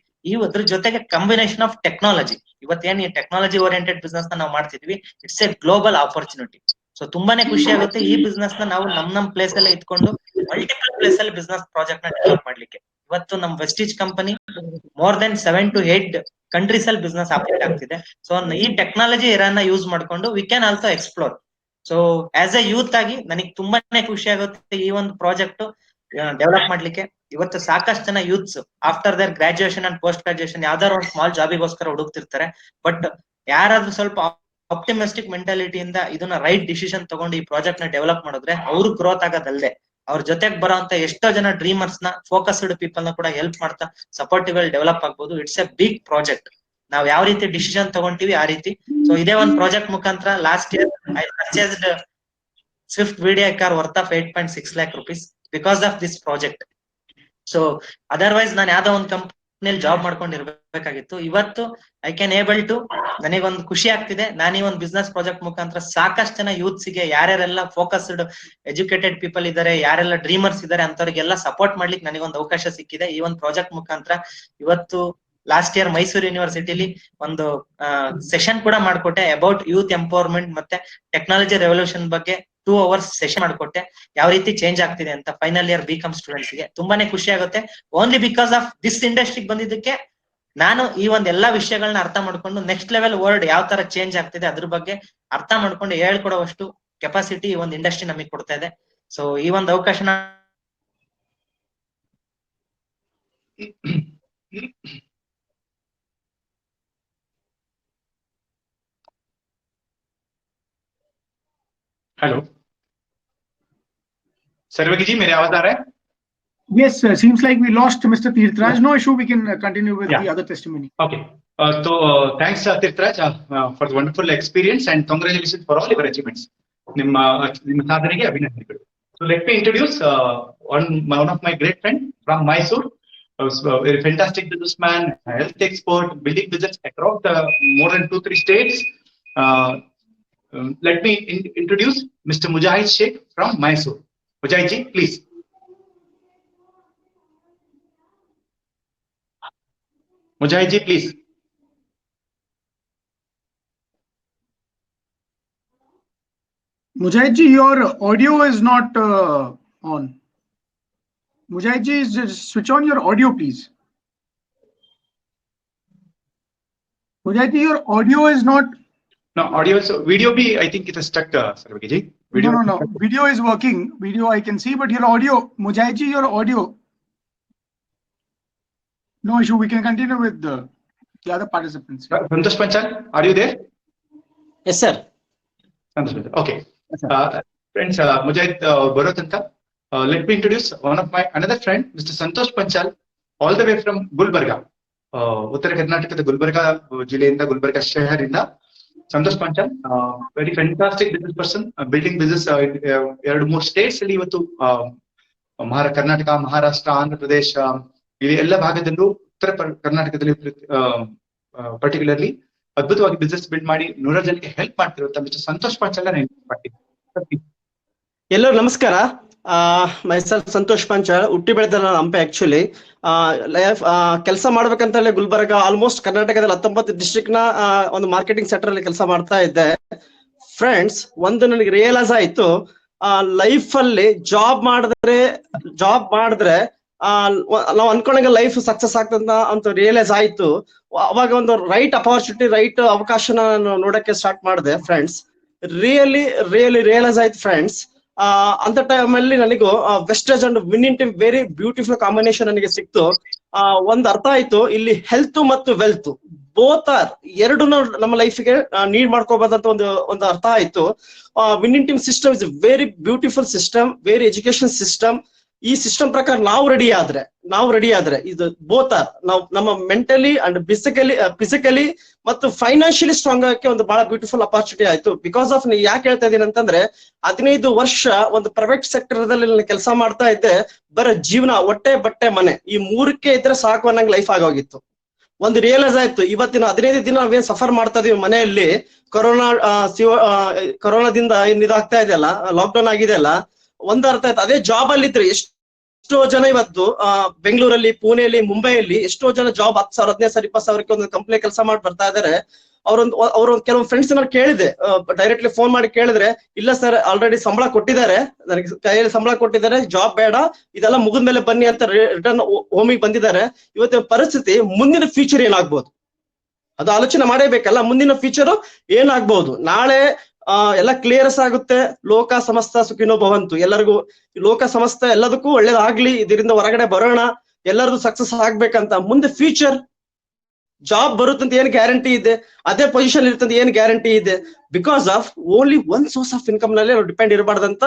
Speaker 4: ಅದ್ರ ಜೊತೆಗೆ ಕಾಂಬಿನೇಷನ್ ಆಫ್ ಟೆಕ್ನಾಲಜಿ, ಇವತ್ತೇನ್ ಈ ಟೆಕ್ನಾಲಜಿ ಓರಿಯೆಂಟೆಡ್ ಬಿಸ್ನೆಸ್ ನಾವು ಮಾಡ್ತಿದ್ವಿ, it's A global opportunity. So ತುಂಬಾನೇ ಖುಷಿ ಆಗುತ್ತೆ ಈ ಬಿಸ್ನೆಸ್ ನ ನಾವು ನಮ್ ಪ್ಲೇಸ್ ಅಲ್ಲೇ ಇಟ್ಕೊಂಡು ಮಲ್ಟಿಪಲ್ ಪ್ಲೇಸ್ ಅಲ್ಲಿ ಬಿಸ್ನೆಸ್ ಪ್ರಾಜೆಕ್ಟ್ ನ ಡೆವಲಪ್ ಮಾಡ್ಲಿಕ್ಕೆ. ಇವತ್ತು ನಮ್ Vestige company more than 7 to 8 countries ಅಲ್ಲಿ ಬಿಸ್ನೆಸ್ ಆಪರೇಟ್ ಆಗ್ತಿದೆ. ಸೊ ಈ ಟೆಕ್ನಾಲಜಿ ಎರನ್ನ ಯೂಸ್ ಮಾಡ್ಕೊಂಡು we can also explore. So as A youth ಆಗಿ ನನಗೆ ತುಂಬಾನೇ ಖುಷಿ ಆಗುತ್ತೆ ಈ ಒಂದು ಪ್ರಾಜೆಕ್ಟ್ ಡೆವಲಪ್ ಮಾಡ್ಲಿಕ್ಕೆ. ಇವತ್ತು ಸಾಕಷ್ಟು ಜನ youths after their graduation and post graduation ಯಾವ್ದಾದ್ರು ಒಂದು ಸ್ಮಾಲ್ ಜಾಬಿಗೋಸ್ಕರ ಹುಡುಕ್ತಿರ್ತಾರೆ. ಬಟ್ ಯಾರಾದ್ರೂ ಸ್ವಲ್ಪ ಆಪ್ಟಿಮಿಸ್ಟಿಕ್ ಮೆಂಟಾಲಿಟಿಯಿಂದ ಇದನ್ನ ರೈಟ್ ಡಿಸಿಷನ್ ತಗೊಂಡು ಈ ಪ್ರಾಜೆಕ್ಟ್ ನ ಡೆವಲಪ್ ಮಾಡಿದ್ರೆ ಅವ್ರು ಗ್ರೋತ್ ಆಗೋದಲ್ಲದೆ ಅವ್ರ ಜೊತೆಗೆ ಬರೋಂತ ಎಷ್ಟೋ ಜನ ಡ್ರೀಮರ್ಸ್ ನ, ಫೋಕಸ್ಡ್ ಪೀಪಲ್ ನ ಕೂಡ ಹೆಲ್ಪ್ ಮಾಡ್ತಾ ಸಪೋರ್ಟಿವ್ ಡೆವಲಪ್ ಆಗ್ಬೋದು. It's a big project. ನಾವ್ ಯಾವ ರೀತಿ ಡಿಸಿಷನ್ ತಗೊಂತೀವಿ ಆ ರೀತಿ. ಸೊ ಇದೇ ಒಂದು ಪ್ರಾಜೆಕ್ಟ್ ಮುಖಾಂತರ last year I purchased Swift VDI car worth of 8.6 lakh rupees because of this project. So otherwise ನಾನು ಯಾವ್ದೋ ಒಂದು ಕಂಪ್ನಿಯಲ್ಲಿ ಜಾಬ್ ಮಾಡ್ಕೊಂಡಿರ್ಬೇಕಾಗಿತ್ತು. ಇವತ್ತು ಐ ಕ್ಯಾನ್ ಏಬಲ್ ಟು, ನನಗೊಂದು ಖುಷಿ ಆಗ್ತಿದೆ, ನಾನು ಈ ಒಂದು ಬಿಸ್ನೆಸ್ ಪ್ರಾಜೆಕ್ಟ್ ಮುಖಾಂತರ ಸಾಕಷ್ಟು ಜನ ಯೂತ್ಸ್ ಗೆ, ಯಾರ್ಯಾರೆಲ್ಲ ಫೋಕಸ್ಡ್ ಎಜುಕೇಟೆಡ್ ಪೀಪಲ್ ಇದಾರೆ, ಯಾರೆಲ್ಲ ಡ್ರೀಮರ್ಸ್ ಇದಾರೆ ಅಂತವ್ರಿಗೆಲ್ಲ ಸಪೋರ್ಟ್ ಮಾಡ್ಲಿಕ್ಕೆ ನನಗೊಂದು ಅವಕಾಶ ಸಿಕ್ಕಿದೆ ಈ ಒಂದು ಪ್ರಾಜೆಕ್ಟ್ ಮುಖಾಂತರ. ಇವತ್ತು ಲಾಸ್ಟ್ ಇಯರ್ ಮೈಸೂರು ಯೂನಿವರ್ಸಿಟಿಲಿ ಒಂದು ಸೆಷನ್ ಕೂಡ ಮಾಡ್ಕೊಟ್ಟೆ ಅಬೌಟ್ ಯೂತ್ ಎಂಪವರ್ಮೆಂಟ್ ಮತ್ತೆ ಟೆಕ್ನಾಲಜಿ ರೆವಲ್ಯೂಷನ್ ಬಗ್ಗೆ 2 hours ಸೆಷನ್ ಮಾಡ್ಕೊಟ್ಟೆ, ಯಾವ ರೀತಿ ಚೇಂಜ್ ಆಗ್ತಿದೆ ಅಂತ ಫೈನಲ್ ಇಯರ್ BCom ಸ್ಟೂಡೆಂಟ್ಸ್ ಗೆ. ತುಂಬಾನೇ ಖುಷಿ ಆಗುತ್ತೆ. ಓನ್ಲಿ ಬಿಕಾಸ್ ಆಫ್ ದಿಸ್ ಇಂಡಸ್ಟ್ರಿಗೆ ಬಂದಿದ್ದಕ್ಕೆ ನಾನು ಈ ಒಂದ್ ಎಲ್ಲಾ ವಿಷಯಗಳನ್ನ ಅರ್ಥ ಮಾಡ್ಕೊಂಡು ನೆಕ್ಸ್ಟ್ ಲೆವೆಲ್ ವರ್ಲ್ಡ್ ಯಾವ ತರ ಚೇಂಜ್ ಆಗ್ತಿದೆ ಅದ್ರ ಬಗ್ಗೆ ಅರ್ಥ ಮಾಡ್ಕೊಂಡು ಹೇಳ್ಕೊಡುವಷ್ಟು ಕೆಪಾಸಿಟಿ ಈ ಒಂದು ಇಂಡಸ್ಟ್ರಿ ನಮಗೆ ಕೊಡ್ತಾ ಇದೆ. ಸೊ ಈ ಒಂದು ಅವಕಾಶನ
Speaker 2: हेलो सर्वगी जी, मेरे आवाज आ रहा है?
Speaker 1: Yes, seems like we lost Mr. Tirthraj. No issue, we can continue with the other testimony.
Speaker 2: Okay. So thanks Tirthraj for the wonderful experience and congratulations for all your achievements. ನಿಮ್ಮ ಸಾಧನೆಗೆ ಅಭಿನಂದನೆಗಳು. So let me introduce one of my great friend from Mysore, a very fantastic businessman, health expert, building business across more than 2-3 states. Let me introduce Mr. Mujahid Sheikh from Mysore. Mujahid ji, please. Mujahid ji, please.
Speaker 1: Mujahid ji, your audio is not on. Mujahid ji, just switch on your audio, please. Mujahid ji, your audio is not.
Speaker 2: No, audio, so video bhi, I think it is stuck, Sarvagi ji. Video
Speaker 1: No. Video is working. Video I can see, but your audio, Mujahid ji, your audio. No issue. We can continue with the other participants.
Speaker 2: Santosh Panchal, are you there?
Speaker 5: Yes, sir.
Speaker 2: Santosh Panchal. Okay. Friends, Mujahid Borotanta, let me introduce one of my another friend, Mr. Santosh Panchal, all the way from Gulbarga. Uttara Karnataka, Gulbarga Jilenda, Gulbarga Shaharinda. Santosh Panchal, very fantastic business person, building business 2-3 states ಅಲ್ಲಿ ಇವತ್ತು ಕರ್ನಾಟಕ, ಮಹಾರಾಷ್ಟ್ರ, ಆಂಧ್ರ ಪ್ರದೇಶ ಇಲ್ಲಿ ಎಲ್ಲ ಭಾಗದಲ್ಲೂ ಉತ್ತರ ಕರ್ನಾಟಕದಲ್ಲಿ particularly ಅದ್ಭುತವಾಗಿ business build ಮಾಡಿ 100 ಜನಕ್ಕೆ ಹೆಲ್ಪ್ ಮಾಡ್ತಿರುವಂತ ಮಿಸ್ಟರ್ ಸಂತೋಷ್ ಪಾಂಚಾಲ್
Speaker 5: ಎಲ್ಲರೂ ನಮಸ್ಕಾರ. ಮೈಸೆಲ್ಫ್ ಸಂತೋಷ್ ಪಾಂಚಾಲ್, ಹುಟ್ಟಿ ಬೆಳೆದ ಹಂಪೆ. ಆಕ್ಚುಲಿ ಲೈಫ್ ಕೆಲಸ ಮಾಡ್ಬೇಕಂತಲೇ ಗುಲ್ಬರ್ಗ, ಆಲ್ಮೋಸ್ಟ್ ಕರ್ನಾಟಕದಲ್ಲಿ 19 ಡಿಸ್ಟ್ರಿಕ್ಟ್ ನ ಒಂದು ಮಾರ್ಕೆಟಿಂಗ್ ಸೆಕ್ಟರ್ ಅಲ್ಲಿ ಕೆಲಸ ಮಾಡ್ತಾ ಇದ್ದೆ. ಫ್ರೆಂಡ್ಸ್, ಒಂದು ನನಗೆ ರಿಯಲೈಸ್ ಆಯ್ತು, ಲೈಫ್ ಅಲ್ಲಿ ಜಾಬ್ ಮಾಡಿದ್ರೆ ನಾವು ಅನ್ಕೊಂಡಂಗೆ ಲೈಫ್ ಸಕ್ಸಸ್ ಆಗ್ತದ ಅಂತ ರಿಯಲೈಸ್ ಆಯ್ತು. ಅವಾಗ ಒಂದು ರೈಟ್ ಅಪರ್ಚುನಿಟಿ, ರೈಟ್ ಅವಕಾಶನ ನಾನು ನೋಡಕ್ಕೆ ಸ್ಟಾರ್ಟ್ ಮಾಡಿದೆ. ಫ್ರೆಂಡ್ಸ್, ರಿಯಲಿ ರಿಯಲೈಸ್ ಆಯ್ತು ಫ್ರೆಂಡ್ಸ್. ಅಂತ ಟೈಮ್ ಅಲ್ಲಿ ನನಗೂ wastage and winning team very beautiful combination ನನಗೆ ಸಿಕ್ತು. ಒಂದ್ ಅರ್ಥ ಆಯ್ತು, ಇಲ್ಲಿ ಹೆಲ್ತ್ ಮತ್ತು ವೆಲ್ತ್ ಬೋತ್ ಆರ್ ಎರಡು ನಮ್ಮ ಲೈಫ್ಗೆ ನೀಡ್ ಮಾಡ್ಕೋಬಹುದಂತ ಒಂದು ಅರ್ಥ ಆಯ್ತು. Winning team system is very beautiful system, very education system. ಈ ಸಿಸ್ಟಮ್ ಪ್ರಕಾರ ನಾವು ರೆಡಿ ಆದ್ರೆ ಇದು ಬೋತ್ ಆರ್ ನಾವು ನಮ್ಮ ಮೆಂಟಲಿ ಅಂಡ್ ಫಿಸಿಕಲಿ ಮತ್ತು ಫೈನಾನ್ಷಿಯಲಿ ಸ್ಟ್ರಾಂಗ್ ಆಗಕ್ಕೆ ಒಂದು ಬಹಳ ಬ್ಯೂಟಿಫುಲ್ ಅಪಾರ್ಚುನಿಟಿ ಆಯ್ತು. ಬಿಕಾಸ್ ಆಫ್ ಯಾಕೆ ಹೇಳ್ತಾ ಇದೀನಿ ಅಂತಂದ್ರೆ 15 ವರ್ಷ ಒಂದು ಪ್ರೈವೇಟ್ ಸೆಕ್ಟರ್ ದಲ್ಲಿ ಕೆಲಸ ಮಾಡ್ತಾ ಇದ್ದೆ. ಬರ ಜೀವನ, ಹೊಟ್ಟೆ ಬಟ್ಟೆ ಮನೆ ಈ ಮೂರಕ್ಕೆ ಇದ್ರೆ ಸಾಕು ಅನ್ನಂಗ್ ಲೈಫ್ ಆಗೋಗಿತ್ತು. ಒಂದು ರಿಯಲೈಸ್ ಆಯ್ತು, ಇವತ್ತಿನ 15 ದಿನ ನಾವೇನ್ ಸಫರ್ ಮಾಡ್ತಾ ಇದೀವಿ ಮನೆಯಲ್ಲಿ ಕೊರೋನಾದಿಂದ ಏನ್ ಇದಾಗ್ತಾ ಇದೆಯಲ್ಲ, ಲಾಕ್ಡೌನ್ ಆಗಿದೆಯಲ್ಲ, ಒಂದ್ ಅರ್ಥ ಆಯ್ತು. ಅದೇ ಜಾಬ್ ಅಲ್ಲಿ ಇದ್ರೆ ಎಷ್ಟೋ ಜನ ಇವತ್ತು ಬೆಂಗಳೂರಲ್ಲಿ, ಪುಣೆಯಲ್ಲಿ, ಮುಂಬೈಯಲ್ಲಿ ಎಷ್ಟೋ ಜನ ಜಾಬ್ 10,000, 15,000, 20,000ಕ್ಕೆ ಒಂದು ಕಂಪ್ನಿ ಕೆಲಸ ಮಾಡಿ ಬರ್ತಾ ಇದಾರೆ. ಅವ್ರ ಕೆಲವು ಫ್ರೆಂಡ್ಸ್ ಕೇಳಿದೆ, ಡೈರೆಕ್ಟ್ಲಿ ಫೋನ್ ಮಾಡಿ ಕೇಳಿದ್ರೆ, ಇಲ್ಲ ಸರ್ ಆಲ್ರೆಡಿ ಸಂಬಳ ಕೊಟ್ಟಿದ್ದಾರೆ, ನನಗೆ ಕೈಯಲ್ಲಿ ಸಂಬಳ ಕೊಟ್ಟಿದ್ದಾರೆ, ಜಾಬ್ ಬೇಡ, ಇದೆಲ್ಲ ಮುಗಿದ್ಮೇಲೆ ಬನ್ನಿ ಅಂತ ರಿಟರ್ನ್ ಹೋಮಿಗೆ ಬಂದಿದ್ದಾರೆ. ಇವತ್ತಿನ ಪರಿಸ್ಥಿತಿ, ಮುಂದಿನ ಫ್ಯೂಚರ್ ಏನಾಗ್ಬೋದು ಅದು ಆಲೋಚನೆ ಮಾಡೇಬೇಕಲ್ಲ. ಮುಂದಿನ ಫ್ಯೂಚರ್ ಏನಾಗ್ಬಹುದು, ನಾಳೆ ಎಲ್ಲ ಕ್ಲಿಯರ್ಸ್ ಆಗುತ್ತೆ. ಲೋಕ ಸಮಸ್ತ ಸುಖಿನೋ ಭವಂತು, ಎಲ್ಲರಿಗೂ ಲೋಕ ಸಮಸ್ತ ಎಲ್ಲದಕ್ಕೂ ಒಳ್ಳೇದಾಗ್ಲಿ, ಇದರಿಂದ ಹೊರಗಡೆ ಬರೋಣ, ಎಲ್ಲರದು ಸಕ್ಸಸ್ ಆಗ್ಬೇಕಂತ. ಮುಂದೆ ಫ್ಯೂಚರ್ ಜಾಬ್ ಬರುತ್ತಂತ ಏನ್ ಗ್ಯಾರಂಟಿ ಇದೆ, ಅದೇ ಪೊಸಿಷನ್ ಇರ್ತಂತ ಏನ್ ಗ್ಯಾರಂಟಿ ಇದೆ? Because of only one source of income ನಲ್ಲಿ ನಾವು ಡಿಪೆಂಡ್ ಇರಬಾರ್ದಂತ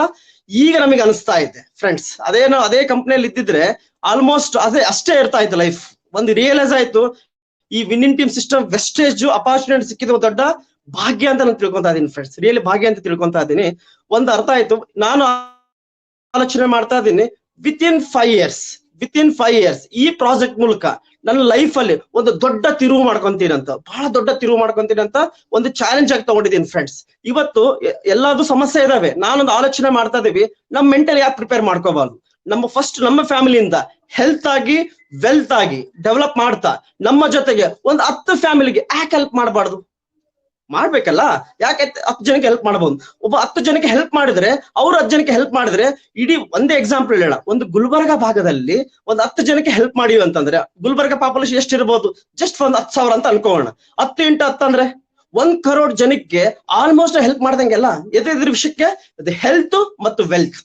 Speaker 5: ಈಗ ನಮಗೆ ಅನಿಸ್ತಾ ಇದೆ ಫ್ರೆಂಡ್ಸ್. ಅದೇ ಕಂಪ್ನಿಯಲ್ಲಿ ಇದ್ದಿದ್ರೆ ಆಲ್ಮೋಸ್ಟ್ ಅಷ್ಟೇ ಇರ್ತಾ ಇತ್ತು ಲೈಫ್. ಒಂದು ರಿಯಲೈಸ್ ಆಯ್ತು, ಈ winning team system wastage opportunity ಸಿಕ್ಕಿದ ದೊಡ್ಡ ಭಾಗ್ಯ ಅಂತ ನಾನು ತಿಳ್ಕೊಂತಾ ಇದೀನಿ ಫ್ರೆಂಡ್ಸ್. ರಿಯಲಿ ಭಾಗ್ಯ ಅಂತ ತಿಳ್ಕೊಂತಾ ಇದೀನಿ. ಒಂದು ಅರ್ಥ ಆಯ್ತು, ನಾನು ಆಲೋಚನೆ ಮಾಡ್ತಾ ಇದ್ದೀನಿ ವಿತಿನ್ 5 ಇಯರ್ಸ್ ಈ ಪ್ರಾಜೆಕ್ಟ್ ಮೂಲಕ ನನ್ನ ಲೈಫ್ ಅಲ್ಲಿ ಒಂದು ದೊಡ್ಡ ತಿರುವು ಮಾಡ್ಕೊಂತೀನಂತ, ಬಹಳ ದೊಡ್ಡ ತಿರುವು ಮಾಡ್ಕೊಂತೀನಂತ ಒಂದು ಚಾಲೆಂಜ್ ಆಗಿ ತಗೊಂಡಿದ್ದೀನಿ ಫ್ರೆಂಡ್ಸ್. ಇವತ್ತು ಎಲ್ಲಾದ್ರು ಸಮಸ್ಯೆ ಇದಾವೆ, ನಾನೊಂದು ಆಲೋಚನೆ ಮಾಡ್ತಾ ಇದೀವಿ, ನಮ್ ಮೆಂಟಲ್ ಯಾಕೆ ಪ್ರಿಪೇರ್ ಮಾಡ್ಕೋಬಾರ್ದು? ನಮ್ಮ ಫ್ಯಾಮಿಲಿಯಿಂದ ಹೆಲ್ತ್ ಆಗಿ ವೆಲ್ತ್ ಆಗಿ ಡೆವಲಪ್ ಮಾಡ್ತಾ ನಮ್ಮ ಜೊತೆಗೆ ಒಂದು 10 ಫ್ಯಾಮಿಲಿಗೆ ಯಾಕೆ ಹೆಲ್ಪ್ ಮಾಡಬಾರ್ದು? ಮಾಡ್ಬೇಕಲ್ಲ. ಯಾಕೆ 10 ಜನಕ್ಕೆ ಹೆಲ್ಪ್ ಮಾಡಬಹುದು? ಒಬ್ಬ 10 ಜನಕ್ಕೆ ಹೆಲ್ಪ್ ಮಾಡಿದ್ರೆ, ಅವ್ರು 10 ಜನಕ್ಕೆ ಹೆಲ್ಪ್ ಮಾಡಿದ್ರೆ, ಇಡೀ ಒಂದೇ ಎಕ್ಸಾಂಪಲ್ ಹೇಳ, ಒಂದು ಗುಲ್ಬರ್ಗ ಭಾಗದಲ್ಲಿ ಒಂದು 10 ಜನಕ್ಕೆ ಹೆಲ್ಪ್ ಮಾಡಿವಿ ಅಂತಂದ್ರೆ, ಗುಲ್ಬರ್ಗ ಪಾಪ್ಯುಲೇಷನ್ ಎಷ್ಟಿರ್ಬೋದು? ಜಸ್ಟ್ ಒಂದು 10,000 ಅಂತ ಅನ್ಕೋಣ. 10 × 10 ಅಂದ್ರೆ 1 crore ಜನಕ್ಕೆ ಆಲ್ಮೋಸ್ಟ್ ಹೆಲ್ಪ್ ಮಾಡ್ದಂಗೆಲ್ಲ. ಇದ್ರ ವಿಷಯಕ್ಕೆ ಹೆಲ್ತ್ ಮತ್ತು ವೆಲ್ತ್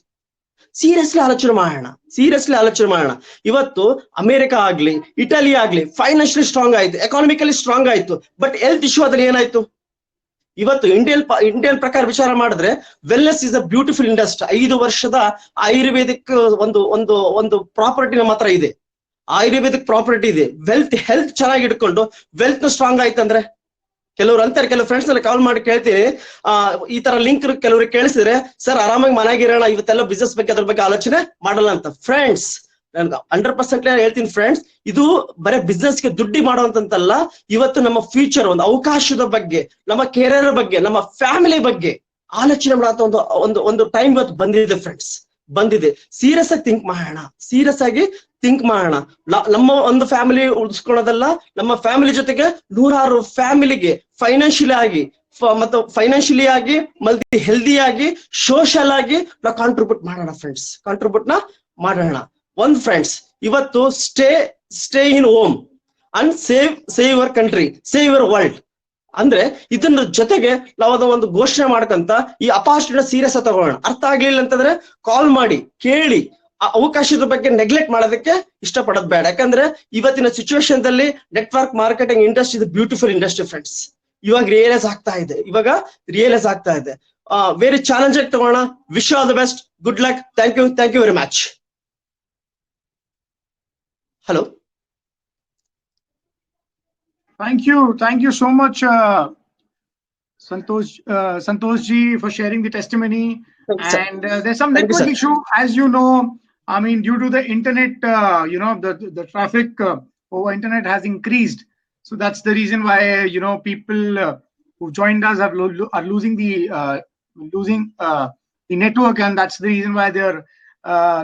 Speaker 5: ಸೀರಿಯಸ್ಲಿ ಆಲೋಚನೆ ಮಾಡೋಣ. ಇವತ್ತು ಅಮೆರಿಕ ಆಗ್ಲಿ, ಇಟಲಿ ಆಗ್ಲಿ ಫೈನಾನ್ಷಿಯಲಿ ಸ್ಟ್ರಾಂಗ್ ಆಯ್ತು, ಎಕಾನಮಿಕಲಿ ಸ್ಟ್ರಾಂಗ್ ಆಯ್ತು. ಬಟ್ ಹೆಲ್ತ್ ಇಶ್ಯೂ ಅದ್ರಲ್ಲಿ ಏನಾಯ್ತು? ಇವತ್ತು ಇಂಡಿಯನ್ ಪ್ರಕಾರ ವಿಚಾರ ಮಾಡಿದ್ರೆ wellness is a beautiful industry. 5 ವರ್ಷದ ಆಯುರ್ವೇದಿಕ್ ಒಂದು ಪ್ರಾಪರ್ಟಿ ನಮ್ಮ ಹತ್ರ ಇದೆ, ಆಯುರ್ವೇದಿಕ್ ಪ್ರಾಪರ್ಟಿ ಇದೆ. ಹೆಲ್ತ್ ಚೆನ್ನಾಗಿ ಇಟ್ಕೊಂಡು ವೆಲ್ತ್ ಸ್ಟ್ರಾಂಗ್ ಆಯ್ತಂದ್ರೆ, ಕೆಲವ್ರು ಅಂತಾರೆ, ಕೆಲವು ಫ್ರೆಂಡ್ಸ್ ನಲ್ಲಿ ಕಾಲ್ ಮಾಡಿ ಕೇಳ್ತೀನಿ, ಈ ತರ ಲಿಂಕ್ ಕೆಲವ್ರಿಗೆ ಕೇಳಿಸಿದ್ರೆ, ಸರ್ ಆರಾಮಾಗಿ ಮನೆಗಿರೋಣ, ಇವತ್ತೆಲ್ಲ ಬಿಸ್ನೆಸ್ ಬಗ್ಗೆ ಅದ್ರ ಬಗ್ಗೆ ಆಲೋಚನೆ ಮಾಡಲ್ಲ ಅಂತ. ಫ್ರೆಂಡ್ಸ್ ನನ್ಗೆ 100% ಹೇಳ್ತೀನಿ ಫ್ರೆಂಡ್ಸ್, ಇದು ಬರೀ ಬಿಸ್ನೆಸ್ಗೆ ದುಡ್ಡಿ ಮಾಡುವಂತಲ್ಲ, ಇವತ್ತು ನಮ್ಮ ಫ್ಯೂಚರ್, ಒಂದು ಅವಕಾಶದ ಬಗ್ಗೆ, ನಮ್ಮ ಕೆರಿಯರ್ ಬಗ್ಗೆ, ನಮ್ಮ ಫ್ಯಾಮಿಲಿ ಬಗ್ಗೆ ಆಲೋಚನೆ ಮಾಡೋ ಒಂದು ಟೈಮ್ ಇವತ್ತು ಬಂದಿದೆ ಫ್ರೆಂಡ್ಸ್, ಬಂದಿದೆ. ಸೀರಿಯಸ್ ಆಗಿ ಥಿಂಕ್ ಮಾಡೋಣ. ನಮ್ಮ ಒಂದು ಫ್ಯಾಮಿಲಿ ಉಳಿಸ್ಕೊಳ್ಳೋದಲ್ಲ, ನಮ್ಮ ಫ್ಯಾಮಿಲಿ ಜೊತೆಗೆ 100 ಫ್ಯಾಮಿಲಿಗೆ ಫೈನಾನ್ಷಿಯಲಿ ಆಗಿ ಮಲ್ಟಿ ಹೆಲ್ದಿ ಆಗಿ ಸೋಷಿಯಲ್ ಆಗಿ ನಾವು ಕಾಂಟ್ರಿಬ್ಯೂಟ್ ಮಾಡೋಣ. ಒಂದು ಫ್ರೆಂಡ್ಸ್, ಇವತ್ತು stay in home and save your country, save your world ಅಂದ್ರೆ ಇದನ್ನ ಜೊತೆಗೆ ನಾವು ಒಂದು ಘೋಷಣೆ ಮಾಡ್ಕಂತ ಈ ಅಪಾರ್ಚುನಿಟಿ ಸೀರಿಯಸ್ ಆಗಿ ತಗೊಳ್ಳೋಣ. ಅರ್ಥ ಆಗ್ಲಿಲ್ಲ ಅಂತಂದ್ರೆ ಕಾಲ್ ಮಾಡಿ ಕೇಳಿ, ಆ ಅವಕಾಶದ ಬಗ್ಗೆ ನೆಗ್ಲೆಕ್ಟ್ ಮಾಡೋದಕ್ಕೆ ಇಷ್ಟಪಡೋದು ಬೇಡ. ಯಾಕಂದ್ರೆ ಇವತ್ತಿನ ಸಿಚುವೇಶನ್ ದಲ್ಲಿ network marketing industry is beautiful industry friends. ಇವಾಗ ರಿಯಲೈಸ್ ಆಗ್ತಾ ಇದೆ. ವೆರಿ ಚಾಲೆಂಜ್ ಆಗಿ ತಗೋಣ. Wish all the best, good luck, thank you very much. Hello.
Speaker 1: Thank you so much, Santosh ji, for sharing the testimony. And there's some network issue, as you know. I mean, due to the internet, the traffic over internet has increased. So that's the reason why people who joined us are losing the network, and that's the reason why they're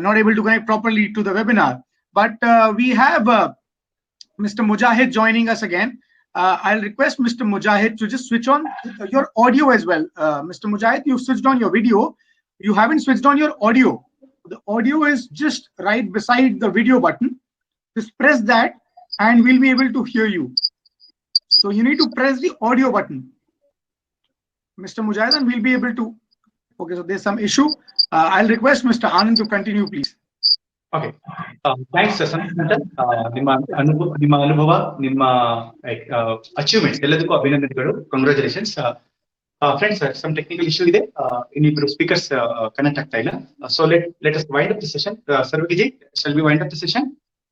Speaker 1: not able to connect properly to the webinar. But we have Mr. Mujahid joining us again. I'll request Mr. Mujahid to just switch on your audio as well. Mr. Mujahid, you've switched on your video. You haven't switched on your audio. The audio is just right beside the video button. Just press that and we'll be able to hear you. So you need to press the audio button, Mr. Mujahid, and we'll be able to. Okay, so there's some issue. I'll request Mr. Anand to continue, please.
Speaker 2: Okay. Thanks, Santosh. ನಿಮ್ಮ ಅನುಭವ, ನಿಮ್ಮ achievement ಎಲ್ಲದಕ್ಕೂ ಅಭಿನಂದನೆಗಳು. Congratulations. Friends, some technical issue ಇದೆ. ಇನ್ನಿಬ್ರು speakers connect ಆಗ್ತಾ ಇಲ್ಲ. So let us wind up the session. Sarvagiji, shall we wind up the session?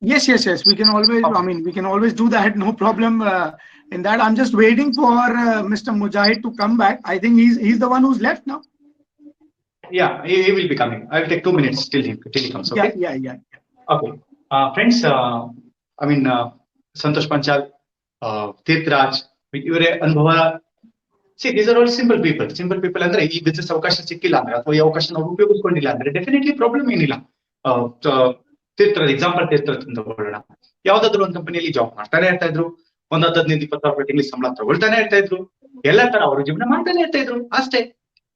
Speaker 1: Yes. We can always. I mean, we can always do that. No problem in that. I'm just waiting for Mr. Mujahid to come back. I think he's the one who's left now.
Speaker 2: Yeah, he will be coming. I will take 2 minutes till he comes. Okay.
Speaker 1: Yeah.
Speaker 2: Okay. Friends, I mean, Santosh Panchal, Tirthraj, ಇವರೇ ಅನುಭವ. See, these are all simple people. Simple people ಅಂದ್ರೆ ಈ business ಅವಕಾಶ ಸಿಕ್ಕಿಲ್ಲ ಅಂದ್ರೆ ಅಥವಾ ಈ ಅವಕಾಶ ನಾವು ಉಪಯೋಗಿಸ್ಕೊಂಡಿಲ್ಲ ಅಂದ್ರೆ ಡೆಫಿನೆಟ್ಲಿ ಪ್ರಾಬ್ಲಮ್ ಏನಿಲ್ಲ. ಎಕ್ಸಾಂಪಲ್ ತೀರ್ಥರತ್ನ ತಗೊಳ್ಳೋಣ. ಯಾವ್ದಾದ್ರು ಒಂದು ಕಂಪನಿಯಲ್ಲಿ ಜಾಬ್ ಮಾಡ್ತಾನೆ ಇರ್ತಾ ಇದ್ರು, 15-20,000 ತಿಂಗಳಿಗೆ ಸಂಬಳ ತಗೊಳ್ತಾನೆ ಇರ್ತಾ ಇದ್ರು, ಎಲ್ಲ ತರ ಅವರು ಜೀವನ ಮಾಡ್ತಾನೆ ಇರ್ತಾ ಇದ್ರು ಅಷ್ಟೇ.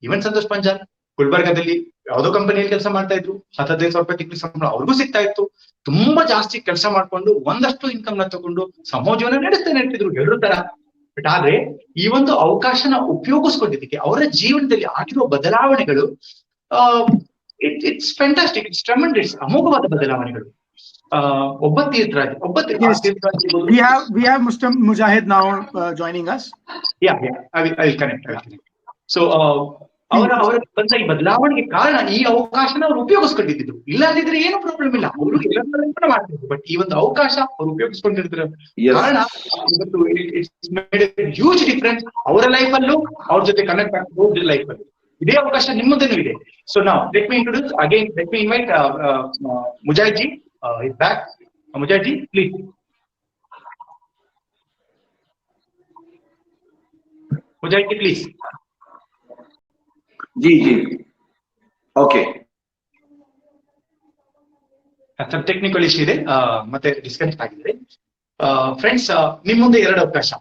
Speaker 2: ಈವನ್ ಸಂತೋಷ್ ಪಂಚಾಲ್ ಗುಲ್ಬರ್ಗಾದಲ್ಲಿ ಯಾವ್ದೋ ಕಂಪನಿಯಲ್ಲಿ ಕೆಲಸ ಮಾಡ್ತಾ ಇದ್ರು, 15,000 ತಿಂಗಳಿಗೆ ಸಂಬಳ ಅವ್ರಿಗೂ ಸಿಗ್ತಾ ಇತ್ತು. ತುಂಬಾ ಜಾಸ್ತಿ ಕೆಲಸ ಮಾಡ್ಕೊಂಡು ಒಂದಷ್ಟು ಇನ್ಕಮ್ ನ ತಗೊಂಡು ಸಮೂಹ ಜೀವನ ನಡೆಸ್ತಾನೆ ಇರ್ತಿದ್ರು ಎಲ್ಲರೂ ತರ. ಬಟ್ ಆದ್ರೆ ಈ ಒಂದು ಅವಕಾಶನ ಉಪಯೋಗಿಸ್ಕೊಂಡಿದ್ದಕ್ಕೆ ಅವರ ಜೀವನದಲ್ಲಿ ಆಗಿರುವ ಬದಲಾವಣೆಗಳು ಇಟ್ಸ್ ಫ್ಯಾಂಟಾಸ್ಟಿಕ್, ಇಟ್ಸ್ ಟ್ರೆಮೆಂಡಸ್, ಅಮೋಘವಾದ ಬದಲಾವಣೆಗಳು. ಒಬ್ಬ ತೀರ್ಥರಾಜ್
Speaker 1: we have Mr. Mujahid now joining us.
Speaker 2: Yeah, I will connect. So ಅವರ ಬಂದ ಈ ಬದಲಾವಣೆಗೆ ಕಾರಣ ಈ ಅವಕಾಶನ ಅವ್ರು ಉಪಯೋಗಿಸ್ಕೊಂಡಿದ್ರು. ಇಲ್ಲದಿದ್ರೆ ಏನು ಪ್ರಾಬ್ಲಮ್ ಇಲ್ಲ, ಅವರು ಎಲ್ಲ ಮಾಡ್ತಿದ್ರು. ಬಟ್ ಈ ಒಂದು ಅವಕಾಶ ಅವ್ರು ಉಪಯೋಗಿಸ್ಕೊಂಡಿದ್ರ ಕಾರಣ ಇವತ್ತು it's made A huge difference ಅವರ ಲೈಫ್ ಅಲ್ಲೂ, ಅವ್ರ ಜೊತೆ ಕನೆಕ್ಟ್ ಆಗ್ತಿರೋ ಲೈಫ್ ಅಲ್ಲಿ. ಇದೇ ಅವಕಾಶ ನಿಮ್ಮದೇನೂ ಇದೆ. ಸೊ ನಾವು let me invite Mujahid ji is back. Mujahid ji, please. Mujahid ji, please.
Speaker 6: जी okay.
Speaker 2: Some technical issue ಇದೆ, ಮತ್ತೆ ಡಿಸ್ಕನೆಕ್ಟ್ ಆಗಿದೆ. ಫ್ರೆಂಡ್ಸ್, ನಿಮ್ ಮುಂದೆ 2 ಅವಕಾಶ.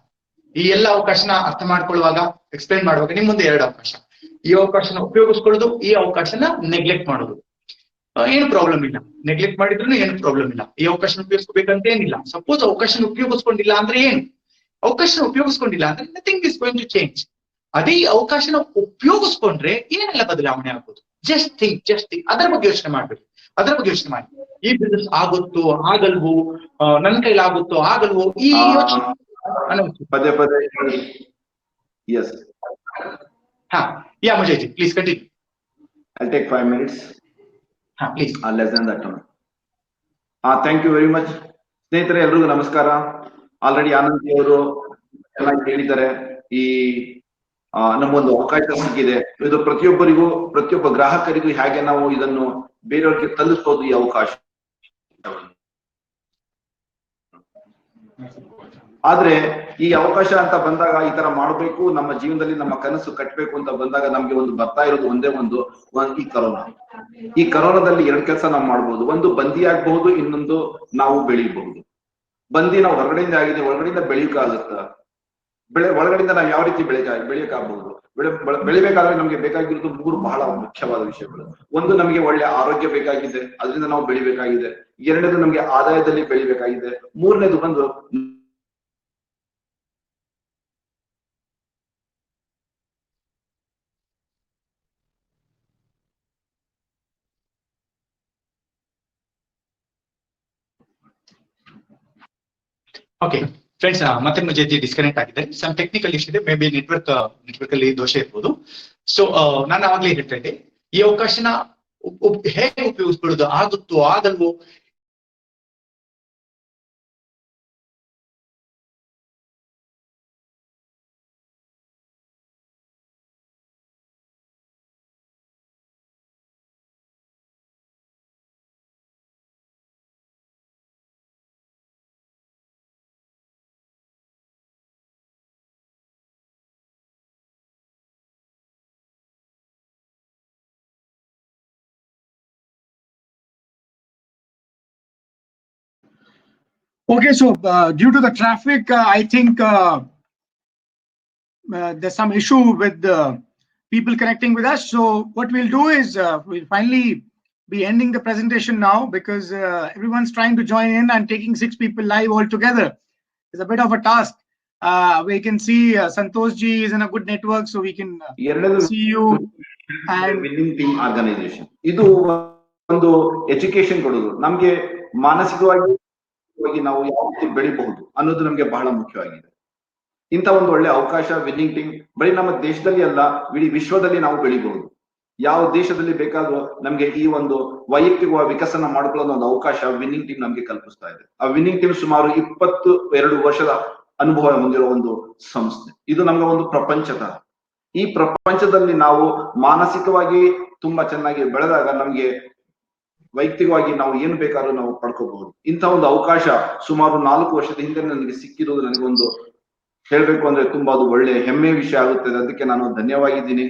Speaker 2: ಈ ಎಲ್ಲ ಅವಕಾಶನ ಅರ್ಥ ಮಾಡ್ಕೊಳ್ಳುವಾಗ, ಎಕ್ಸ್ಪ್ಲೈನ್ ಮಾಡುವಾಗ ನಿಮ್ ಮುಂದೆ 2 ಅವಕಾಶ. ಈ ಅವಕಾಶನ ಉಪಯೋಗಿಸ್ಕೊಳ್ಳೋದು, ಈ ಅವಕಾಶನ ನೆಗ್ಲೆಕ್ಟ್ ಮಾಡೋದು. ಏನು ಪ್ರಾಬ್ಲಮ್ ಇಲ್ಲ, ನೆಗ್ಲೆಕ್ಟ್ ಮಾಡಿದ್ರು ಏನು ಪ್ರಾಬ್ಲಮ್ ಇಲ್ಲ. ಈ ಅವಕಾಶ ಉಪಯೋಗಿಸ್ಕೋಬೇಕಂತ ಏನಿಲ್ಲ. ಸಪೋಸ್ ಅವಕಾಶ ಉಪಯೋಗಿಸ್ಕೊಂಡಿಲ್ಲ ಅಂದ್ರೆ ಏನು? ಅವಕಾಶ ಉಪಯೋಗಿಸ್ಕೊಂಡಿಲ್ಲ ಅಂದ್ರೆ nothing is going to change. ಅದೇ ಈ ಅವಕಾಶನ ಉಪಯೋಗಿಸ್ಕೊಂಡ್ರೆ ಏನೆಲ್ಲ ಬದಲಾವಣೆ ಆಗ್ಬೋದು. ಜಸ್ಟ್ ಥಿಂಕ್, ಅದರ ಬಗ್ಗೆ ಯೋಚನೆ ಮಾಡ್ಬೇಕು. ಮಾಡಿ ಈ ಬಿಸ್ನೆಸ್ ಆಗುತ್ತೋ ಆಗಲ್ವೋ, ನನ್ನ ಕೈಲಿ ಆಗುತ್ತೋ ಆಗಲ್ವೋ, ಈ
Speaker 6: ಪದೇ yes.
Speaker 2: Yeah, Mujahid ji, please continue.
Speaker 6: I'll take 5 minutes.
Speaker 2: Please.
Speaker 6: Less than that time. Thank you very much. ಸ್ನೇಹಿತರೆ, ಎಲ್ರಿಗೂ ನಮಸ್ಕಾರ. ಆಲ್ರೆಡಿ ಆನಂದ್ ಅವರು ಚೆನ್ನಾಗಿ ಹೇಳಿದ್ದಾರೆ. ಈ ನಮ್ಮೊಂದು ಅವಕಾಶ ಸಿಕ್ಕಿದೆ. ಇದು ಪ್ರತಿಯೊಬ್ಬ ಗ್ರಾಹಕರಿಗೂ ಹೇಗೆ ನಾವು ಇದನ್ನು ಬೇರೆಯವ್ರಿಗೆ ತಲುಪಿಸಬಹುದು ಈ ಅವಕಾಶ. ಆದ್ರೆ ಈ ಅವಕಾಶ ಅಂತ ಬಂದಾಗ, ಈ ತರ ಮಾಡ್ಬೇಕು, ನಮ್ಮ ಜೀವನದಲ್ಲಿ ನಮ್ಮ ಕನಸು ಕಟ್ಟಬೇಕು ಅಂತ ಬಂದಾಗ ನಮ್ಗೆ ಒಂದು ಬರ್ತಾ ಇರೋದು ಒಂದೇ ಒಂದು ಈ ಕರೋನಾ. ಈ ಕರೋನಾದಲ್ಲಿ 2 ಕೆಲಸ ನಾವು ಮಾಡ್ಬೋದು. ಒಂದು ಬಂದಿ ಆಗ್ಬಹುದು, ಇನ್ನೊಂದು ನಾವು ಬೆಳಿಬಹುದು. ಬಂದಿ ನಾವು ಹೊರಗಡೆಯಿಂದ ಆಗಿದೆ, ಒಳಗಡೆಯಿಂದ ಬೆಳೆಯಕ್ಕಾಗುತ್ತ. ಒಳಗಡೆಯಿಂದ ನಾವು ಯಾವ ರೀತಿ ಬೆಳೆಯಕ್ಕಾಗಬಹುದು. ಬೆಳಿಬೇಕಾದ್ರೆ ನಮ್ಗೆ ಬೇಕಾಗಿರೋದು 3 ಬಹಳ ಮುಖ್ಯವಾದ ವಿಷಯಗಳು. ಒಂದು, ನಮಗೆ ಒಳ್ಳೆ ಆರೋಗ್ಯ ಬೇಕಾಗಿದೆ, ಅದರಿಂದ ನಾವು ಬೆಳಿಬೇಕಾಗಿದೆ. 2ನೇದು, ನಮ್ಗೆ ಆದಾಯದಲ್ಲಿ ಬೆಳಿಬೇಕಾಗಿದೆ. 3ನೇದು ಬಂದು
Speaker 2: ಓಕೆ ಫ್ರೆಂಡ್ಸ್, ಮತ್ತೆ ಮುಜಾಹಿದ್ ಜಿ ಡಿಸ್ಕನೆಕ್ಟ್ ಆಗಿದೆ. ಸಮ್ ಟೆಕ್ನಿಕಲ್ ಇಶ್ಯೂ ಇದೆ, ಮೇ ಬಿ ನೆಟ್ವರ್ಕ್ ಅಲ್ಲಿ ದೋಷ ಇರ್ಬೋದು. ಸೊ ನಾನು ಆವಾಗಲೇ ಹೇಳ್ತಾ ಇದ್ದೆ, ಈ ಅವಕಾಶನ ಹೇಗೆ ಉಪಯೋಗಿಸ್ಕೊಳ್ಳೋದು, ಆಗುತ್ತೋ ಆಗಲ್ವೋ,
Speaker 1: Okay, so due to the traffic, I think there's some issue with the people connecting with us. So what we'll do is we'll finally be ending the presentation now, because everyone's trying to join in, and taking 6 people live all together is a bit of a task. We can see Santosh ji is in a good network, so we can see you. And
Speaker 6: winning team organization, ಇದು ಒಂದು education ಕೊಡೋದು. ನಮ್ಗೆ ಮಾನಸಿಕವಾಗಿ ನಾವು ಯಾವ ರೀತಿ ಬೆಳಿಬಹುದು ಅನ್ನೋದು ನಮ್ಗೆ ಬಹಳ ಮುಖ್ಯವಾಗಿದೆ. ಇಂಥ ಒಂದು ಒಳ್ಳೆ ಅವಕಾಶ ವಿನ್ನಿಂಗ್ ಟೀಮ್ ಬರೀ ನಮ್ಮ ದೇಶದಲ್ಲಿ ಅಲ್ಲ, ಇಡೀ ವಿಶ್ವದಲ್ಲಿ ನಾವು ಬೆಳಿಬಹುದು. ಯಾವ ದೇಶದಲ್ಲಿ ಬೇಕಾದ್ರೂ ನಮ್ಗೆ ಈ ಒಂದು ವೈಯಕ್ತಿಕ ವಿಕಸನ ಮಾಡ್ಕೊಳ್ಳೋ ಒಂದು ಅವಕಾಶ ವಿನ್ನಿಂಗ್ ಟೀಮ್ ನಮ್ಗೆ ಕಲ್ಪಿಸ್ತಾ ಇದೆ. ಆ ವಿನ್ನಿಂಗ್ ಟೀಮ್ ಸುಮಾರು 22 ವರ್ಷದ ಅನುಭವ ಹೊಂದಿರೋ ಒಂದು ಸಂಸ್ಥೆ. ಇದು ನಮ್ಗೆ ಒಂದು ಪ್ರಪಂಚದ, ಈ ಪ್ರಪಂಚದಲ್ಲಿ ನಾವು ಮಾನಸಿಕವಾಗಿ ತುಂಬಾ ಚೆನ್ನಾಗಿ ಬೆಳೆದಾಗ ನಮ್ಗೆ ವೈಯಕ್ತಿಕವಾಗಿ ನಾವು ಏನ್ ಬೇಕಾದ್ರೂ ನಾವು ಪಡ್ಕೋಬಹುದು. ಇಂಥ ಒಂದು ಅವಕಾಶ ಸುಮಾರು 4 ವರ್ಷದ ಹಿಂದೆ ನನಗೆ ಸಿಕ್ಕಿರುವುದು ನನಗೊಂದು ಹೇಳ್ಬೇಕು ಅಂದ್ರೆ ತುಂಬಾ ಅದು ಒಳ್ಳೆ ಹೆಮ್ಮೆ ವಿಷಯ ಆಗುತ್ತದೆ. ಅದಕ್ಕೆ ನಾನು ಧನ್ಯವಾಗಿದ್ದೀನಿ.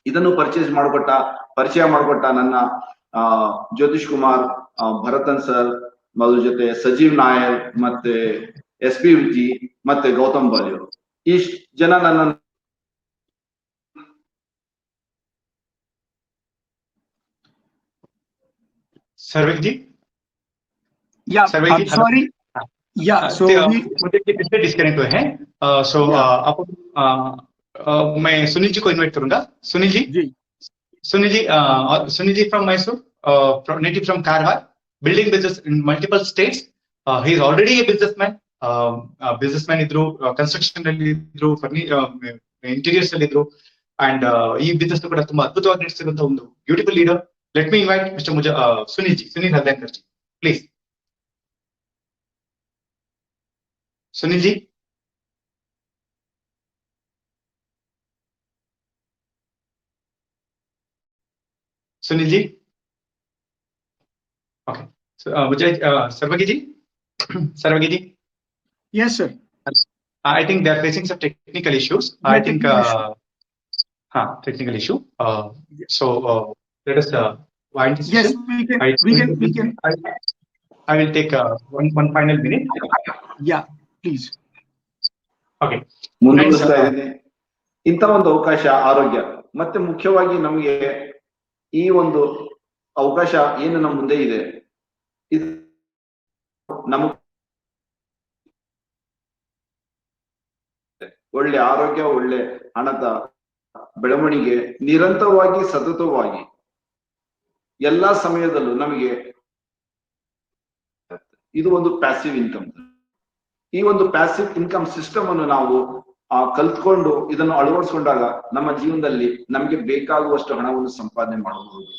Speaker 6: ಇದನ್ನು ಪರಿಚಯ ಮಾಡಿಕೊಟ್ಟ ನನ್ನ ಜ್ಯೋತಿಷ್ ಕುಮಾರ್, ಭರತನ್ ಸರ್, ಅದ್ರ ಜೊತೆ ಸಜೀವ್ ನಾಯರ್, ಮತ್ತೆ SP ವಿಜಿ, ಮತ್ತೆ ಗೌತಮ್ ಬಾಲಿಯವರು, ಇಷ್ಟು ಜನ ನನ್ನ
Speaker 2: सर्वेक जी,
Speaker 1: Yeah,
Speaker 2: सर्वेक
Speaker 1: I'm
Speaker 2: ji,
Speaker 1: sorry. Yeah, so
Speaker 2: मुझे डिस्कनेक्ट हुए हैं. सो आप मैं सुनील जी को इनवाइट करूंगा. Sunil ji from Mysore, native from Karwar, building business in multiple states. He is already a businessman ಇದ್ರು, ಕನ್ಸ್ಟ್ರಕ್ಷನ್ ಅಲ್ಲಿ ಇದ್ರು, ಇಂಟೀರಿಯರ್ಸ್ ಅಲ್ಲಿ ಇದ್ರು, ಅಂಡ್ ಈ ಬಿಸ್ನೆಸ್ ಕೂಡ ತುಂಬಾ ಅದ್ಭುತವಾಗಿ ನಡೆಸಿರುವಂತ ಒಂದು beautiful leader. Let me invite Mr. Sunil Hardlankar ji, please. Sunil ji. Sunil ji. Okay. So, Sarvagi ji. Sarvagi ji.
Speaker 1: yes, sir.
Speaker 2: I think they are facing some technical issues. I think technical issue. So let us wind this
Speaker 1: Yes,
Speaker 2: session.
Speaker 1: we can.
Speaker 2: I will take one final minute.
Speaker 1: Yeah, please.
Speaker 2: Okay.
Speaker 6: ಮುಂದುವರಿಸ್ತಾ ಇದ್ದೀನಿ. ಇಂಥ ಒಂದು ಅವಕಾಶ ಆರೋಗ್ಯ, ಮತ್ತೆ ಮುಖ್ಯವಾಗಿ ನಮಗೆ ಈ ಒಂದು ಅವಕಾಶ ಏನು ನಮ್ಮ ಮುಂದೆ ಇದೆ, ಇದು ನಮಗೆ ಒಳ್ಳೆ ಆರೋಗ್ಯ, ಒಳ್ಳೆ ಹಣದ ಬೆಳವಣಿಗೆ, ನಿರಂತರವಾಗಿ ಸತತವಾಗಿ ಎಲ್ಲಾ ಸಮಯದಲ್ಲೂ ನಮಗೆ ಇದು ಒಂದು ಪ್ಯಾಸಿವ್ ಇನ್ಕಮ್. ಈ ಒಂದು ಪ್ಯಾಸಿವ್ ಇನ್ಕಮ್ ಸಿಸ್ಟಮ್ ಅನ್ನು ನಾವು ಕಲ್ತ್ಕೊಂಡು ಇದನ್ನು ಅಳವಡಿಸಿಕೊಂಡಾಗ ನಮ್ಮ ಜೀವನದಲ್ಲಿ ನಮಗೆ ಬೇಕಾಗುವಷ್ಟು ಹಣವನ್ನು ಸಂಪಾದನೆ ಮಾಡಬಹುದು.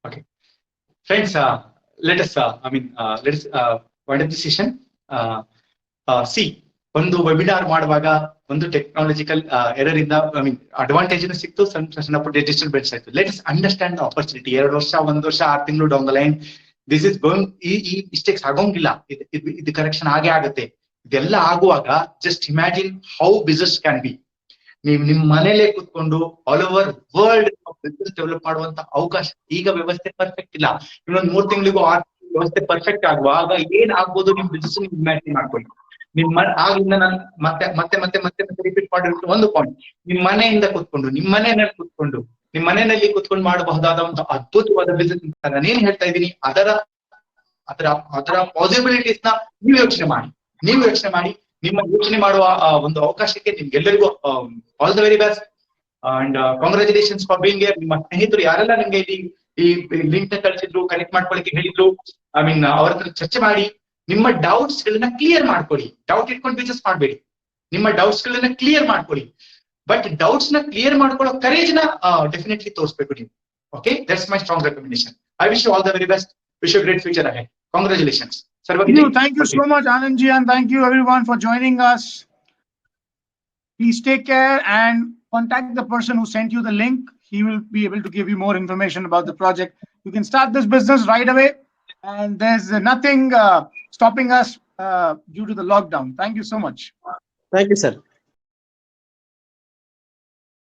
Speaker 2: Okay, friends, let us wind up the session. See, ಒಂದು ವೆಬಿನಾರ್ ಮಾಡುವಾಗ ಒಂದು ಟೆಕ್ನಾಲಜಿಕಲ್ ಎರರ್ ಇಂದ ಅಡ್ವಾಂಟೇಜ್ ಸಿಕ್ತು, ಸಣ್ಣ ಪುಟ್ಟ ಡಿಸ್ಟರ್ಬೆನ್ಸ್ ಆಯ್ತು. Let us understand the opportunity. 2 ವರ್ಷ, 1 ವರ್ಷ, 6 ತಿಂಗಳು down the line this is going, ಈ ಮಿಸ್ಟೇಕ್ಸ್ ಆಗೋಂಗಿಲ್ಲ. ಇದು ಕರೆಕ್ಷನ್ ಆಗೇ ಆಗುತ್ತೆ. ಇದೆಲ್ಲ ಆಗುವಾಗ just imagine how business can be. ನೀವು ನಿಮ್ ಮನೇಲೆ ಕೂತ್ಕೊಂಡು all over world business develop ಮಾಡುವಂತ ಅವಕಾಶ. ಈಗ ವ್ಯವಸ್ಥೆ ಪರ್ಫೆಕ್ಟ್ ಇಲ್ಲ, ಇನ್ನೊಂದು 3 ತಿಂಗಳಿಗೂ 6 ವ್ಯವಸ್ಥೆ ಪರ್ಫೆಕ್ಟ್ ಆಗುವಾಗ ಏನ್ ಆಗ್ಬೋದು ನಿಮ್ ಬಿಸ್ನೆಸ್ ಇಮ್ಯಾಜಿನ್ ಮಾಡ್ಕೊಳ್ಳಿ. ಆಗಿಂದ ನಾನು ಮತ್ತೆ ರಿಪೀಟ್ ಮಾಡಿರೋ ಒಂದು ಪಾಯಿಂಟ್, ನಿಮ್ ಮನೆಯಿಂದ ಕೂತ್ಕೊಂಡು, ನಿಮ್ ಮನೆಯಲ್ಲಿ ಕೂತ್ಕೊಂಡು ಮಾಡಬಹುದಾದ ಒಂದು ಅದ್ಭುತವಾದ ಬಿಸ್ನೆಸ್. ನಾನೇನ್ ಹೇಳ್ತಾ ಇದ್ದೀನಿ, ಅದರ ಪಾಸಿಬಿಲಿಟೀಸ್ ನ ನೀವು ಯೋಚನೆ ಮಾಡಿ. ನಿಮ್ಮ ಯೋಚನೆ ಮಾಡುವ ಒಂದು ಅವಕಾಶಕ್ಕೆ ನಿಮ್ಗೆಲ್ಲರಿಗೂ all the very best and congratulations for being here. ನಿಮ್ಮ ಸ್ನೇಹಿತರು ಯಾರೆಲ್ಲ ನಿಮ್ಗೆ ಈ ಲಿಂಕ್ ನ ಕಳಿಸಿದ್ರು, ಕನೆಕ್ಟ್ ಮಾಡ್ಕೊಳ್ಳಿಕ್ಕೆ ಹೇಳಿದ್ರು, ಅವ್ರ ಹತ್ರ ಚರ್ಚೆ ಮಾಡಿ ನಿಮ್ಮ ಡೌಟ್ಸ್ ಗಳನ್ನ ಕ್ಲಿಯರ್ ಮಾಡ್ಕೊಳ್ಳಿ. ಡೌಟ್ ಇಟ್ಕೊಂಡು ಬಿಸ್ನೆಸ್ ಮಾಡಬೇಡಿ, ನಿಮ್ಮ ಡೌಟ್ಸ್ ಗಳನ್ನ ಕ್ಲಿಯರ್ ಮಾಡ್ಕೊಳ್ಳಿ. ಬಟ್ ಡೌಟ್ಸ್ ನ ಕ್ಲಿಯರ್ ಮಾಡ್ಕೊಳ್ಳೋ ಕರೇಜ್ ನ ಡೆಫಿನೆಟ್ಲಿ ತೋರಿಸ್ಬೇಕು ನೀವು. Okay, that's my strong recommendation. I wish you all the very best. Wish you great future ahead. Congratulations.
Speaker 1: Thank you so much, Anand ji, and thank you everyone for joining us. Please take care and contact the person who sent you the link. He will be able to give you more information about the project. You can start this business right away, and there's nothing stopping us due to the lockdown. Thank you so much.
Speaker 5: Thank you, sir.